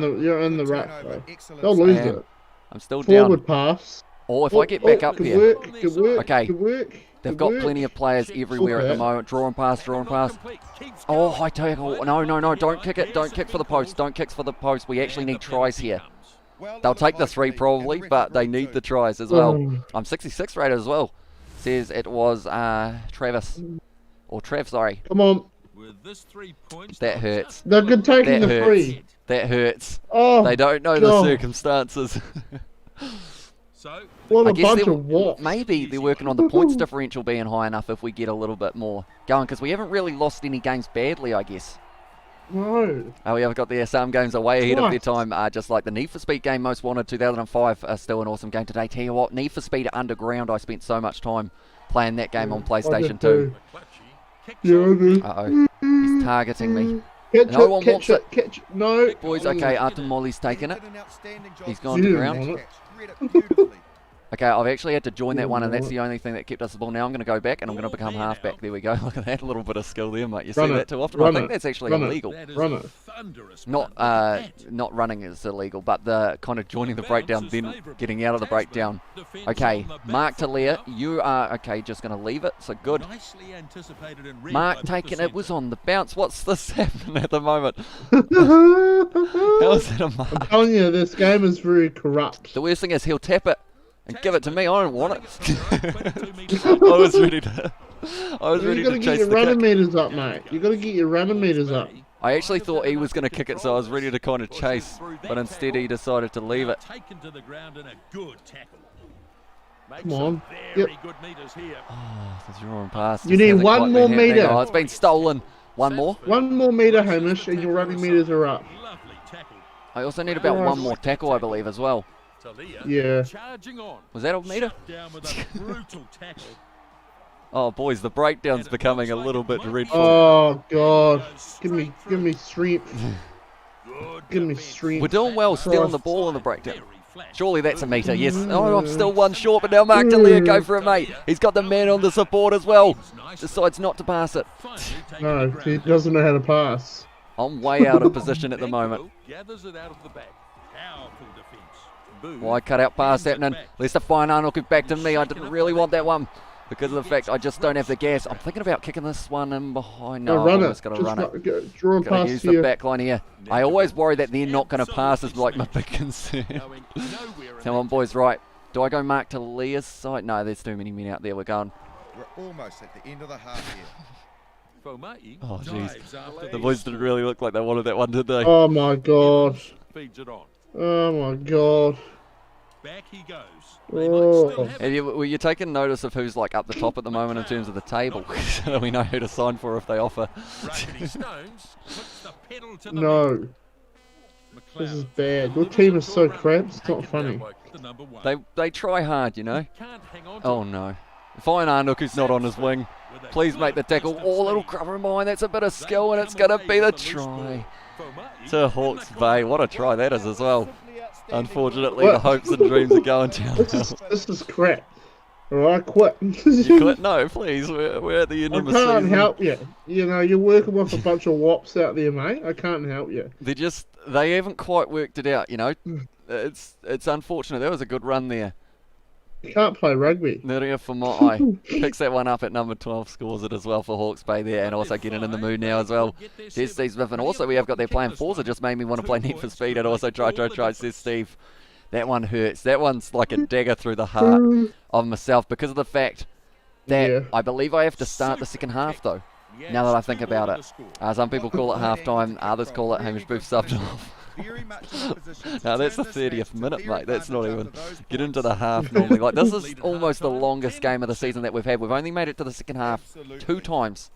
in the ruck though. They'll lose Damn. it. I'm still down. Forward pass. Or if I get back up good here, Work, good work. Okay. Good work. they've good got work. plenty of players everywhere at the Okay. moment. Draw and pass, draw and pass. Oh, high tackle. No, don't kick it. Don't kick for the post. Don't kick for the post. We actually need tries here. They'll take the 3 probably, but they need the tries as well. Oh. I'm 66 rated as well. Says it was Travis. Or Trav, sorry. Come on. With this 3 points, That they'll hurts. just They're good taking That the hurts. free. That hurts. Oh, They don't know the God. circumstances. So, What I a guess bunch they're- of what? maybe they're working on the points differential being high enough if we get a little bit more going, because we haven't really lost any games badly, I guess. No. Oh, we have got some games are way ahead of their Right. time, just like the Need for Speed game, Most Wanted 2005, still an awesome game today. Tell you what, Need for Speed Underground, I spent so much time playing that game on PlayStation 2. McClutchy kicks Yeah, I off. do. Uh-oh, he's targeting me. Catch No one it, catch wants it, catch it. No. Boys, okay, Artem Molly's taken He it. did an outstanding job He's to gone to You ground. didn't want it. Read it beautifully. Okay, I've actually had to join that Yeah, one, and that's right. the only thing that kept us the ball. Now I'm going to go back, and I'm going to become halfback. There we go. Look at that little bit of skill there, mate. You Run see it, that too often? run I think it, that's actually run it. illegal. That is Run a it. thunderous Not run. Look at that. not running is illegal, but the kind of joining the breakdown, then getting out of the breakdown. Defends Okay, on the back Mark foot Talia, now. you are okay. Just going to leave it. So good. Nicely anticipated and read Mark by the taking it was centre. on the bounce. What's this happening at the moment? I'm How is that a mark? telling you, this game is very corrupt. The worst thing is he'll tap it and give it to me. I don't want it. 22 metres I was ready to. I was ready You to gotta get chase your the running kick. meters up, mate. You gotta get your running meters up. I actually thought he was going to kick it, so I was ready to kind of chase, but instead he decided to leave it. Taken to the ground in a good tackle. Makes Come some on. Very good meters here. Oh, the drawing pass. You just need hasn't one quite more been happening. metre. Oh, it's been stolen. One more. One more meter, Hamish, and your running meters are up. Lovely tackle. I also need about one more tackle, I believe, as well. Talia Yeah. charging on. Was that a metre? Shut down with a brutal tackle. Oh, boys, the breakdown's becoming a little bit dreadful. Oh God, give me strength. Good Give me defence. strength. We're doing well, stealing the ball in the breakdown. Surely that's a metre, yes. Oh, I'm still one short, but now Mark Talia, go for it, mate. He's got the man on the support as well. Decides not to pass it. Finally taken No, the he ground. doesn't know how to pass. I'm way out of position at the moment. Gathers it out of the back. Powerful defence. Boo. Why cut out pass happening? Leicester fine Arnold back to me. I didn't really want that one because of the fact I just don't have the gas. I'm thinking about kicking this one in behind. No, Go I'm run almost it. going to run it. Draw a Got to pass use to the you. back line here. I always worry that they're not going to pass is like my big concern. Going nowhere in Come on, that boys, right. Do I go Mark to Leah's side? No, there's too many men out there. We're going. We're almost at the end of the half here. Fomai Oh, jeez. dives after The this. boys didn't really look like they wanted that one, did they? Oh my God. Feeds it on. Oh my God. Back he goes. Oh. They might still have Have you, were you taking notice of who's like up the top at the moment in terms of the table, so that we know who to sign for if they offer? Ruggedy Stones puts the pedal to the No. This is bad. Your team is so crap, it's not funny. They try hard, you know. Can't hang on to Oh it. no. Fine Arnold who's not on his wing. With a Please make the tackle. Oh, little cover of mine. That's a bit of skill, and it's going to be the try to Hawke's Bay. What a try that is as well. Unfortunately, the What? hopes and dreams are going downhill. This is crap. Alright, quit. You quit? No, please. We're at the end I of the can't season. help you. You know, you're working with a bunch of wops out there, mate. I can't help you. They haven't quite worked it out, you know. It's unfortunate. That was a good run there. You can't play rugby. Neria Famai picks that one up at number 12, scores it as well for Hawke's Bay there, and also getting in the mood now as well. Says Steve Smith, and also we have got their playing Forza, just made me want to play Need for Speed, and also try, says Steve. That one hurts. That one's like a dagger through the heart of myself because of the fact that Yeah. I believe I have to start the second half though, now that I think about it. Some people call it half-time, others call it Hamish Booth subbed off. Very much in a position to No, that's the turn this 30th match to minute, their mate. That's not advantage even. after those Get into points. the half normally. Like, this is almost the longest game of the season that we've had. We've only made it to the second half Absolutely. 2 times.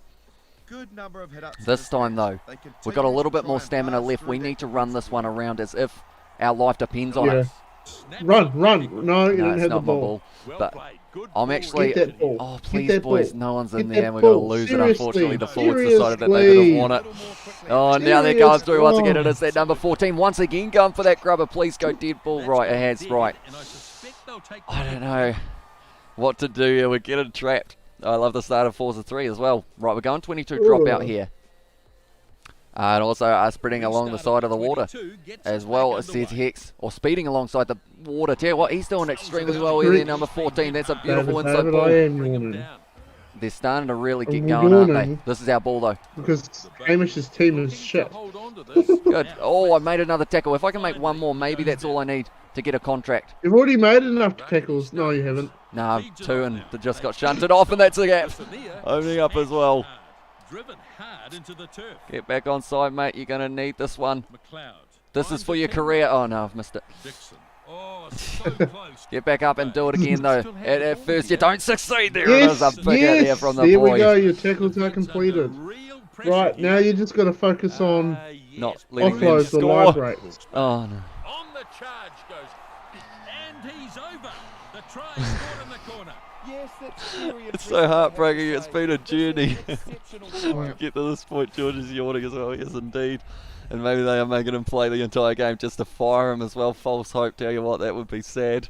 Good number of hit-ups in This time, though, They we've got a continue little to bit more try and stamina pass left. through We that need to run this one defensive around as if our life depends on Yeah. it. Run. No, you No, didn't it's have the not my ball. ball. But I'm actually. Get that ball. Oh, Get please, that boys. ball. No one's Get in that there, and we're going to ball. lose it. Seriously. Unfortunately, the forwards decided that they didn't Seriously. want it. Oh, now they're going through once again. It is that number 14. Once again, going for that grubber. Please go dead ball. Right, it has. Right. I don't know what to do here. We're getting trapped. I love the start of Forza 3 as well. Right, we're going 22 dropout here. And also spreading along the side of the water as well as says Hex, or speeding alongside the water. Tell you what, he's doing extremely well here, number 14. That's a beautiful inside David, I ball. am yawning. They're starting to really get I'm going, aren't they? yawning. This is our ball though. Because Hamish's team is shit. Good. Oh, I made another tackle. If I can make one more, maybe that's all I need to get a contract. You've already made enough tackles. No, you haven't. Nah, 2 and they just got shunted off, and that's a gap. Opening up as well. Driven hard into the turf. Get back on side, mate. You're going to need this one. McLeod. This is for your career. Oh, no, I've missed it. Dixon. Oh, so close. Get back up and do it again, though. At first, you don't succeed. There Yes, it is. A big hit there from the there boys. we go. Your tackles are completed. Real pressure Right, here. now you just got to focus on Yes. Not letting them offloads or line score. breaks. Oh, no. On the charge goes. And he's over. The try scored in the corner. Yes, that's very It's so heartbreaking. It's been a journey. Exceptional try. Get to this point, George is yawning as well. Yes, indeed. And maybe they are making him play the entire game just to fire him as well. False hope. Tell you what, that would be sad.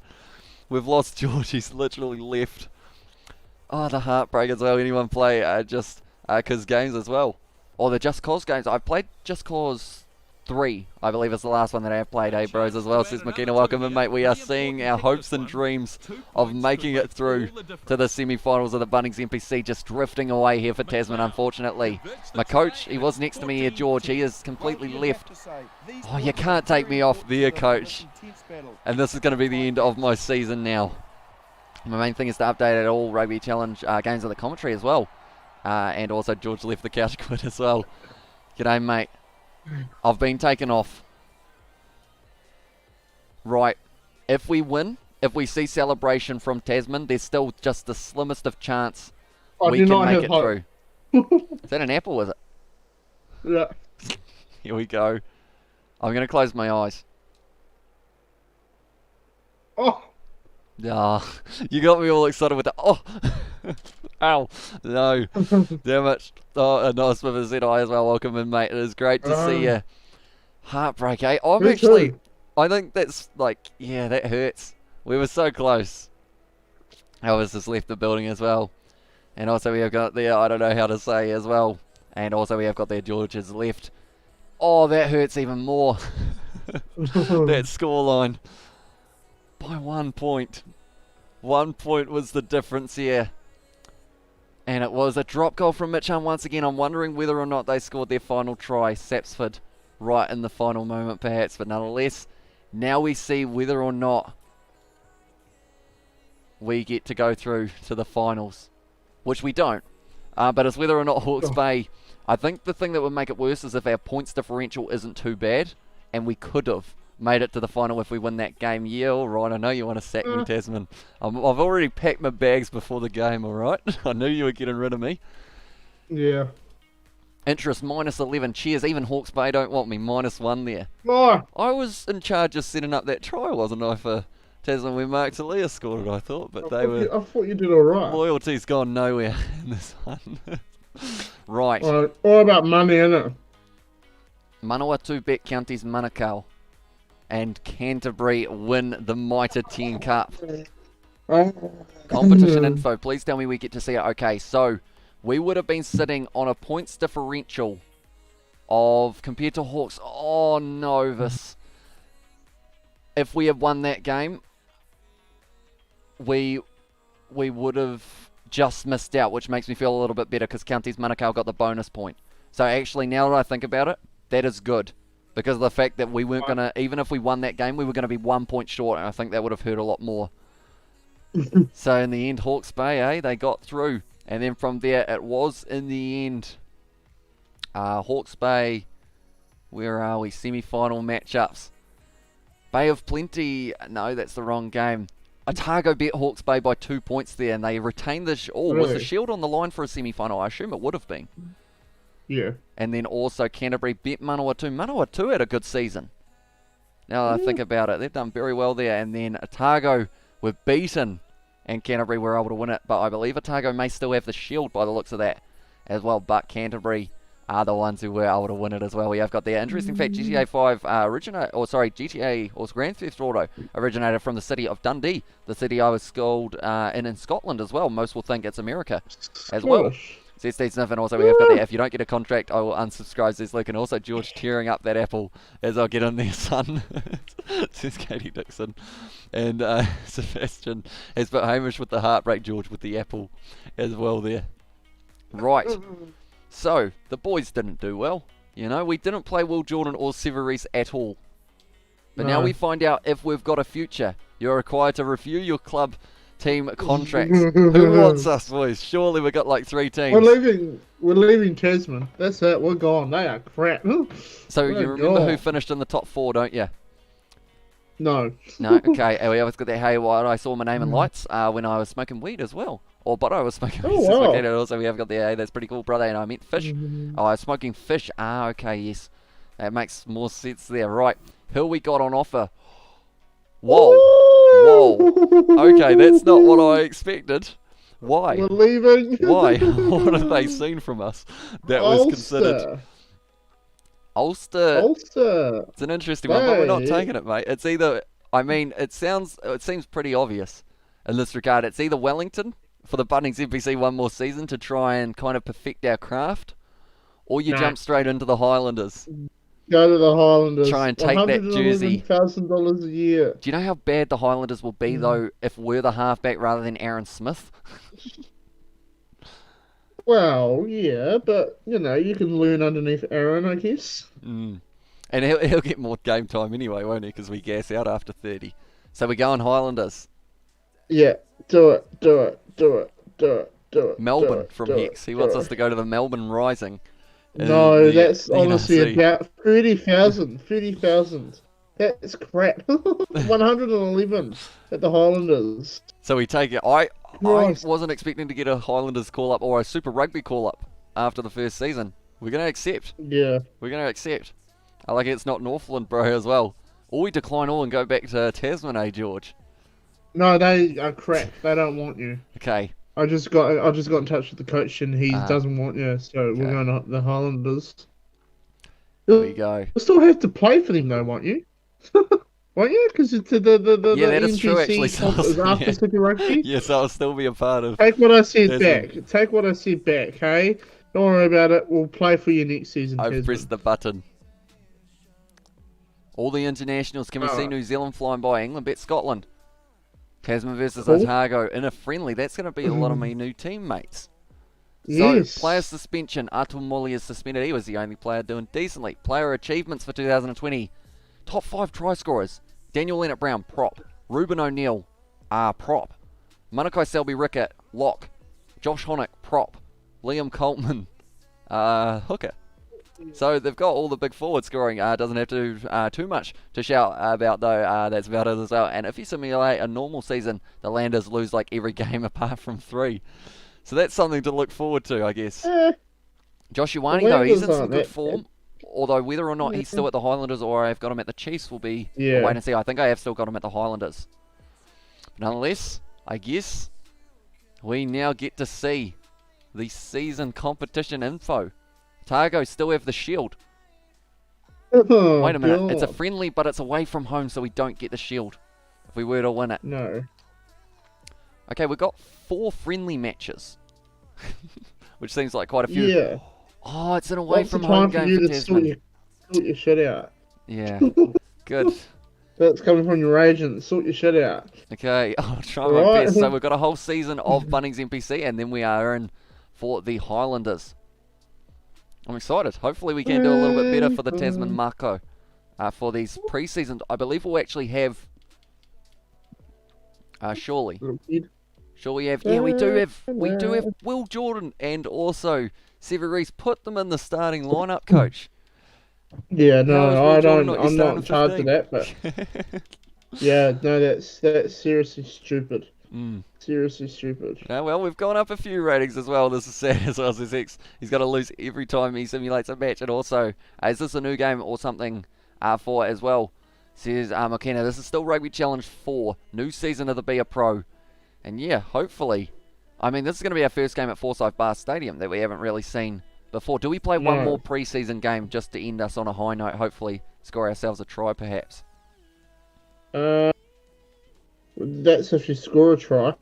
We've lost George. He's literally left. Oh, the heartbreak as well. Anyone play just Cause games as well. Or the Just Cause games. I've played Just Cause 3, I believe is the last one that I have played, bros, as well. Says McKenna, welcome in, mate. We are seeing our hopes and dreams of making it through to the semi-finals of the Bunnings NPC just drifting away here for Tasman, unfortunately. My coach, he was next to me here, George. He is completely left. Oh, you can't take me off there, coach. And this is going to be the end of my season now. My main thing is to update at all Rugby Challenge games of the commentary as well. And also George left the couch quit as well. G'day, mate. I've been taken off. Right. If we win, if we see celebration from Tasman, there's still just the slimmest of chance we can make it through. Is that an apple, is it? Yeah. Here we go. I'm going to close my eyes. Oh, Ah, you got me all excited with the oh, ow, no, damn it. Oh, and nice with a ZI as well. Welcome in, mate. It is great to see you. Heartbreak, eh? I'm me actually, too. I think that's like, yeah, that hurts. We were so close. Elvis just left the building as well, and also we have got there. I don't know how to say as well, and also we have got there. George has left. Oh, that hurts even more. That scoreline. By 1 point. 1 point was the difference here. And it was a drop goal from Mitcham once again. I'm wondering whether or not they scored their final try. Sapsford right in the final moment perhaps. But nonetheless, now we see whether or not we get to go through to the finals. Which we don't. But it's whether or not Hawke's Bay... I think the thing that would make it worse is if our points differential isn't too bad. And we could have made it to the final if we win that game. Yeah, all right. I know you want to sack me, Tasman. I've already packed my bags before the game, all right? I knew you were getting rid of me. yeah. Interest minus 11. Cheers. Even Hawke's Bay don't want me. -1 there. Oh, I was in charge of setting up that try, wasn't I, for Tasman when Mark Talia scored it, I thought. But they were... I thought you did all right. Loyalty's gone nowhere in this one. Right. All about money, innit? Manawatu bet Counties Manukau. And Canterbury win the Mitre 10 Cup. Competition info. Please tell me we get to see it. Okay, so we would have been sitting on a points differential of, compared to Hawks, oh Novus. If we had won that game, we would have just missed out, which makes me feel a little bit better because Counties Manukau got the bonus point. So actually, now that I think about it, that is good. Because of the fact that we weren't going to, even if we won that game, we were going to be 1 point short, and I think that would have hurt a lot more. So in the end, Hawke's Bay, they got through. And then from there, it was in the end, Hawke's Bay, where are we? Semi-final matchups. Bay of Plenty, no, that's the wrong game. Otago beat Hawke's Bay by 2 points there, and they retained the, was the shield on the line for a semi-final? I assume it would have been. Yeah. And then also Canterbury beat Manawatu. Manawatu had a good season. Now that I think about it, they've done very well there. And then Otago were beaten and Canterbury were able to win it. But I believe Otago may still have the shield by the looks of that as well. But Canterbury are the ones who were able to win it as well. We have got there. Interesting fact, GTA 5 GTA or Grand Theft Auto originated from the city of Dundee, the city I was schooled in Scotland as well. Most will think it's America as well. Says Steve Smith, and also we have got there. If you don't get a contract, I will unsubscribe, says Luke. And also George tearing up that apple as I'll get in there, son. Says Katie Dixon. And Sebastian has put Hamish with the heartbreak, George with the apple as well there. Right. So, the boys didn't do well. You know, we didn't play Will Jordan or Severis at all. But now we find out if we've got a future. You're required to review your club team contracts. Who wants us, boys? Surely we got like 3 teams. We're leaving Tasman. That's it. We're gone. They are crap. So We're you remember who gone. finished in the top 4, don't you? No. No, okay. And we always got that haywire. I saw my name in lights when I was smoking weed as well. Or but I was smoking weed. Oh, wow. And also we have got the hey, that's pretty cool, brother. And I meant fish. Oh, I was smoking fish. Ah, okay, yes. That makes more sense there. Right. Who we got on offer? Whoa. Whoa. Okay, that's not what I expected. Why? We're leaving. Why? What have they seen from us that was considered? Ulster. Ulster. It's an interesting one, but we're not Hey. taking it, mate. It's either, I mean, it seems pretty obvious in this regard. It's either Wellington for the Bunnings NPC one more season to try and kind of perfect our craft, or you Nah. jump straight into the Highlanders. Go to the Highlanders. Try and take that jersey. $111,000 a year. Do you know how bad the Highlanders will be, though, if we're the halfback rather than Aaron Smith? Well, yeah, but you know you can learn underneath Aaron, I guess. And he'll get more game time anyway, won't he? Because we gas out after 30. So we're going Highlanders. Yeah, do it. Melbourne from Hex. He wants us to go to the Melbourne Rising. in No, the that's honestly NRC. about 30,000. 30,000. That's crap. 111 at the Highlanders. So we take it. I Christ. wasn't expecting to get a Highlanders call up or a Super Rugby call up after the first season. We're going to accept. Yeah. We're going to accept. I like it. It's not Northland, bro, as well. Or we decline all and go back to Tasman, eh, George? No, they are crap. They don't want you. Okay. I just got in touch with the coach and he Ah. doesn't want you, so we're Okay. going to the Highlanders. There we go. You'll still have to play for them though, won't you? Won't you? Because it's the Yeah, that the is true, NPC actually, so comp is after yeah. Super Rugby. Yes, I'll still be a part of. Take what I said Tasman. back. Take what I said back, hey? Don't worry about it. We'll play for you next season, I've Tasman. pressed the button. All the internationals. Can we see Alright. New Zealand flying by? England bet Scotland. Tasman versus Cool. Otago in a friendly. That's going to be a lot of my new teammates. Yes. So, player suspension. Atul Moli is suspended. He was the only player doing decently. Player achievements for 2020. Top 5 try scorers. Daniel Leonard-Brown, prop. Ruben O'Neill, prop. Manakai Selby-Rickett, lock. Josh Honick, prop. Liam Coltman, hooker. So they've got all the big forward scoring. Doesn't have to do too much to shout about, though. That's about it as well. And if you simulate a normal season, the Landers lose like every game apart from 3. So that's something to look forward to, I guess. Josh Ioane, though, he's in Landers some aren't good that form. Although whether or not he's still at the Highlanders or I've got him at the Chiefs will be a Yeah. wait and see. I think I have still got him at the Highlanders. Nonetheless, I guess we now get to see the season competition info. Otago still have the shield. Oh, Wait a minute, it's a God. friendly, but it's away from home, so we don't get the shield if we were to win it. No. Okay, we've got 4 friendly matches, which seems like quite a few. Yeah. Oh, it's an away Lots from of home time for game you for to sort Tasman. your shit out. Yeah, good. That's coming from your agent. Sort your shit out. Okay, I'll try my Right. best. So we've got a whole season of Bunnings NPC, and then we are in for the Highlanders. I'm excited. Hopefully we can do a little bit better for the Tasman Mako for these pre-seasons. I believe we'll actually have... surely. Little kid. Sure we have... Yeah, we do have Will Jordan and also Severies. Put them in the starting lineup, coach. Yeah, How is no, Will I Jordan don't. not your I'm not in starting charge of 15? that, but yeah, no, that's seriously stupid. Mm. Seriously stupid. No, well, we've gone up a few ratings as well. This is sad as well as his ex. He's got to lose every time he simulates a match. And also, is this a new game or something for as well? Says McKenna, this is still Rugby Challenge 4. New season of the Be A Pro. And yeah, hopefully. I mean, this is going to be our first game at Forsyth Bar Stadium that we haven't really seen before. Do we play one No. more pre-season game just to end us on a high note? Hopefully score ourselves a try, perhaps. That's if you score a try.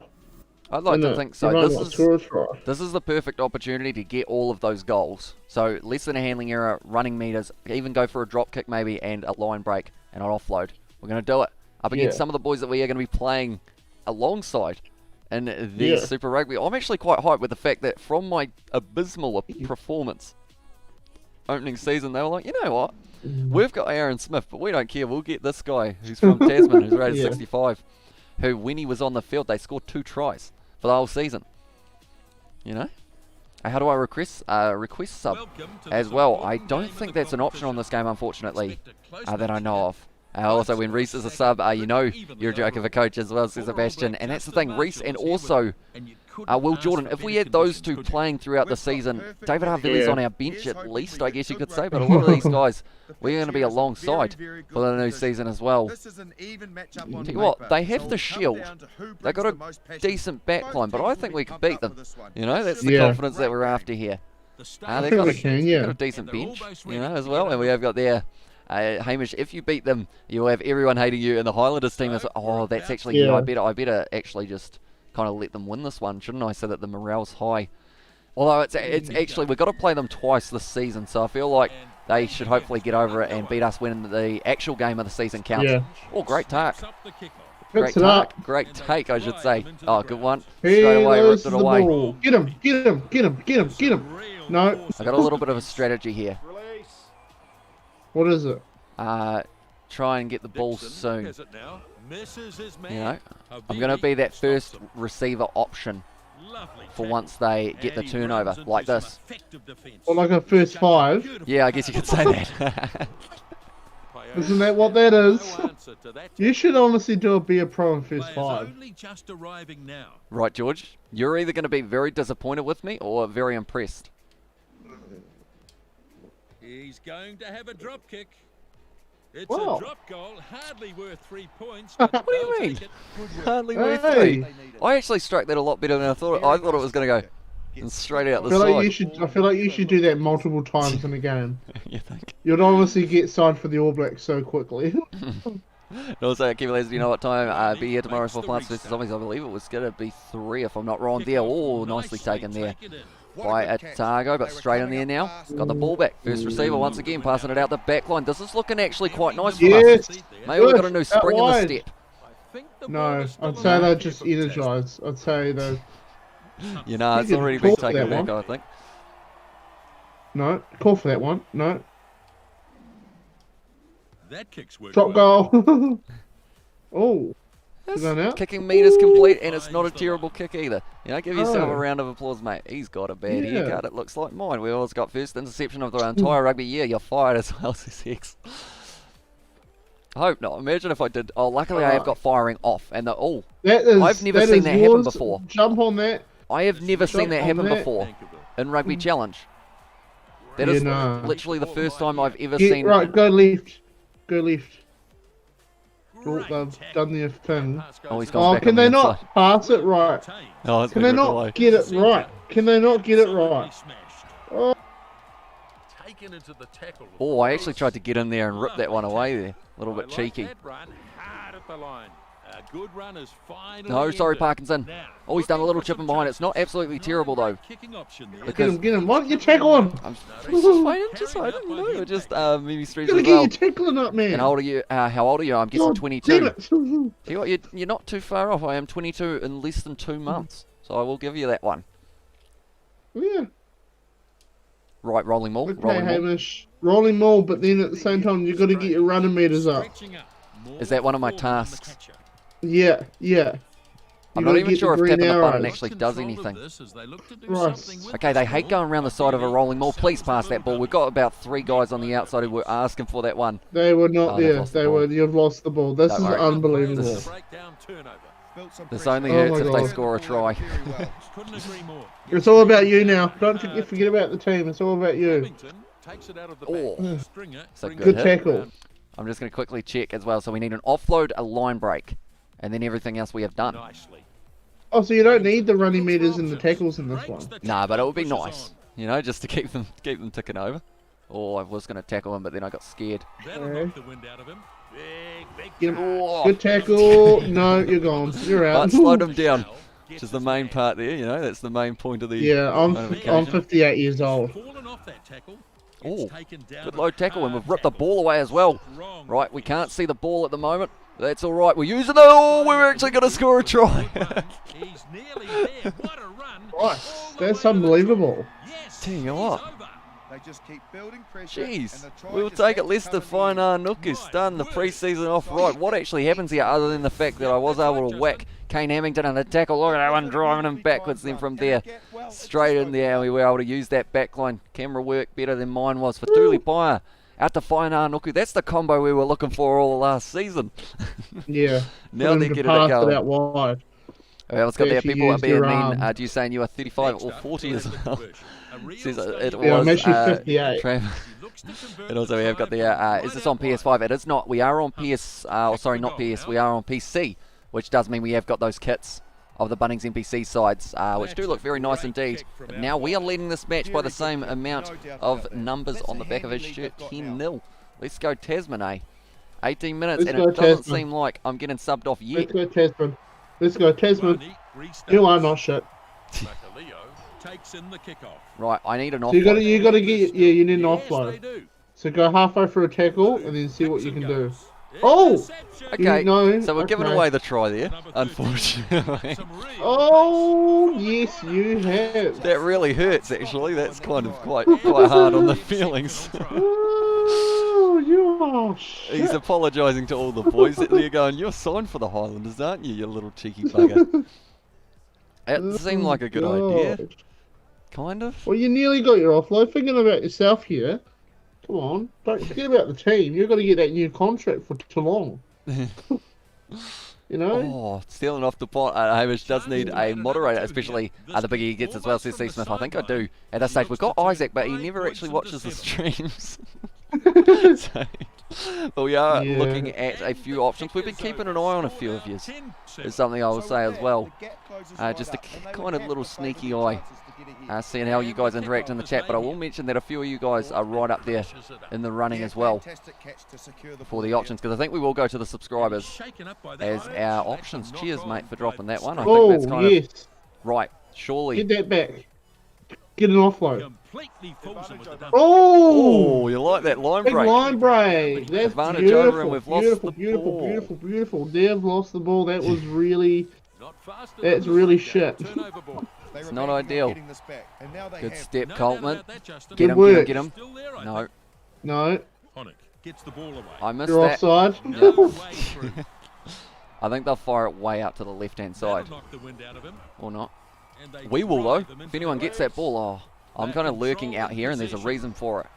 I'd like to No, think so. You might This not is... score a try. This is the perfect opportunity to get all of those goals. So less than a handling error, running meters, even go for a drop kick maybe, and a line break and an offload. We're going to do it up against Yeah. some of the boys that we are going to be playing alongside in the Yeah. Super Rugby. I'm actually quite hyped with the fact that from my abysmal performance opening season, they were like, you know what? We've got Aaron Smith, but we don't care. We'll get this guy who's from Tasman, who's rated Yeah. 65. who, when he was on the field, they scored 2 tries for the whole season. You know? How do I request sub as well? I don't think that's an option on this game, unfortunately, that I know of. Also, when Reese is a sub, you know you're a joke of a coach as well, says Sebastian. And that's the thing, Reese and also Will Jordan, if we had those two playing throughout the season, David Harville's on our bench at least, I guess you could say, but a lot of these guys, we're going to be alongside for the new season as well. Tell you what, they have the shield. They've got a decent backline, but I think we could beat them. You know, that's the confidence that we're after here. They've got a decent bench, you know, as well, and we have got there. Hamish, if you beat them, you'll have everyone hating you, and the Highlanders team is, oh, that's actually, I better actually just kind of let them win this one, shouldn't I, so that the morale's high. Although it's actually, we've got to play them twice this season, so I feel like they should hopefully get over it and beat us when the actual game of the season counts. Oh, great take. Great take, I should say. Oh, good one. Straight away, ripped it away. Get him. No. I got a little bit of a strategy here. What is it? Try and get the ball soon. You know, I'm going to be that first receiver option for once they get the turnover, like this. Or like a first 5? Yeah, I guess you could say that. Isn't that what that is? You should honestly do a beer pro in first 5. Right, George. You're either going to be very disappointed with me or very impressed. He's going to have a drop kick. It's Wow. a drop goal, hardly worth 3 points. What do you mean? Hardly worth 3. I actually struck that a lot better than I thought. I thought it was going to go straight out the side. I feel like you should do that multiple times in a game. You think? You'd honestly get signed for the All Blacks so quickly. And also, Kiwi Lads, do you know what time? Be here tomorrow for Plants vs Zombies. I believe it was going to be 3, if I'm not wrong. There, oh, nicely taken there by Otago, but straight in there now. Got the ball back. First receiver once again, passing it out the back line. This is looking actually quite nice for us. Maybe we've got a new spring in the step. No, I'd say they're just energized. I'd say they're... You know, it's already been taken back, I think. No, call for that one. No. That kick's worked Drop well. goal. Oh. Kicking meters complete, and it's not a terrible kick either. You know, give yourself a round of applause, mate. He's got a bad haircut, it looks like mine. We always got first interception of the entire rugby year. You're fired as well, says Hex. I hope not. Imagine if I did. Oh, luckily I have got firing off, and the I've never seen that happen before. Jump on that. I have never seen that happen before in Rugby Challenge. That is literally the first time I've ever seen. Right, go left. Go left. Oh, they've done their thing. Oh, he's gone back can on they the not inside. pass it right? Oh, can they not get it right? Can they not get it right? Oh, oh, I actually tried to get in there and rip that one away there. A little bit cheeky. No, sorry, Parkinson. Oh, he's done a little chipping behind. It's not absolutely terrible, though. get him. Why don't you tackle him? I'm just waiting, you know. Just maybe streets You're as gonna well. get your tackling up, man. And how old are you? How old are you? I'm guessing God 22. damn it. Tell you what, you're not too far off. I am 22 in less than 2 months. So I will give you that one. Yeah. Right, rolling maul. Okay, Rolling maul. Hamish. Rolling maul, but then at the same time, you've got to get your running meters up. Is that one of my tasks? Yeah. I'm not even sure if tapping the button actually does anything. Right. Okay, they hate going around the side of a rolling maul. Please pass that ball. We've got about 3 guys on the outside who were asking for that one. They were not there. You've lost the ball. This is unbelievable. This only hurts if they score a try. It's all about you now. Don't forget about the team. It's all about you. Oh, it's a Good hit. tackle. I'm just going to quickly check as well. So we need an offload, a line break, and then everything else we have done. Oh, so you don't need the running meters and the tackles in this one? Nah, but it would be nice, you know, just to keep them ticking over. Oh, I was going to tackle him, but then I got scared. Okay. Get him. Good tackle. No, you're gone. You're out. But slowed him down, which is the main part there, you know, that's the main point of the I'm 58 years old. Oh, good low tackle, and we've ripped the ball away as well. Right, we can't see the ball at the moment. That's all right. We're using it. Oh, we're actually going to score a try. Right, that's unbelievable. Tell you what. They just keep building pressure. Jeez, and the try we'll just take it. happens Leicester to come in the fine end. Nookie starting the pre-season off right. What actually happens here other than the fact that I was able to whack Kane Hamilton in the tackle? Look at that one driving him backwards. Then from there, straight in there, we were able to use that back line. Camera work better than mine was for Tuli Paya. Out to Whainā Nuku. That's the combo we were looking for all last season. Yeah. Now they're getting it Pass going. it out wide. Well, it's got there. Actually People are used being your mean. arm. Do you saying you are 35 or 40 as well? Says it Yeah, I'm was actually 58. And also we have got the, is this on PS5? It is not. We are on PS, sorry, not PS. We are on PC, which does mean we have got those kits of the Bunnings NPC sides, which do look very nice indeed. But now we are leading this match by the same amount of numbers on the back of his shirt, 10-0. Let's go Tasman, eh? 18 minutes, Let's and go it doesn't Tasman. seem like I'm getting subbed off yet. Let's go Tasman. Let's go Tasman. You are not shit. Takes in the kickoff. Right, I need an So you offload. gotta get, yeah, you need an Yes, they offload. do. So go halfway for a tackle and then see what you can do. Oh! Interception. Okay, No, so we're giving okay. away the try there, Number 13. unfortunately. Some real Oh, yes, you have. That really hurts, actually. That's kind of quite hard on the feelings. Oh, you are shit. He's apologising to all the boys. They're going, you're signed for the Highlanders, aren't you, you little cheeky bugger? It seemed like a good idea, God. kind of. Well, you nearly got your offload. Thinking about yourself here. Come on, don't forget about the team. You've got to get that new contract for Toulon. You know? Oh, stealing off the pot. Hamish does need a moderator, especially the bigger he gets as well, says Steve Smith. I think I do. At this stage, we've got Isaac, but he never actually watches the streams. So, but we are Yeah. looking at a few options. We've been keeping an eye on a few of yours. Is something I will say as well. Just a kind of little sneaky eye, seeing how you guys interact in the chat. But I will mention that a few of you guys are right up there in the running as well for the options, because I think we will go to the subscribers as our options. Cheers, mate, for dropping that one. I think that's Oh, kind yes. of right. Surely. Get that back. Get an offload. Completely fools them with the dump. Oh! Oh, you like that line Big break? line break. That's Advantage beautiful. over, and we've lost beautiful, the beautiful, ball. beautiful, beautiful. They've lost the ball. That was really. Not faster That's than really the shit. turnover ball. It's not ideal. Good step, No Coltman. doubt about that, Justin. Get Good him, work. get him, Still there, I No, think. No, Honeck gets the ball away. I missed you're that. offside. No way through. I think they'll fire it way out to the left-hand side. That'll knock the wind out of him. Or not. And they We will, though. drive them If into anyone the gets that race. ball, I'm kind of lurking out here, and there's a Possession. reason for it.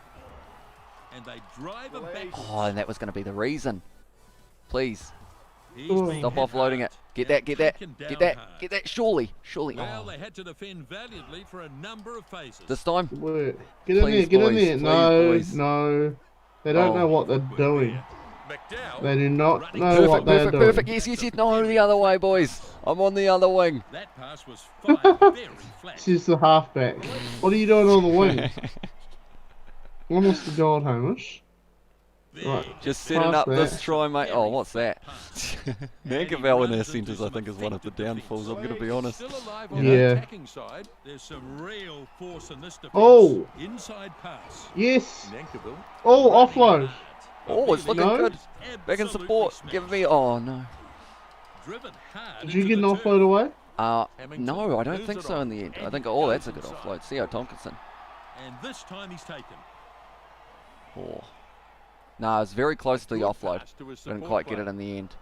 And they drive him back. Oh, and that was going to be the reason. Please, He's Oh. been stop hit offloading hard it. Get and that, get that, taken get down that, hard. get that. Surely. Well, Oh, they had to defend valiantly for a number of phases. this time. Good work. Get in Please, there. Get boys, in there. please, No, boys. no. They don't Oh. know what they're doing. McDowell, They do not running know Perfect, what they're perfect, doing. perfect. Yes, yes, yes. No, the other way, boys. I'm on the other wing. That pass was fired very flat. This is the halfback. What are you doing on the wing? Honest to God, Hamish. Right. Just setting Pass up that. this try, mate. Oh, what's that? Mankavel in their centres, I think, is one of the downfalls. I'm going to be honest. Still alive on Yeah. the attacking side. There's some real force in this defense. Oh. Inside pass. Yes. Nankerville. Oh, offload. Oh, it's looking No. good. Back in support. Give me. Oh no. Driven hard Did you into get an the offload turf. away? No, I don't think so in the end. I think, oh, that's a good offload. Theo Tompkinson. And this time he's taken. Oh. No, it's very close to the Good offload. pass to his Didn't support quite get it player. in the end.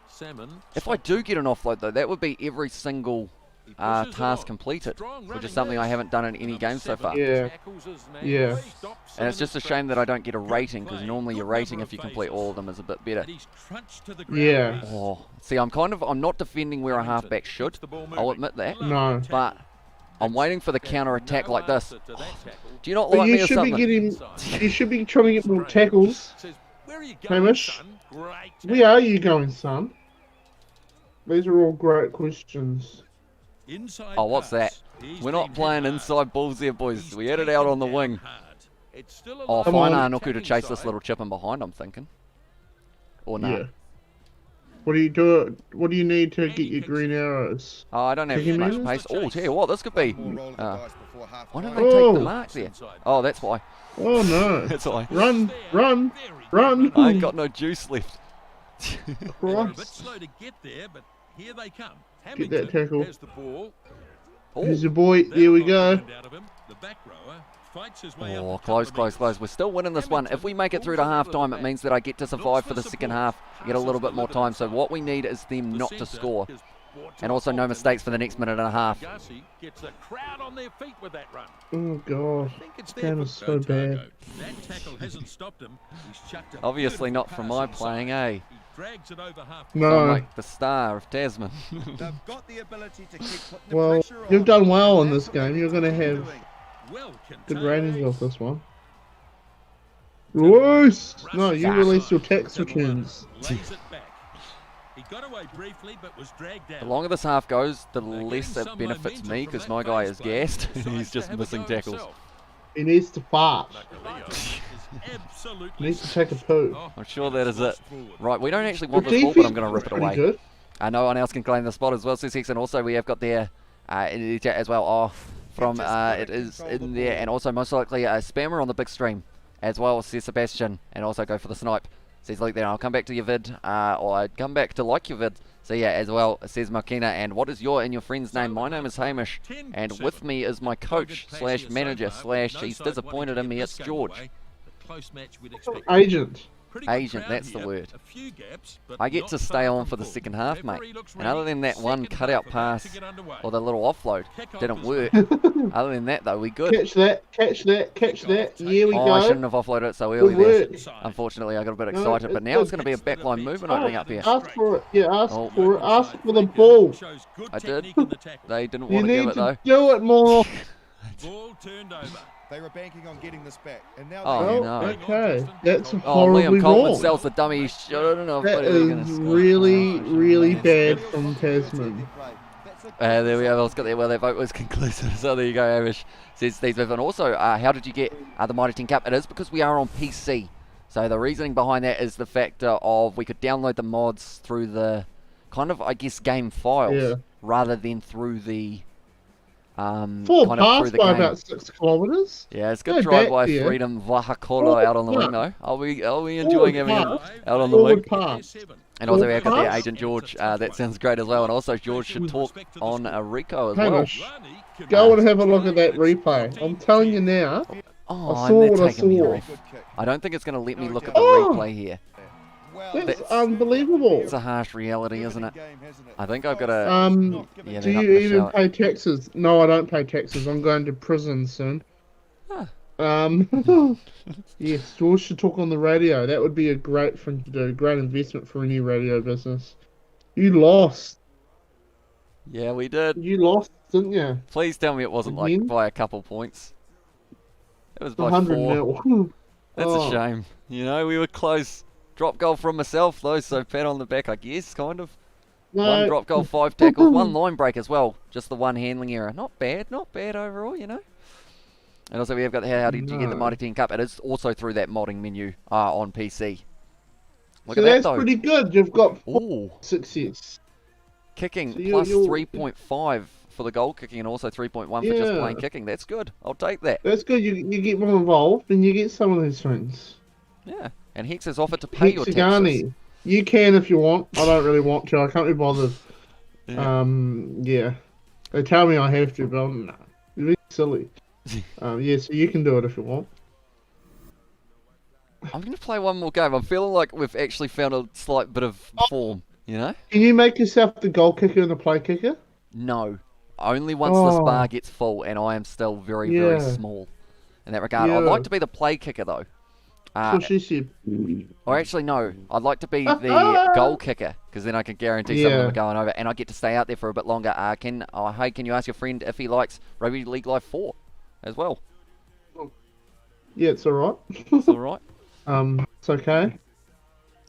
Salmon. If I do get an offload, though, that would be every single He pushes it task on. completed, Strong which running is something I this. haven't done in any Number game so 7 far. Yeah. tackles his man. Yeah. Stops And him it's in just a his shame that I don't get a Good rating, because play. normally your Good rating, number if you of complete phases. all of them, is a bit better. And he's crunched to the ground. Yeah. Oh, see, I'm not defending where a Hamilton halfback keeps should. the ball I'll moving. admit that. No. But I'm waiting for the counter attack No like this. answer to that tackle. Do you not But like me you or should be something? getting. You should be trying to get more tackles. Says, "Where are you going, Hamish? son?" Great Where are you going, son? These are all great questions. Inside Oh, what's that? pass. He's We're been not hit playing hard. inside balls there, boys. He's We had it out taken on the down wing. hard. It's still Oh, alive Come fine, on. Nuku to attacking chase this side. little chip in behind, I'm thinking. Or no. Yeah. What do you do? What do you need to get your green arrows? Oh, I don't have Taking much minutes? pace. Oh, tell you what, this could be. More roll of the dice before half Why don't time. they take the Oh. mark there? Oh, that's why. Oh no! That's why. Run! Run! Run! I ain't got no juice left. They're a bit Christ. slow to get there, but here they come. Get that Hamilton tackle. has the ball. Oh, Here's your boy. That'll There we knock the go. wind out of him. The back rower Oh, close. We're still winning this one. If we make it through to half-time, it means that I get to survive for the second half, get a little bit more time. So what we need is them not to score. And also no mistakes for the next minute and a half. Gets the crowd on their feet with that run. Oh god, I think it's this game is so bad. That tackle hasn't stopped him. He's chucked a Obviously not beautiful from pass my inside. playing, eh? He drags it over half. I'm No. like the star of Tasman. They've got the ability to keep putting the Well, pressure on. you've done well in That's this what game. they You're going to need be have doing. Well good contained. ratings off this one. Royce! No, you Ah. released your tax returns. Lays it back. He got away briefly, but was dragged The down. longer this half goes, the They're less getting it some benefits momentum me from because that my guy phase is play. gassed. Decides He's to just have a missing go tackles. himself. He needs to fart. Leo is absolutely He needs to take a poo. Oh, I'm sure and that it's is it. lost forward. Right, we don't actually The want this ball, but I'm defense going to was rip it pretty away. good. No one else can claim the spot as well, Sussex, and also we have got there in the chat as well. Oh, from Just gotta it is control the in there, ball. and also most likely a spammer on the big stream as well, says Sebastian, and also go for the snipe. Says Luke there. I'll come back to your vid, or I'd come back to like your vid. So yeah, as well, says Makina. And what is your and your friend's name? My name is Hamish, and with me is my coach slash manager slash he's disappointed in me. It's George. Agent. Agent, that's the word. I get to stay on for the second half, mate. And other than that one cutout pass or the little offload didn't work. Other than that, though, we good. Catch that, catch that, catch that. Here we Oh, I shouldn't go. have offloaded it so early Good there. work. Unfortunately, I got a bit No, excited, but it's now it's good. going to be a backline movement opening up here. Ask for it. Yeah, ask Oh. for it. Ask for the ball. I did. They didn't You want to give need it, though. to do it more. Ball turned over. They were banking on getting this back, and now Oh, they Well, no. okay. That's Oh, horribly Liam Coleman wrong. sells the dummy. Shouldn't have. That What are you is gonna score? really, really Oh, bad from Tasman. there we go. Let's get there. Well, that vote was conclusive. So there you go, Hamish. Says Steve Smith. And also, how did you get the Mighty Team Cup? It is because we are on PC. So the reasoning behind that is the factor of we could download the mods through the kind of, I guess, game files Yeah. rather than through the Full kind of pass through the by game. about 6 kilometres. Yeah, it's Go good drive back by there. Freedom Vahakola Forward out on the wing pass. though. I'll be enjoying having him pass. out on the Forward wing. pass. And also Forward we've got the pass. Agent George. That sounds great as well. And also George should talk on Rico as well. Hamish, go and have a look at that replay. I'm telling you now. Oh, I and saw they're what I taking me saw. off. I don't think it's going to let me look at the Oh! replay here. Well, That's That's- unbelievable. It's a harsh reality, isn't it? game, hasn't it? I think I've got to... Yeah, Do they're not you gonna even show it. pay taxes? No, I don't pay taxes. I'm going to prison soon. Huh. Yes, George should talk on the radio. That would be a great thing to do. Great investment for any radio business. You lost. Yeah, we did. You lost, didn't you? Please tell me it wasn't like Again? by a couple points. It was by 100 4. nil. That's Oh. a shame. You know, we were close. Drop goal from myself though, so pat on the back, I guess, kind of. No. One drop goal, 5 tackles, 1 line break as well. Just the 1 handling error. Not bad overall, you know. And also we have got how did you get the No. Mighty Team Cup? It is also through that modding menu on PC. Look So at that that's though. pretty good. You've got Ooh, success. kicking So plus you're- 3.5 for the goal kicking and also 3.1 for just Yeah. plain kicking. That's good. I'll take that. That's good. You get more involved and you get some of these things. Yeah. And Hex has offered to pay your taxes. Hexagani. You can if you want. I don't really want to. I can't be bothered. Yeah. Yeah. They tell me I have to, but I'm nah. You're really silly. Yeah, so you can do it if you want. I'm going to play one more game. I'm feeling like we've actually found a slight bit of form, you know? Can you make yourself the goal kicker and the play kicker? No. Only once this Oh. bar gets full, and I am still very, very Yeah. small in that regard. I'd Yeah. like to be the play kicker, though. That's what she said. Or actually, no. I'd like to be the goal kicker, because then I can guarantee some of them Yeah. are going over, and I get to stay out there for a bit longer. Hey, can you ask your friend if he likes Rugby League Live 4 as well? Yeah, it's alright. It's all right. It's okay.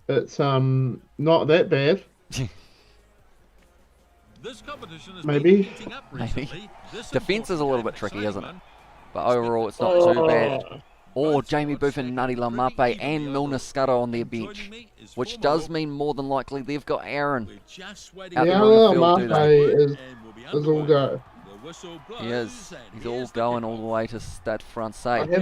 It's not that bad. This competition has Maybe. been heating up Maybe. recently. This Defence is a important little bit game tricky, at isn't it? Stalemate But overall, it's not too bad. Or Jamie Booth and Nutty Lamape and Milner Scudder on their bench, which does mean more than likely they've got Aaron. We're just waiting Out for there Yeah, on the well, field, do Mape the is and we'll be all underway. go. The whistle blows, He is. and He's all here's the going all kickoff. the way to stat front I say.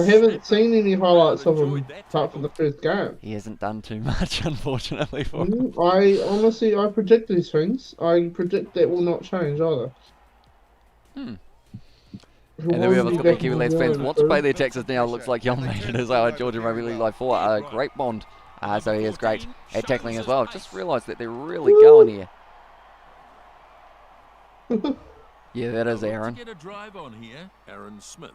haven't seen any highlights of him apart from the first game. He hasn't done too much, unfortunately, for him. I honestly, I predict these things. I predict that will not change either. And then we have got the Kiwi Lads fans want to pay their taxes now. Looks like young Maiden is our Georgia Rugby League Live 4. A great bond. So he is great at tackling as well. Just realised that they're really going here. Yeah, that is Aaron. Get a drive on here. Aaron Smith.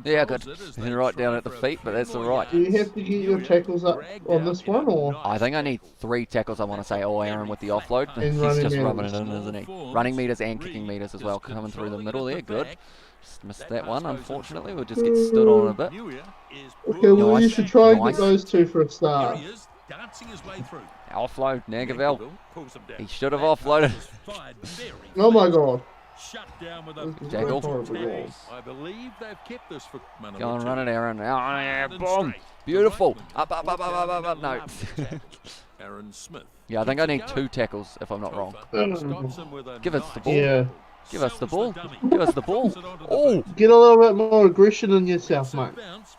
Yeah, good. And right down at the feet, but that's all right. Do you have to get your tackles up on this one, or? I think I need 3 tackles, I want to say. Oh, Aaron with the offload. And He's running just meters. rubbing it in, isn't he? Running meters and kicking meters as well. Coming through the middle there. Good. Just missed that one, unfortunately. We'll just get stood on a bit. Okay, well, you Nice, should try and nice. get those two for a start. Dancing his way through. Offload, Nagavel. He should have offloaded. Oh my god. Shut down with a Jackal. I believe they've kept this for Manawatu. Go and run it, Aaron. Oh, yeah, boom. Beautiful. Up, up, up, up, up, up, up. No. Aaron Smith. Yeah, I think I need 2 tackles, if I'm not wrong. Stops him with a Give us the ball. Yeah. Give us the ball. Give us the ball. Oh, Get a little bit more aggression in yourself, mate.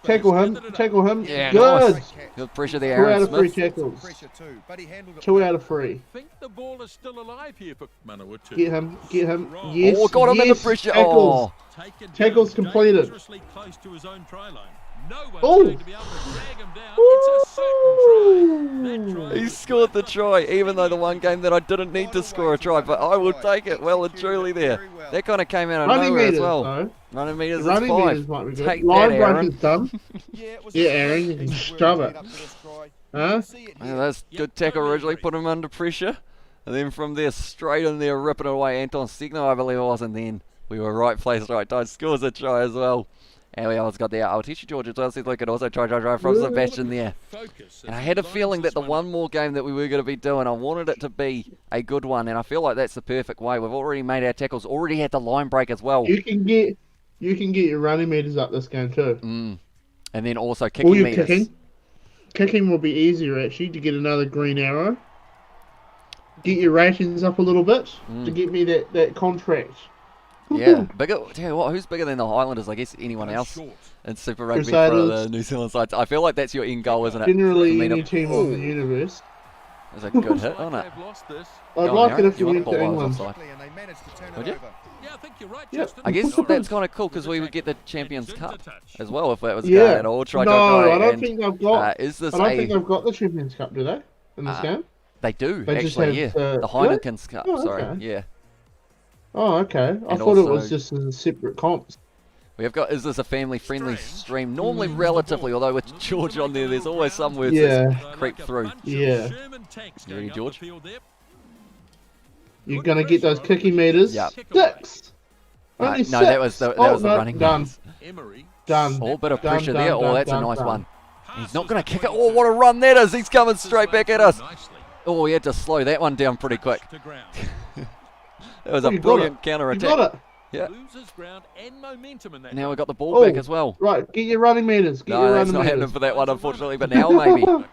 Tackle him. Tackle him. yeah, Good. nice. Good pressure there, 2 out Aaron of 3 Smith. tackles. Pressure too, but he handled it 2 well. out of 3. I think the ball is still alive here for Manawatu. Get him. Get him. Yes. Oh, got him in the yes, pressure. Tackles. Oh, Taken Tackles down completed. dangerously close to his own try line. No one's Oh. going to be able to drag him down. It's a certain try. That try he was scored the try, even though the one game that I didn't need to score a try, but I will take it well and truly there. That kind of came out of Running nowhere meters, as well. though. Running meters is Running 5. meters might be good. Take Line that, break Aaron. is done. It was Yeah, a Aaron, you piece can of shove work it. led up to this try. Huh? See it Yeah, here. that's good tackle originally, put him under pressure. And then from there, straight in there, ripping it away. Anton Stigno, I believe it was, and then we were right place, right time. Scores a try as well. And we almost got the I'll teach you George as well. See, look, it also try from Sebastian there. focus. And I had a feeling that the one more game that we were going to be doing, I wanted it to be a good one, and I feel like that's the perfect way. We've already made our tackles, already had the line break as well. You can get your running meters up this game too. And then also Or kicking your meters. kicking. Kicking will be easier actually to get another green arrow. Get your ratings up a little bit to get me that contract. Yeah, bigger. Tell you what, who's bigger than the Highlanders? I guess anyone else in Super Rugby for the Crusaders. New Zealand sides. I feel like that's your end goal, isn't it? Generally, I mean, any team of the universe. It's a good hit, isn't it? They've lost this. I'd Go on, like it Aaron. if you want went the to ball? I was England. offside. And they managed to turn Would it you? over. Yeah, I think you're right, Yep. Justin. I guess Nice that's kind of cool because we would get the tackle. Champions And Cup into touch. as well if that was Yeah. going at all. Try, No, try, I don't and, think they've got. is this I don't a... think they've got the Champions Cup, do they? In this game? They do, They just actually, have, yeah. The really? Heineken Cup, Oh, sorry, okay. yeah. Oh, okay. I And thought it also- was just in separate comps. We have got, is this a family-friendly stream? Normally relatively, although with George on there, there's always some words Yeah. that creep through. Yeah. You ready, George? You're gonna get those kicking meters. Yep. 6. Only No, that was 6. the, that was the no, running done. meters. Done. Oh, bit of Done, pressure done, there. Oh, done, that's a done, nice done. one. He's not going to kick it. Oh, what a run that is. He's coming straight back at us. Oh, he had to slow that one down pretty quick. That was Oh, a you got brilliant it. counter You got attack. it. Yeah. Loses ground and momentum in that. Now we've got the ball Oh. back as well. Right, get your running meters. Get No, your that's running not meters. happening for that one, unfortunately. But now maybe. Leo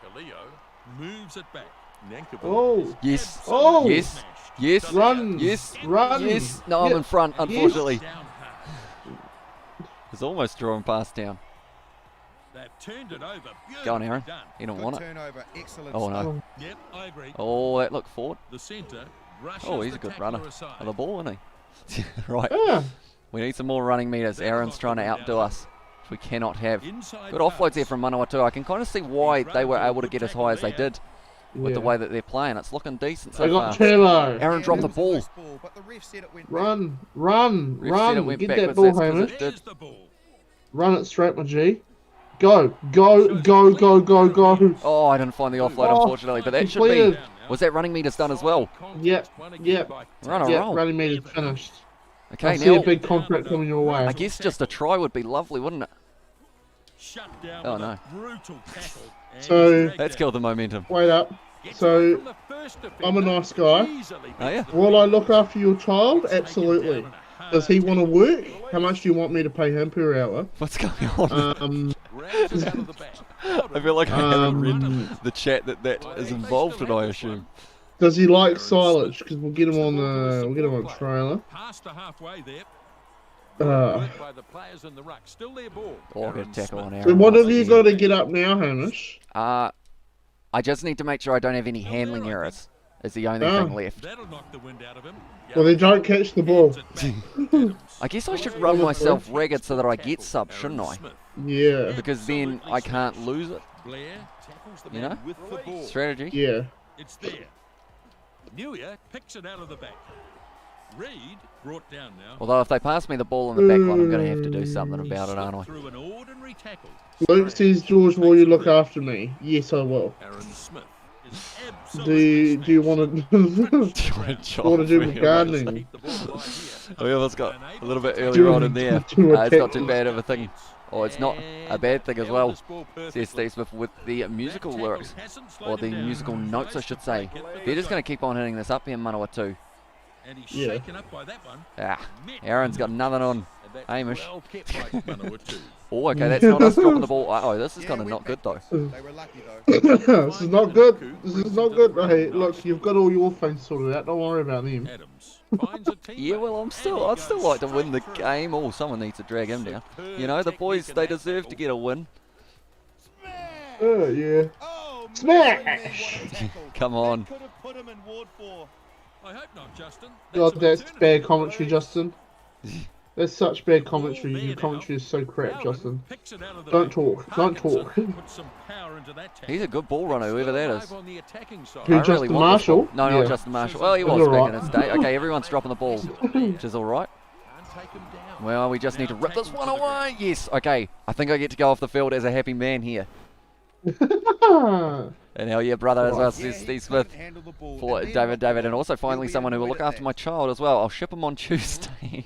moves it back. Nankivell. Oh. Yes. Oh. Yes. Yes. Run. Yes. Run. Yes. No, I'm Yeah. in front, unfortunately. Down half. It's almost drawing past down. They've turned it over. Go on, Aaron. Beautifully done. You don't Good want it. turnover. Excellent Oh, start. no. Yep, I agree. Oh, that looked forward. The centre rushes Oh, he's the a good tackler runner aside. of the ball, isn't he? Right. Yeah. We need some more running meters. Aaron's trying to outdo us, which we cannot have. Inside Good offloads there pass. from Manawatu. I can kind of see why they were able to get as high as they did with the Yeah. way that they're playing. It's looking decent so They got far. Telo. Aaron dropped the It was a nice ball. but the ref said it went Run. Run. Ref said it Run. went Get that backwards, ball, that's 'cause Hamish. it did. There's the ball. Run it straight, my G. Go. Go. Go. Go. Go. Go. Oh, I didn't find the offload, Oh, unfortunately, but that should completed. be... Was that running meters done as well? Yep. Yep. We're on a Yeah, roll. running meters finished. Okay, I see a now, big contract coming your way. I guess just a try would be lovely, wouldn't it? Shut down Oh, with no. a brutal tackle. And So- he's dragged That's out. killed the momentum. Wait up. Gets So, away from the first I'm a defender. nice guy. Easily Oh, yeah? beats the Will I look after your child? Taken Absolutely. down in a Does he hard want to work? How much do you want me to pay him per hour? What's going on? grabs it out of the back. I feel like I haven't read um, the chat that is involved in, I assume. Does he like silage? Because we'll get him on the trailer. Past the halfway there. Uh, Work by the players in the ruck. Still their ball. Oh, Aaron good tackle Smith. on Aaron. so what once have you again. got to get up now, Hamish? I just need to make sure I don't have any handling errors is the only Ah. thing left. That'll knock the wind out of him. Well, they don't catch the ball. I guess I should run myself ragged so that I get sub, shouldn't I? Yeah. Because then I can't lose it. Blair tackles the You man know? with the ball. Strategy. Yeah. It's there. Neuer picks it out of the back. Reed brought down now. Although if they pass me the ball in the back line, I'm going to have to do something He about it, aren't I? slipped through an ordinary tackle. Luke says, George, will you look after me? Yes, I will. Aaron Smith is Do absolutely you want to want to do my gardening? Keep the ball alive here. Whoever's got a little bit earlier on in there. It's not too bad of a thing. Or it's not a bad thing as well. Says Steve Smith with the musical lyrics. Or the musical notes, I should say. They're just going to keep on hitting this up here in Manawatu. And he's Yeah. shaken up by that one. Ah, Aaron's got nothing on. And that's Hamish. well kept by Manawatu. Oh, okay, that's not us dropping the ball. Oh, this is kind of not good though. They were lucky though. This is not good. This is not good. Hey, look, you've got all your things sorted out. Don't worry about them. Adams finds a teammate. Yeah, well, I'd still like to win the game. Oh, someone needs to drag him down. You know, the boys, they deserve to get a win. Yeah. Oh, Smash! Come on. Could have put him in ward 4. I hope not, Justin. God, an that's alternative bad commentary, play. Justin. That's such bad Ball commentary. there Your now. commentary is so crap, Allen Justin. picks it out of the Don't back. talk. Don't talk. Parkinson puts some power into that tackle. He's a good ball runner, whoever that is. Still alive on the attacking side. Who, I really Justin want this ball. Marshall? No, Yeah. not Justin Marshall. Well, he He's was back alright. in his day. Okay, everyone's dropping the ball, which is all right. Can't take him down. Well, we just need to Now rip this tackled one to the away. ground. Yes, okay. I think I get to go off the field as a happy man here. And hell yeah, brother, as well, says Steve Smith. For David, and also finally someone who will look after my child as well. I'll ship him on Tuesday.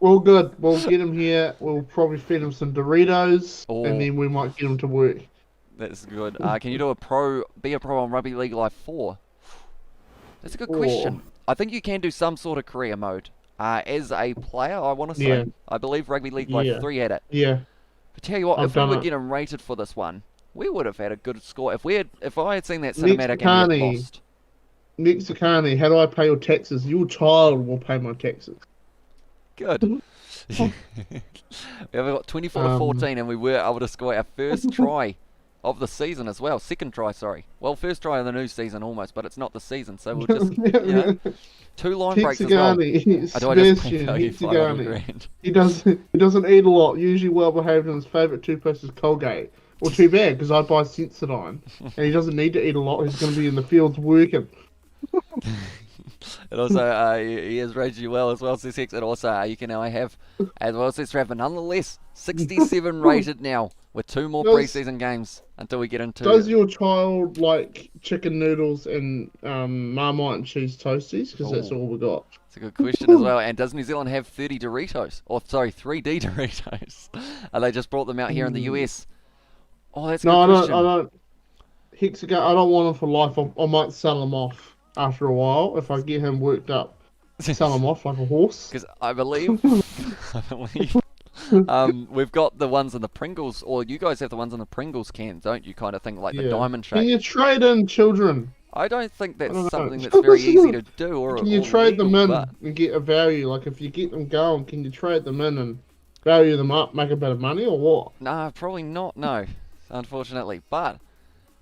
Well, good. We'll get him here. We'll probably feed him some Doritos, Oh. and then we might get him to work. That's good. Can you do be a pro on Rugby League Live 4? That's a good Oh. question. I think you can do some sort of career mode. As a player, I want to say. Yeah. I believe Rugby League Live Yeah. 3 had it. Yeah. But tell you what, I've if we done were it. getting rated for this one, we would have had a good score. If I had seen that Next cinematic and Carney. get lost. Mexicani, how do I pay your taxes? Your child will pay my taxes. Good. we have got 24 to 14, and we were able to score our first try of the season as well. Second try, sorry. Well, first try of the new season almost, but it's not the season, so we'll just, you know, 2 line breaks as well. Hexagani, Do I just pay Sebastian, you 500 Hexagani. grand? He doesn't eat a lot. Usually well behaved, and his favourite toothpaste is Colgate. Well, too bad, because I'd buy Sensodyne. And he doesn't need to eat a lot. He's going to be in the fields working. And also, he has rated you well as well, says Hex. And also, you can now have, as well, says Trav, but nonetheless, 67 rated now, with 2 more Does- preseason games until we get into. Does your child like chicken noodles and Marmite and cheese toasties? Because that's Oh. all we got. It's a good question as well. And does New Zealand have 30 Doritos? Or, sorry, 3D Doritos? They just brought them out here in the US. Oh, that's a No, good I question. don't. Hexagon, I don't want him for life. I might sell him off after a while if I get him worked up. Sell him off like a horse. Because I believe, we've got the ones in the Pringles, or you guys have the ones in the Pringles cans, don't you? Kind of thing, like the Yeah. diamond Can shape. you trade in children? I don't think that's don't know. something that's very easy to do, or Can you or trade them legal, in but and get a value? Like if you get them going, can you trade them in and value them up, make a bit of money, or what? nah, probably not. No, unfortunately. But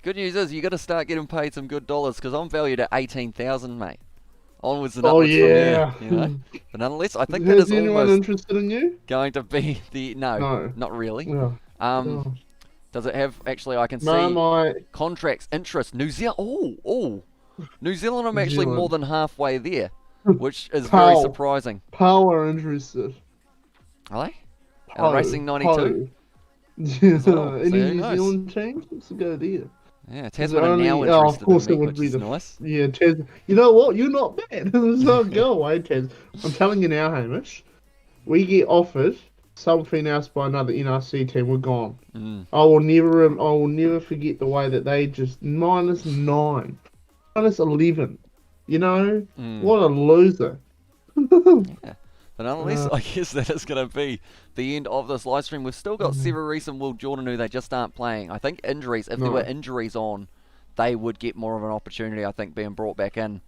good news is you got to start getting paid some good dollars, because I'm valued at 18,000, mate. Onwards and Oh, upwards yeah. from there, you know. But nonetheless, I think that Is is anyone almost interested in you? going to be the No. not really. Yeah. Oh. Does it have actually? I can see. Marmite. Contracts, interest, New Zealand. Oh, New Zealand. I'm New actually more Zealand. than halfway there, which is very How? surprising. Power interested. Are they? And Racing 92. Yeah. well, Any so who New knows? Zealand teams? Let's go there. Yeah, Tasman are only- now oh, of interested course in it me, would which be is the- nice. Yeah, Tez. You know what? You're not bad. So go away, Tez. I'm telling you now, Hamish. We get offered something else by another NRC team. We're gone. Mm. I will never forget the way that they just -9, -11. You know, Mm. what a loser. Yeah. But nonetheless, I guess that is going to be the end of this live stream. We've still got Sever Reese and Will Jordan, who they just aren't playing. I think injuries, if there No. were injuries on, they would get more of an opportunity, I think, being brought back in.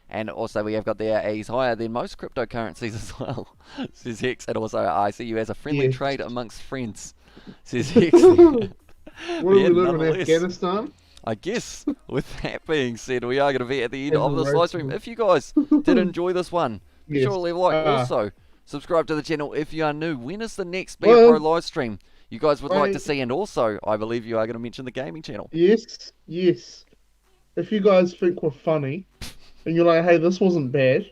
And also we have got there, he's higher than most cryptocurrencies as well, says Hex. And also I see you as a friendly trade amongst friends, says Hex. What do we Yeah, live in nonetheless. Afghanistan? I guess with that being said, we are going to be at the end And of this the live stream. If you guys did enjoy this one, be Yes. sure to leave a like. Ah. Also, subscribe to the channel if you are new. When is the next Be a Pro live stream you guys would like to see? And also, I believe you are going to mention the gaming channel. Yes. If you guys think we're funny, and you're like, hey, this wasn't bad,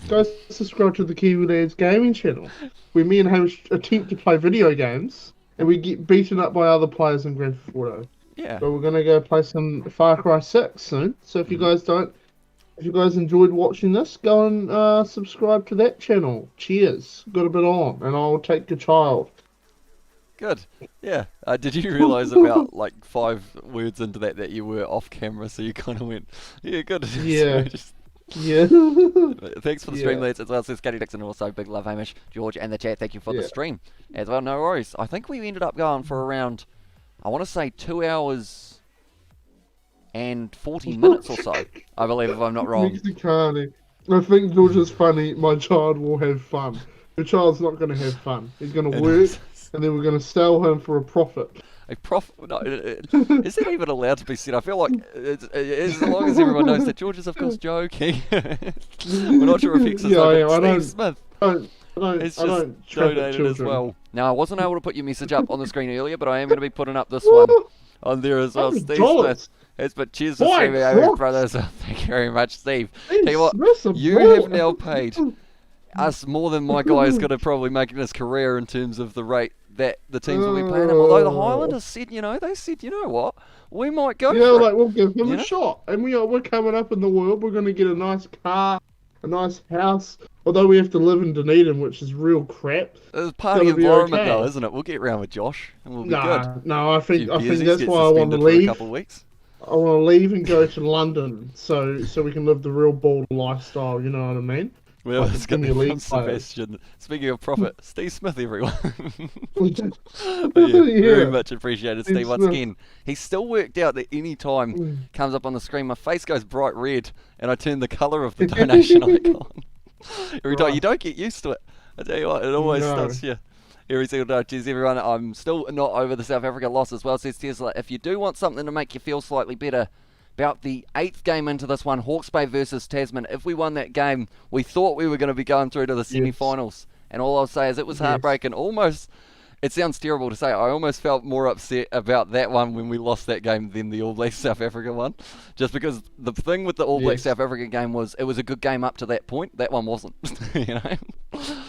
go subscribe to the Kiwi Lads gaming channel, where me and Hamish attempt to play video games, and we get beaten up by other players in Grand Theft Auto. Yeah. But we're gonna go play some Far Cry 6 soon. So if you guys enjoyed watching this, go and subscribe to that channel. Cheers. Got a bit on, and I'll take your child. Good. Yeah. Did you realise about like 5 words into that you were off camera, so you kind of went, yeah, good. Yeah. So just... Yeah. Thanks for the stream, Yeah. lads, as well. Says Scotty Dixon, and also big love, Hamish, George, and the chat. Thank you for the Yeah. stream as well. No worries. I think we ended up going for around, I want to say 2 hours and 40 minutes or so, I believe, if I'm not wrong. Mexicani. I think George is funny. My child will have fun. Your child's not going to have fun. He's going to work, and then we're going to sell him for a profit. A profit? No, is that even allowed to be said? I feel like as long as everyone knows that George is, of course, joking. We're not sure if X is Yeah, like I Steve Smith. It's I just don't traffic donated as children. well. Now, I wasn't able to put your message up on the screen earlier, but I am going to be putting up this one on there as well. Steve Smith. It's but cheers to Boy, streaming, Crocs. brothers. Thank you very much, Steve. Steve Tell you what, Smith's a you ball. have now paid us more than my guy is going to probably make in his career in terms of the rate that the teams will be paying him. Although the Highlanders said, they said, you know what, we might go Yeah, for it. like we'll give him You a know? shot, and we're coming up in the world. We're going to get a nice car, a nice house. Although we have to live in Dunedin, which is real crap. It's party Gonna be environment okay. though, isn't it? We'll get round with Josh and we'll be good. No, I think Few I think beersies, that's get why I want to suspended for a leave. couple of weeks. I want to leave and go to London, so we can live the real bold lifestyle. You know what I mean? Well, Like it's the going to Premier be League from players. Sebastian. Speaking of profit, Steve Smith, everyone. Yeah. Very much appreciated, Steve Steve. Once Smith. again, he's still worked out that any time comes up on the screen, my face goes bright red, and I turn the colour of the donation icon. Every time, Right. you don't get used to it. I tell you what, it always No. does. Yeah. Every single day. Cheers, everyone. I'm still not over the South Africa loss as well, says Tesla. If you do want something to make you feel slightly better, about the 8th game into this one, Hawke's Bay versus Tasman. If we won that game, we thought we were going to be going through to the semi-finals. And all I'll say is it was heartbreaking. Almost, it sounds terrible to say, I almost felt more upset about that one when we lost that game than the All Blacks South Africa one. Just because the thing with the All Blacks South Africa game was, it was a good game up to that point. That one wasn't, you know?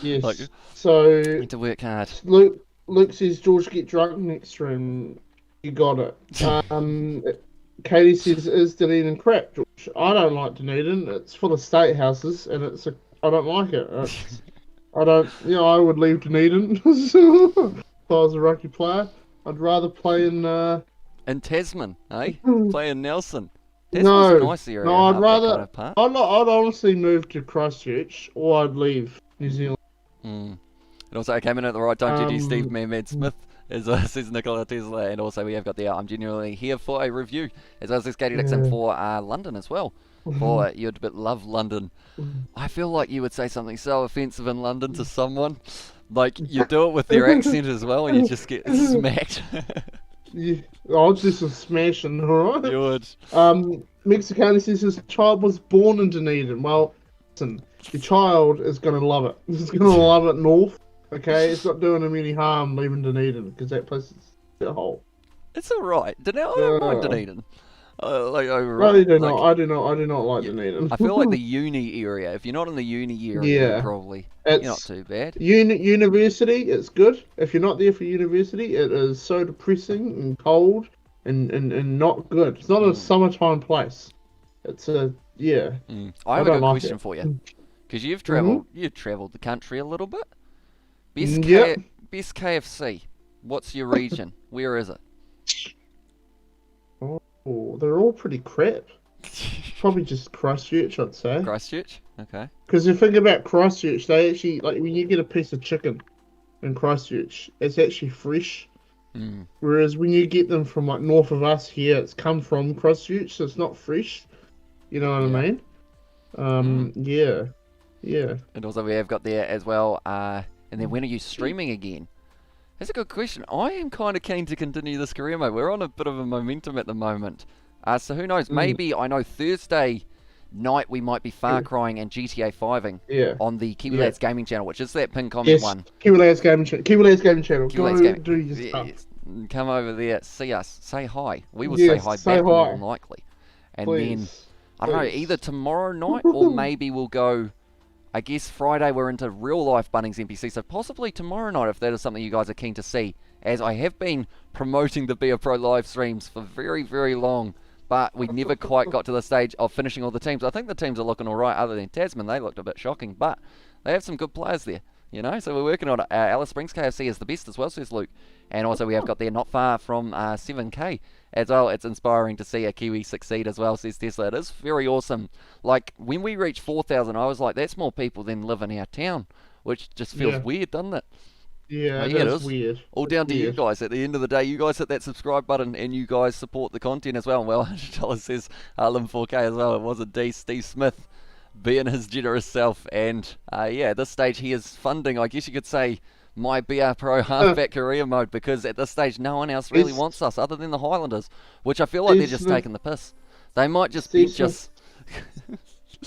Yes. Like, So need to work hard. Luke says George get drunk next stream. You got it. Katie says is Dunedin crap, George. I don't like Dunedin. It's full of state houses, and I don't like it. I would leave Dunedin if I was a rugby player. I'd rather play in. In Tasman, eh? Play in Nelson. No, Tasman's a nice area. no, I'd up that rather. kind of part. I'd honestly move to Christchurch, or I'd leave New Zealand. And also, I came in at the right time. GG Steve Manmad Smith, as says Nicola Tesla, and also we have got I'm genuinely here for a review, as well as Katie Dixon for London as well. For you'd love London. I feel like you would say something so offensive in London to someone, like you do it with their accent as well, and you just get smacked. Yeah, I'll just smashing, alright? You would. Mexicani says his child was born in Dunedin. Well, listen, your child is going to love it. He's going to love it north, okay? It's not doing him any harm leaving Dunedin, because that place is a hole. It's alright. I don't mind Dunedin. I do not like Dunedin. I feel like the uni area, if you're not in the uni area, you're probably you're not too bad. University, it's good. If you're not there for university, it is so depressing and cold and not good. It's not a summertime place. It's a, I have a don't good like question it. for you. Because you've travelled the country a little bit. Best, Yep. best KFC. What's your region? Where is it? Oh, they're all pretty crap. Probably just Christchurch, I'd say. Christchurch? Okay. Because you think about Christchurch, they actually, like, when you get a piece of chicken in Christchurch, it's actually fresh. Whereas when you get them from, like, north of us here, it's come from Christchurch, so it's not fresh. You know what I mean? Yeah. And also we have got there as well, and then when are you streaming again? That's a good question. I am kind of keen to continue this career mode. We're on a bit of a momentum at the moment. So who knows? Maybe, I know Thursday night we might be Far Crying and GTA 5ing Yeah. on the Kiwi Yeah. Lads Gaming channel, which is that pin comment Yes, one. Kiwi Lads Gaming Channel. Kiwi Lads Gaming Channel. Kiwi Lads Go Gaming. do your stuff. Yes. Come over there, see us, say hi. We will Yes, say hi say back more hi. than likely. And Please. then, I don't know, Please. either tomorrow night or maybe we'll go, I guess Friday we're into real life Bunnings NPC, so possibly tomorrow night if that is something you guys are keen to see, as I have been promoting the Be a Pro live streams for very, very long, but we never quite got to the stage of finishing all the teams. I think the teams are looking alright other than Tasman. They looked a bit shocking, but they have some good players there, you know, so we're working on it. Alice Springs KFC is the best as well, says Luke. And also we have got there not far from 7K as well. It's inspiring to see a Kiwi succeed as well, says Tesla. It is very awesome. Like, when we reached 4,000, I was like, that's more people than live in our town, which just feels weird, doesn't it? Yeah, But it is is weird. all down to you Weird. guys. At the end of the day, you guys hit that subscribe button and you guys support the content as well. And well, $100 says Lim4K as well. It was a Steve Smith being his generous self. And yeah, at this stage he is funding, I guess you could say, my BR Pro halfback career mode, because at this stage no one else really wants us other than the Highlanders, which I feel like they're just taking the piss. They might just bench us.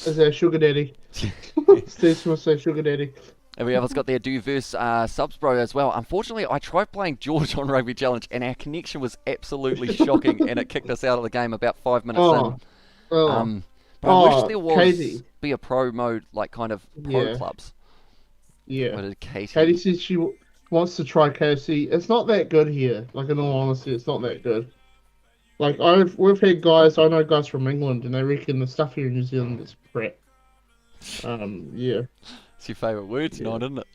Is our sugar daddy. Steve Smith say sugar daddy. And we have got their diverse subs bro as well. Unfortunately, I tried playing George on Rugby Challenge and our connection was absolutely shocking and it kicked us out of the game about 5 minutes in. But I wish there was Katie. Be a Pro mode, like kind of pro Yeah. clubs. Yeah. What did Katie? Katie says she wants to try KFC. It's not that good here. Like, in all honesty, it's not that good. Like, we've had guys, I know guys from England, and they reckon the stuff here in New Zealand is crap. Yeah. It's your favourite word tonight, isn't it?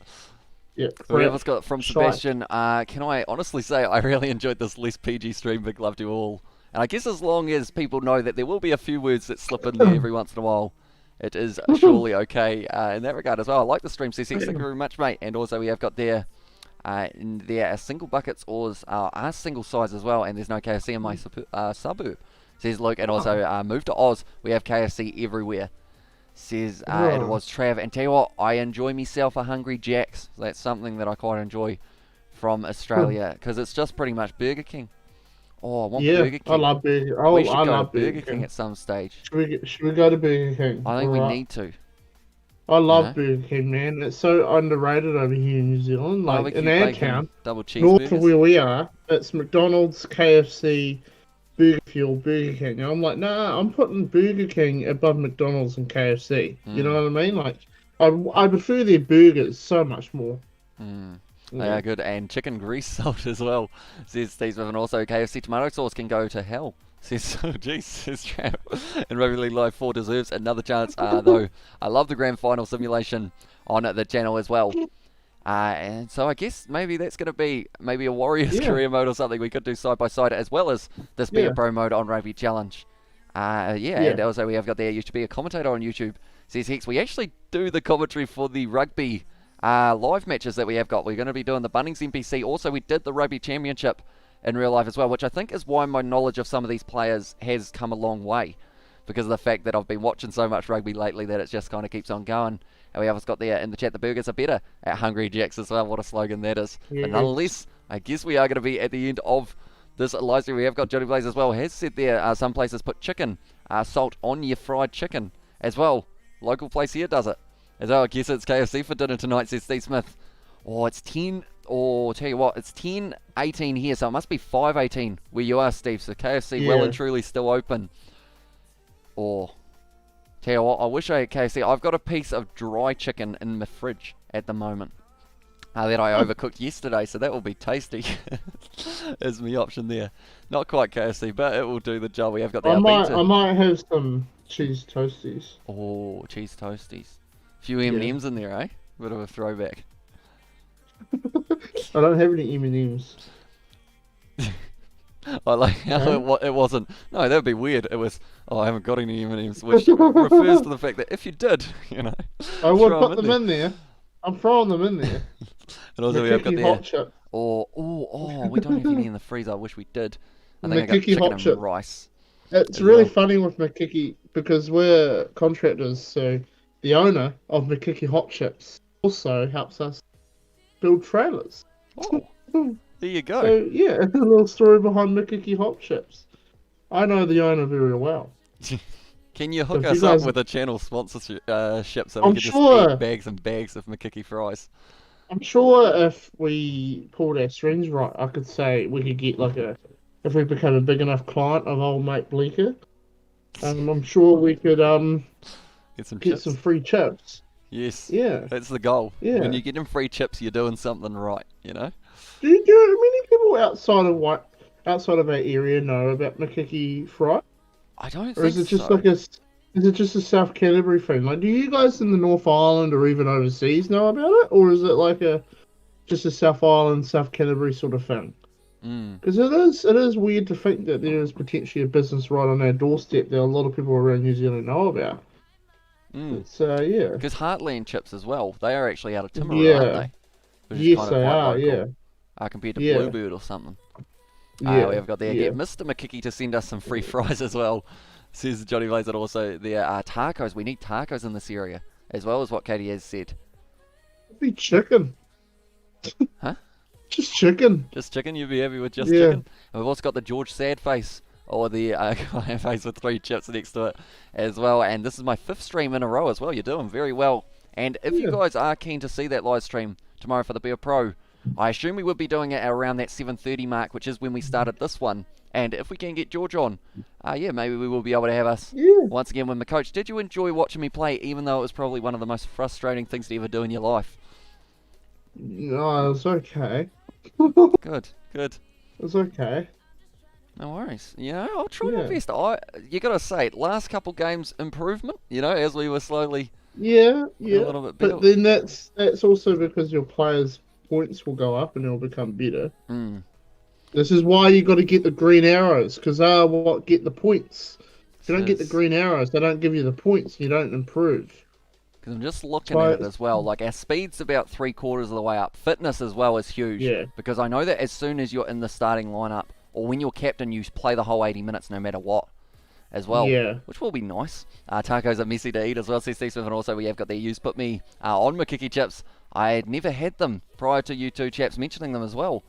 Yeah. We crap, have got from shite. Sebastian. Can I honestly say I really enjoyed this less PG stream. Big love to you all. And I guess as long as people know that there will be a few words that slip in there every once in a while, it is surely okay in that regard as well. I like the stream, CC. Thank you very much, mate. And also we have got there single buckets are single size as well, and there's no KFC in my suburb, says Luke. And also move to Oz, we have KFC everywhere, says it was Trav. And tell you what, I enjoy myself a Hungry Jack's. That's something that I quite enjoy from Australia, because it's just pretty much Burger King. Oh, I want Burger King. I love Burger. Oh, We should I go love to Burger King at some stage. Should we go to Burger King? I think we Alright. need to. I love know? Burger King, man. It's so underrated over here in New Zealand. Like, Barbecue in our bacon, town, double north of cheeseburgers. where we are, it's McDonald's, KFC, Burger Fuel, Burger King. And I'm like, nah, I'm putting Burger King above McDonald's and KFC. You know what I mean? Like, I prefer their burgers so much more. They are good, and chicken grease salt as well, says Steve Smith. And also KFC tomato sauce can go to hell, says geez, says Trav. And Rugby League Live 4 deserves another chance, though I love the grand final simulation on the channel as well. And so I guess maybe that's going to be maybe a Warriors career mode or something we could do side by side, as well as this Be a Pro mode on Rugby Challenge. And also we have got there, you should be a commentator on YouTube, says Hex. We actually do the commentary for the rugby live matches that we have got. We're going to be doing the Bunnings NPC. Also, we did the Rugby Championship in real life as well, which I think is why my knowledge of some of these players has come a long way, because of the fact that I've been watching so much rugby lately that it just kind of keeps on going. And we have got there in the chat, the burgers are better at Hungry Jack's as well. What a slogan that is. Yeah. But nonetheless, I guess we are going to be at the end of this live stream. We have got Johnny Blaze as well. Has said there, some places put chicken, salt on your fried chicken as well. Local place here does it. As well, I guess it's KFC for dinner tonight, says Steve Smith. Oh, it's 10, or tell you what, it's 10:18 here, so it must be 5:18 where you are, Steve. So KFC well and truly still open. Or, tell you what, I wish I had KFC. I've got a piece of dry chicken in my fridge at the moment that I overcooked yesterday, so that will be tasty. Is my option there. Not quite KFC, but it will do the job. We have got the I might have some cheese toasties. Oh, cheese toasties. Few M&Ms in there, eh? Bit of a throwback. I don't have any M&Ms. I like how it wasn't. No, that would be weird. It was, I haven't got any M&Ms, which refers to the fact that if you did, you know, I would throw put them in there. I'm throwing them in there. And also we have got Makiki there. hot chip. We don't have any in the freezer. I wish we did. I think I got Makiki chicken hot and chip. rice. It's as really well. funny with Makiki because we're contractors, so the owner of Makiki Hot Chips also helps us build trailers. Oh, There you go. So yeah, a little story behind Makiki Hop Chips. I know the owner very well. Can you hook If you us up guys- with a channel sponsorship so we I'm can just sure. eat bags and bags of Makiki fries? I'm sure if we pulled our strings right, I could say we could get if we become a big enough client of old mate Bleeker, I'm sure we could Get some get chips. some free chips. Yes. Yeah. That's the goal. Yeah. When you get them free chips, you're doing something right, you know? Do many people outside of our area know about Makiki Fry? I don't Or think is it just so. is it just a South Canterbury thing? Like, do you guys in the North Island or even overseas know about it, or is it just a South Island, South Canterbury sort of thing? Mm. Because it is weird to think that there is potentially a business right on our doorstep that a lot of people around New Zealand know about. Mm. It's yeah, Because Heartland chips as well, they are actually out of Timaru, Yeah. aren't they? Which is yes kind of they quite are, local, yeah, compared to Yeah. Bluebird or something. yeah. We have got there. yeah. Get Mr. Makiki to send us some free fries as well. Says Johnny Blaze. And also there are tacos. We need tacos in this area, as well as what Katie has said. It'd be chicken. Huh? Just chicken. Just chicken? You'd be happy with just Yeah. chicken? And we've also got the George Sad face, or the face with 3 chips next to it as well. And this is my 5th stream in a row as well. You're doing very well. And if you Yeah. guys are keen to see that live stream tomorrow for the Beer Pro, I assume we would be doing it around that 7:30 mark, which is when we started this one. And if we can get George on, yeah, maybe we will be able to have us Yeah. once again with my coach. Did you enjoy watching me play, even though it was probably one of the most frustrating things to ever do in your life? No, it's okay. Good, good. It's okay. No worries. You know, I'll try my Yeah. best. You gotta say, last couple games improvement. You know, as we were slowly Yeah, a yeah. little bit better. But then that's also because your players' points will go up and they'll become better. Mm. This is why you got to get the green arrows, because they are what get the points. If you don't get the Says- green arrows, they don't give you the points. You don't improve. Because I'm just looking Why at it it's- as well. Like, our speed's about 3/4 of the way up. Fitness as well is huge. Yeah. Because I know that as soon as you're in the starting lineup, or when you're captain, you play the whole 80 minutes no matter what, as well. Yeah. Which will be nice. Tacos are messy to eat as well, says Steve Smith. And also we have got their use put me on Makiki chips. I had never had them prior to you two chaps mentioning them as well.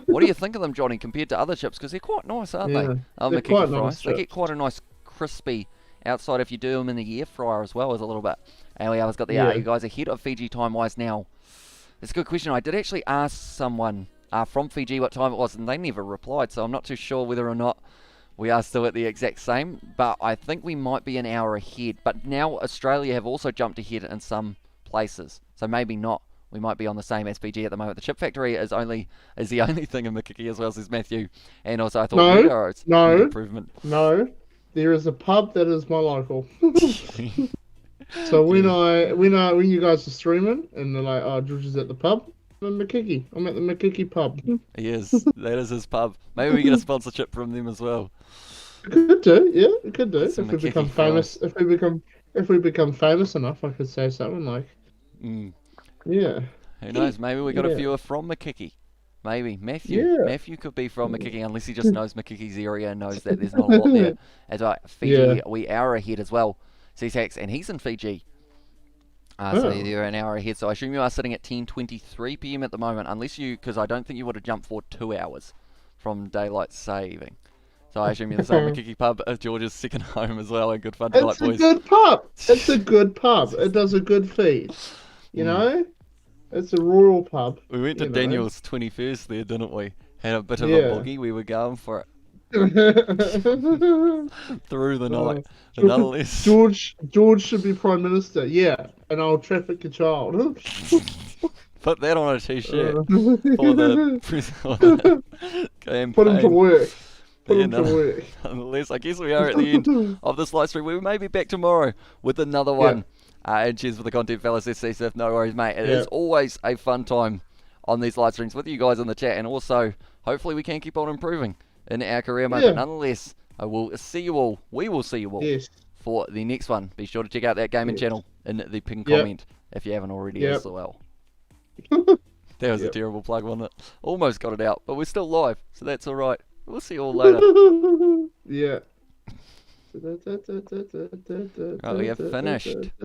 What do you think of them, Johnny, compared to other chips? Because they're quite nice, aren't Yeah, they? they're Makiki quite fries. nice They get chips. quite a nice crispy outside if you do them in the air fryer as well as a little bit. And we always got the Yeah. you guys ahead of Fiji time-wise now. It's a good question. I did actually ask someone from Fiji what time it was, and they never replied, so I'm not too sure whether or not we are still at the exact same. But I think we might be an hour ahead. But now Australia have also jumped ahead in some places, so maybe not. We might be on the same as Fiji at the moment. The chip factory is the only thing in Makiki as well, says Matthew. And also I thought No, meteorites no. need improvement. No, there is a pub that is my local. So when you guys are streaming and they're like, "Oh, George is at the pub," I'm at Makiki. I'm at the Makiki pub. He is. That is his pub. Maybe we get a sponsorship from them as well. Could do, yeah, it could do. Some If we become Makiki famous, if we become famous enough, I could say something like, Mm. yeah. Who knows? Maybe we got a Yeah. viewer from Makiki. Maybe Matthew. Yeah. Matthew could be from Makiki, unless he just knows Makiki's area and knows that there's not a lot there. As well, Fiji, Yeah. we are ahead as well. CSAX, and he's in Fiji. So Oh. you're an hour ahead. So I assume you are sitting at 10:23 p.m. at the moment, unless because I don't think you would have jumped for 2 hours from daylight saving. So I assume you're the same Makiki pub as George's second home as well, and good fun tonight, It's a boys. good pub. It's a good pub. It does a good feed. You Mm. know, it's a rural pub. We went to you know. Daniel's 21st there, didn't we? Had a bit of Yeah. a boogie. We were going for it through the night. And nonetheless, George should be prime minister. Yeah, and I'll traffic a child. put that on a t-shirt for the campaign. Put him to work. Put Yeah, him to work. Nonetheless, I guess we are at the end of this live stream. We may be back tomorrow with another one. And cheers for the content, fellas. SC Sif, no worries, mate. It is always a fun time on these live streams with you guys in the chat. And also, hopefully we can keep on improving in our career mode. Yeah. But nonetheless, I will see you all. We will see you all Yes. for the next one. Be sure to check out that gaming Yes. channel in the pinned Yep. comment if you haven't already Yep. as well. That was a Yep. terrible plug, wasn't it? Almost got it out, but we're still live, so that's alright. We'll see you all later. Yeah. Right, we have finished.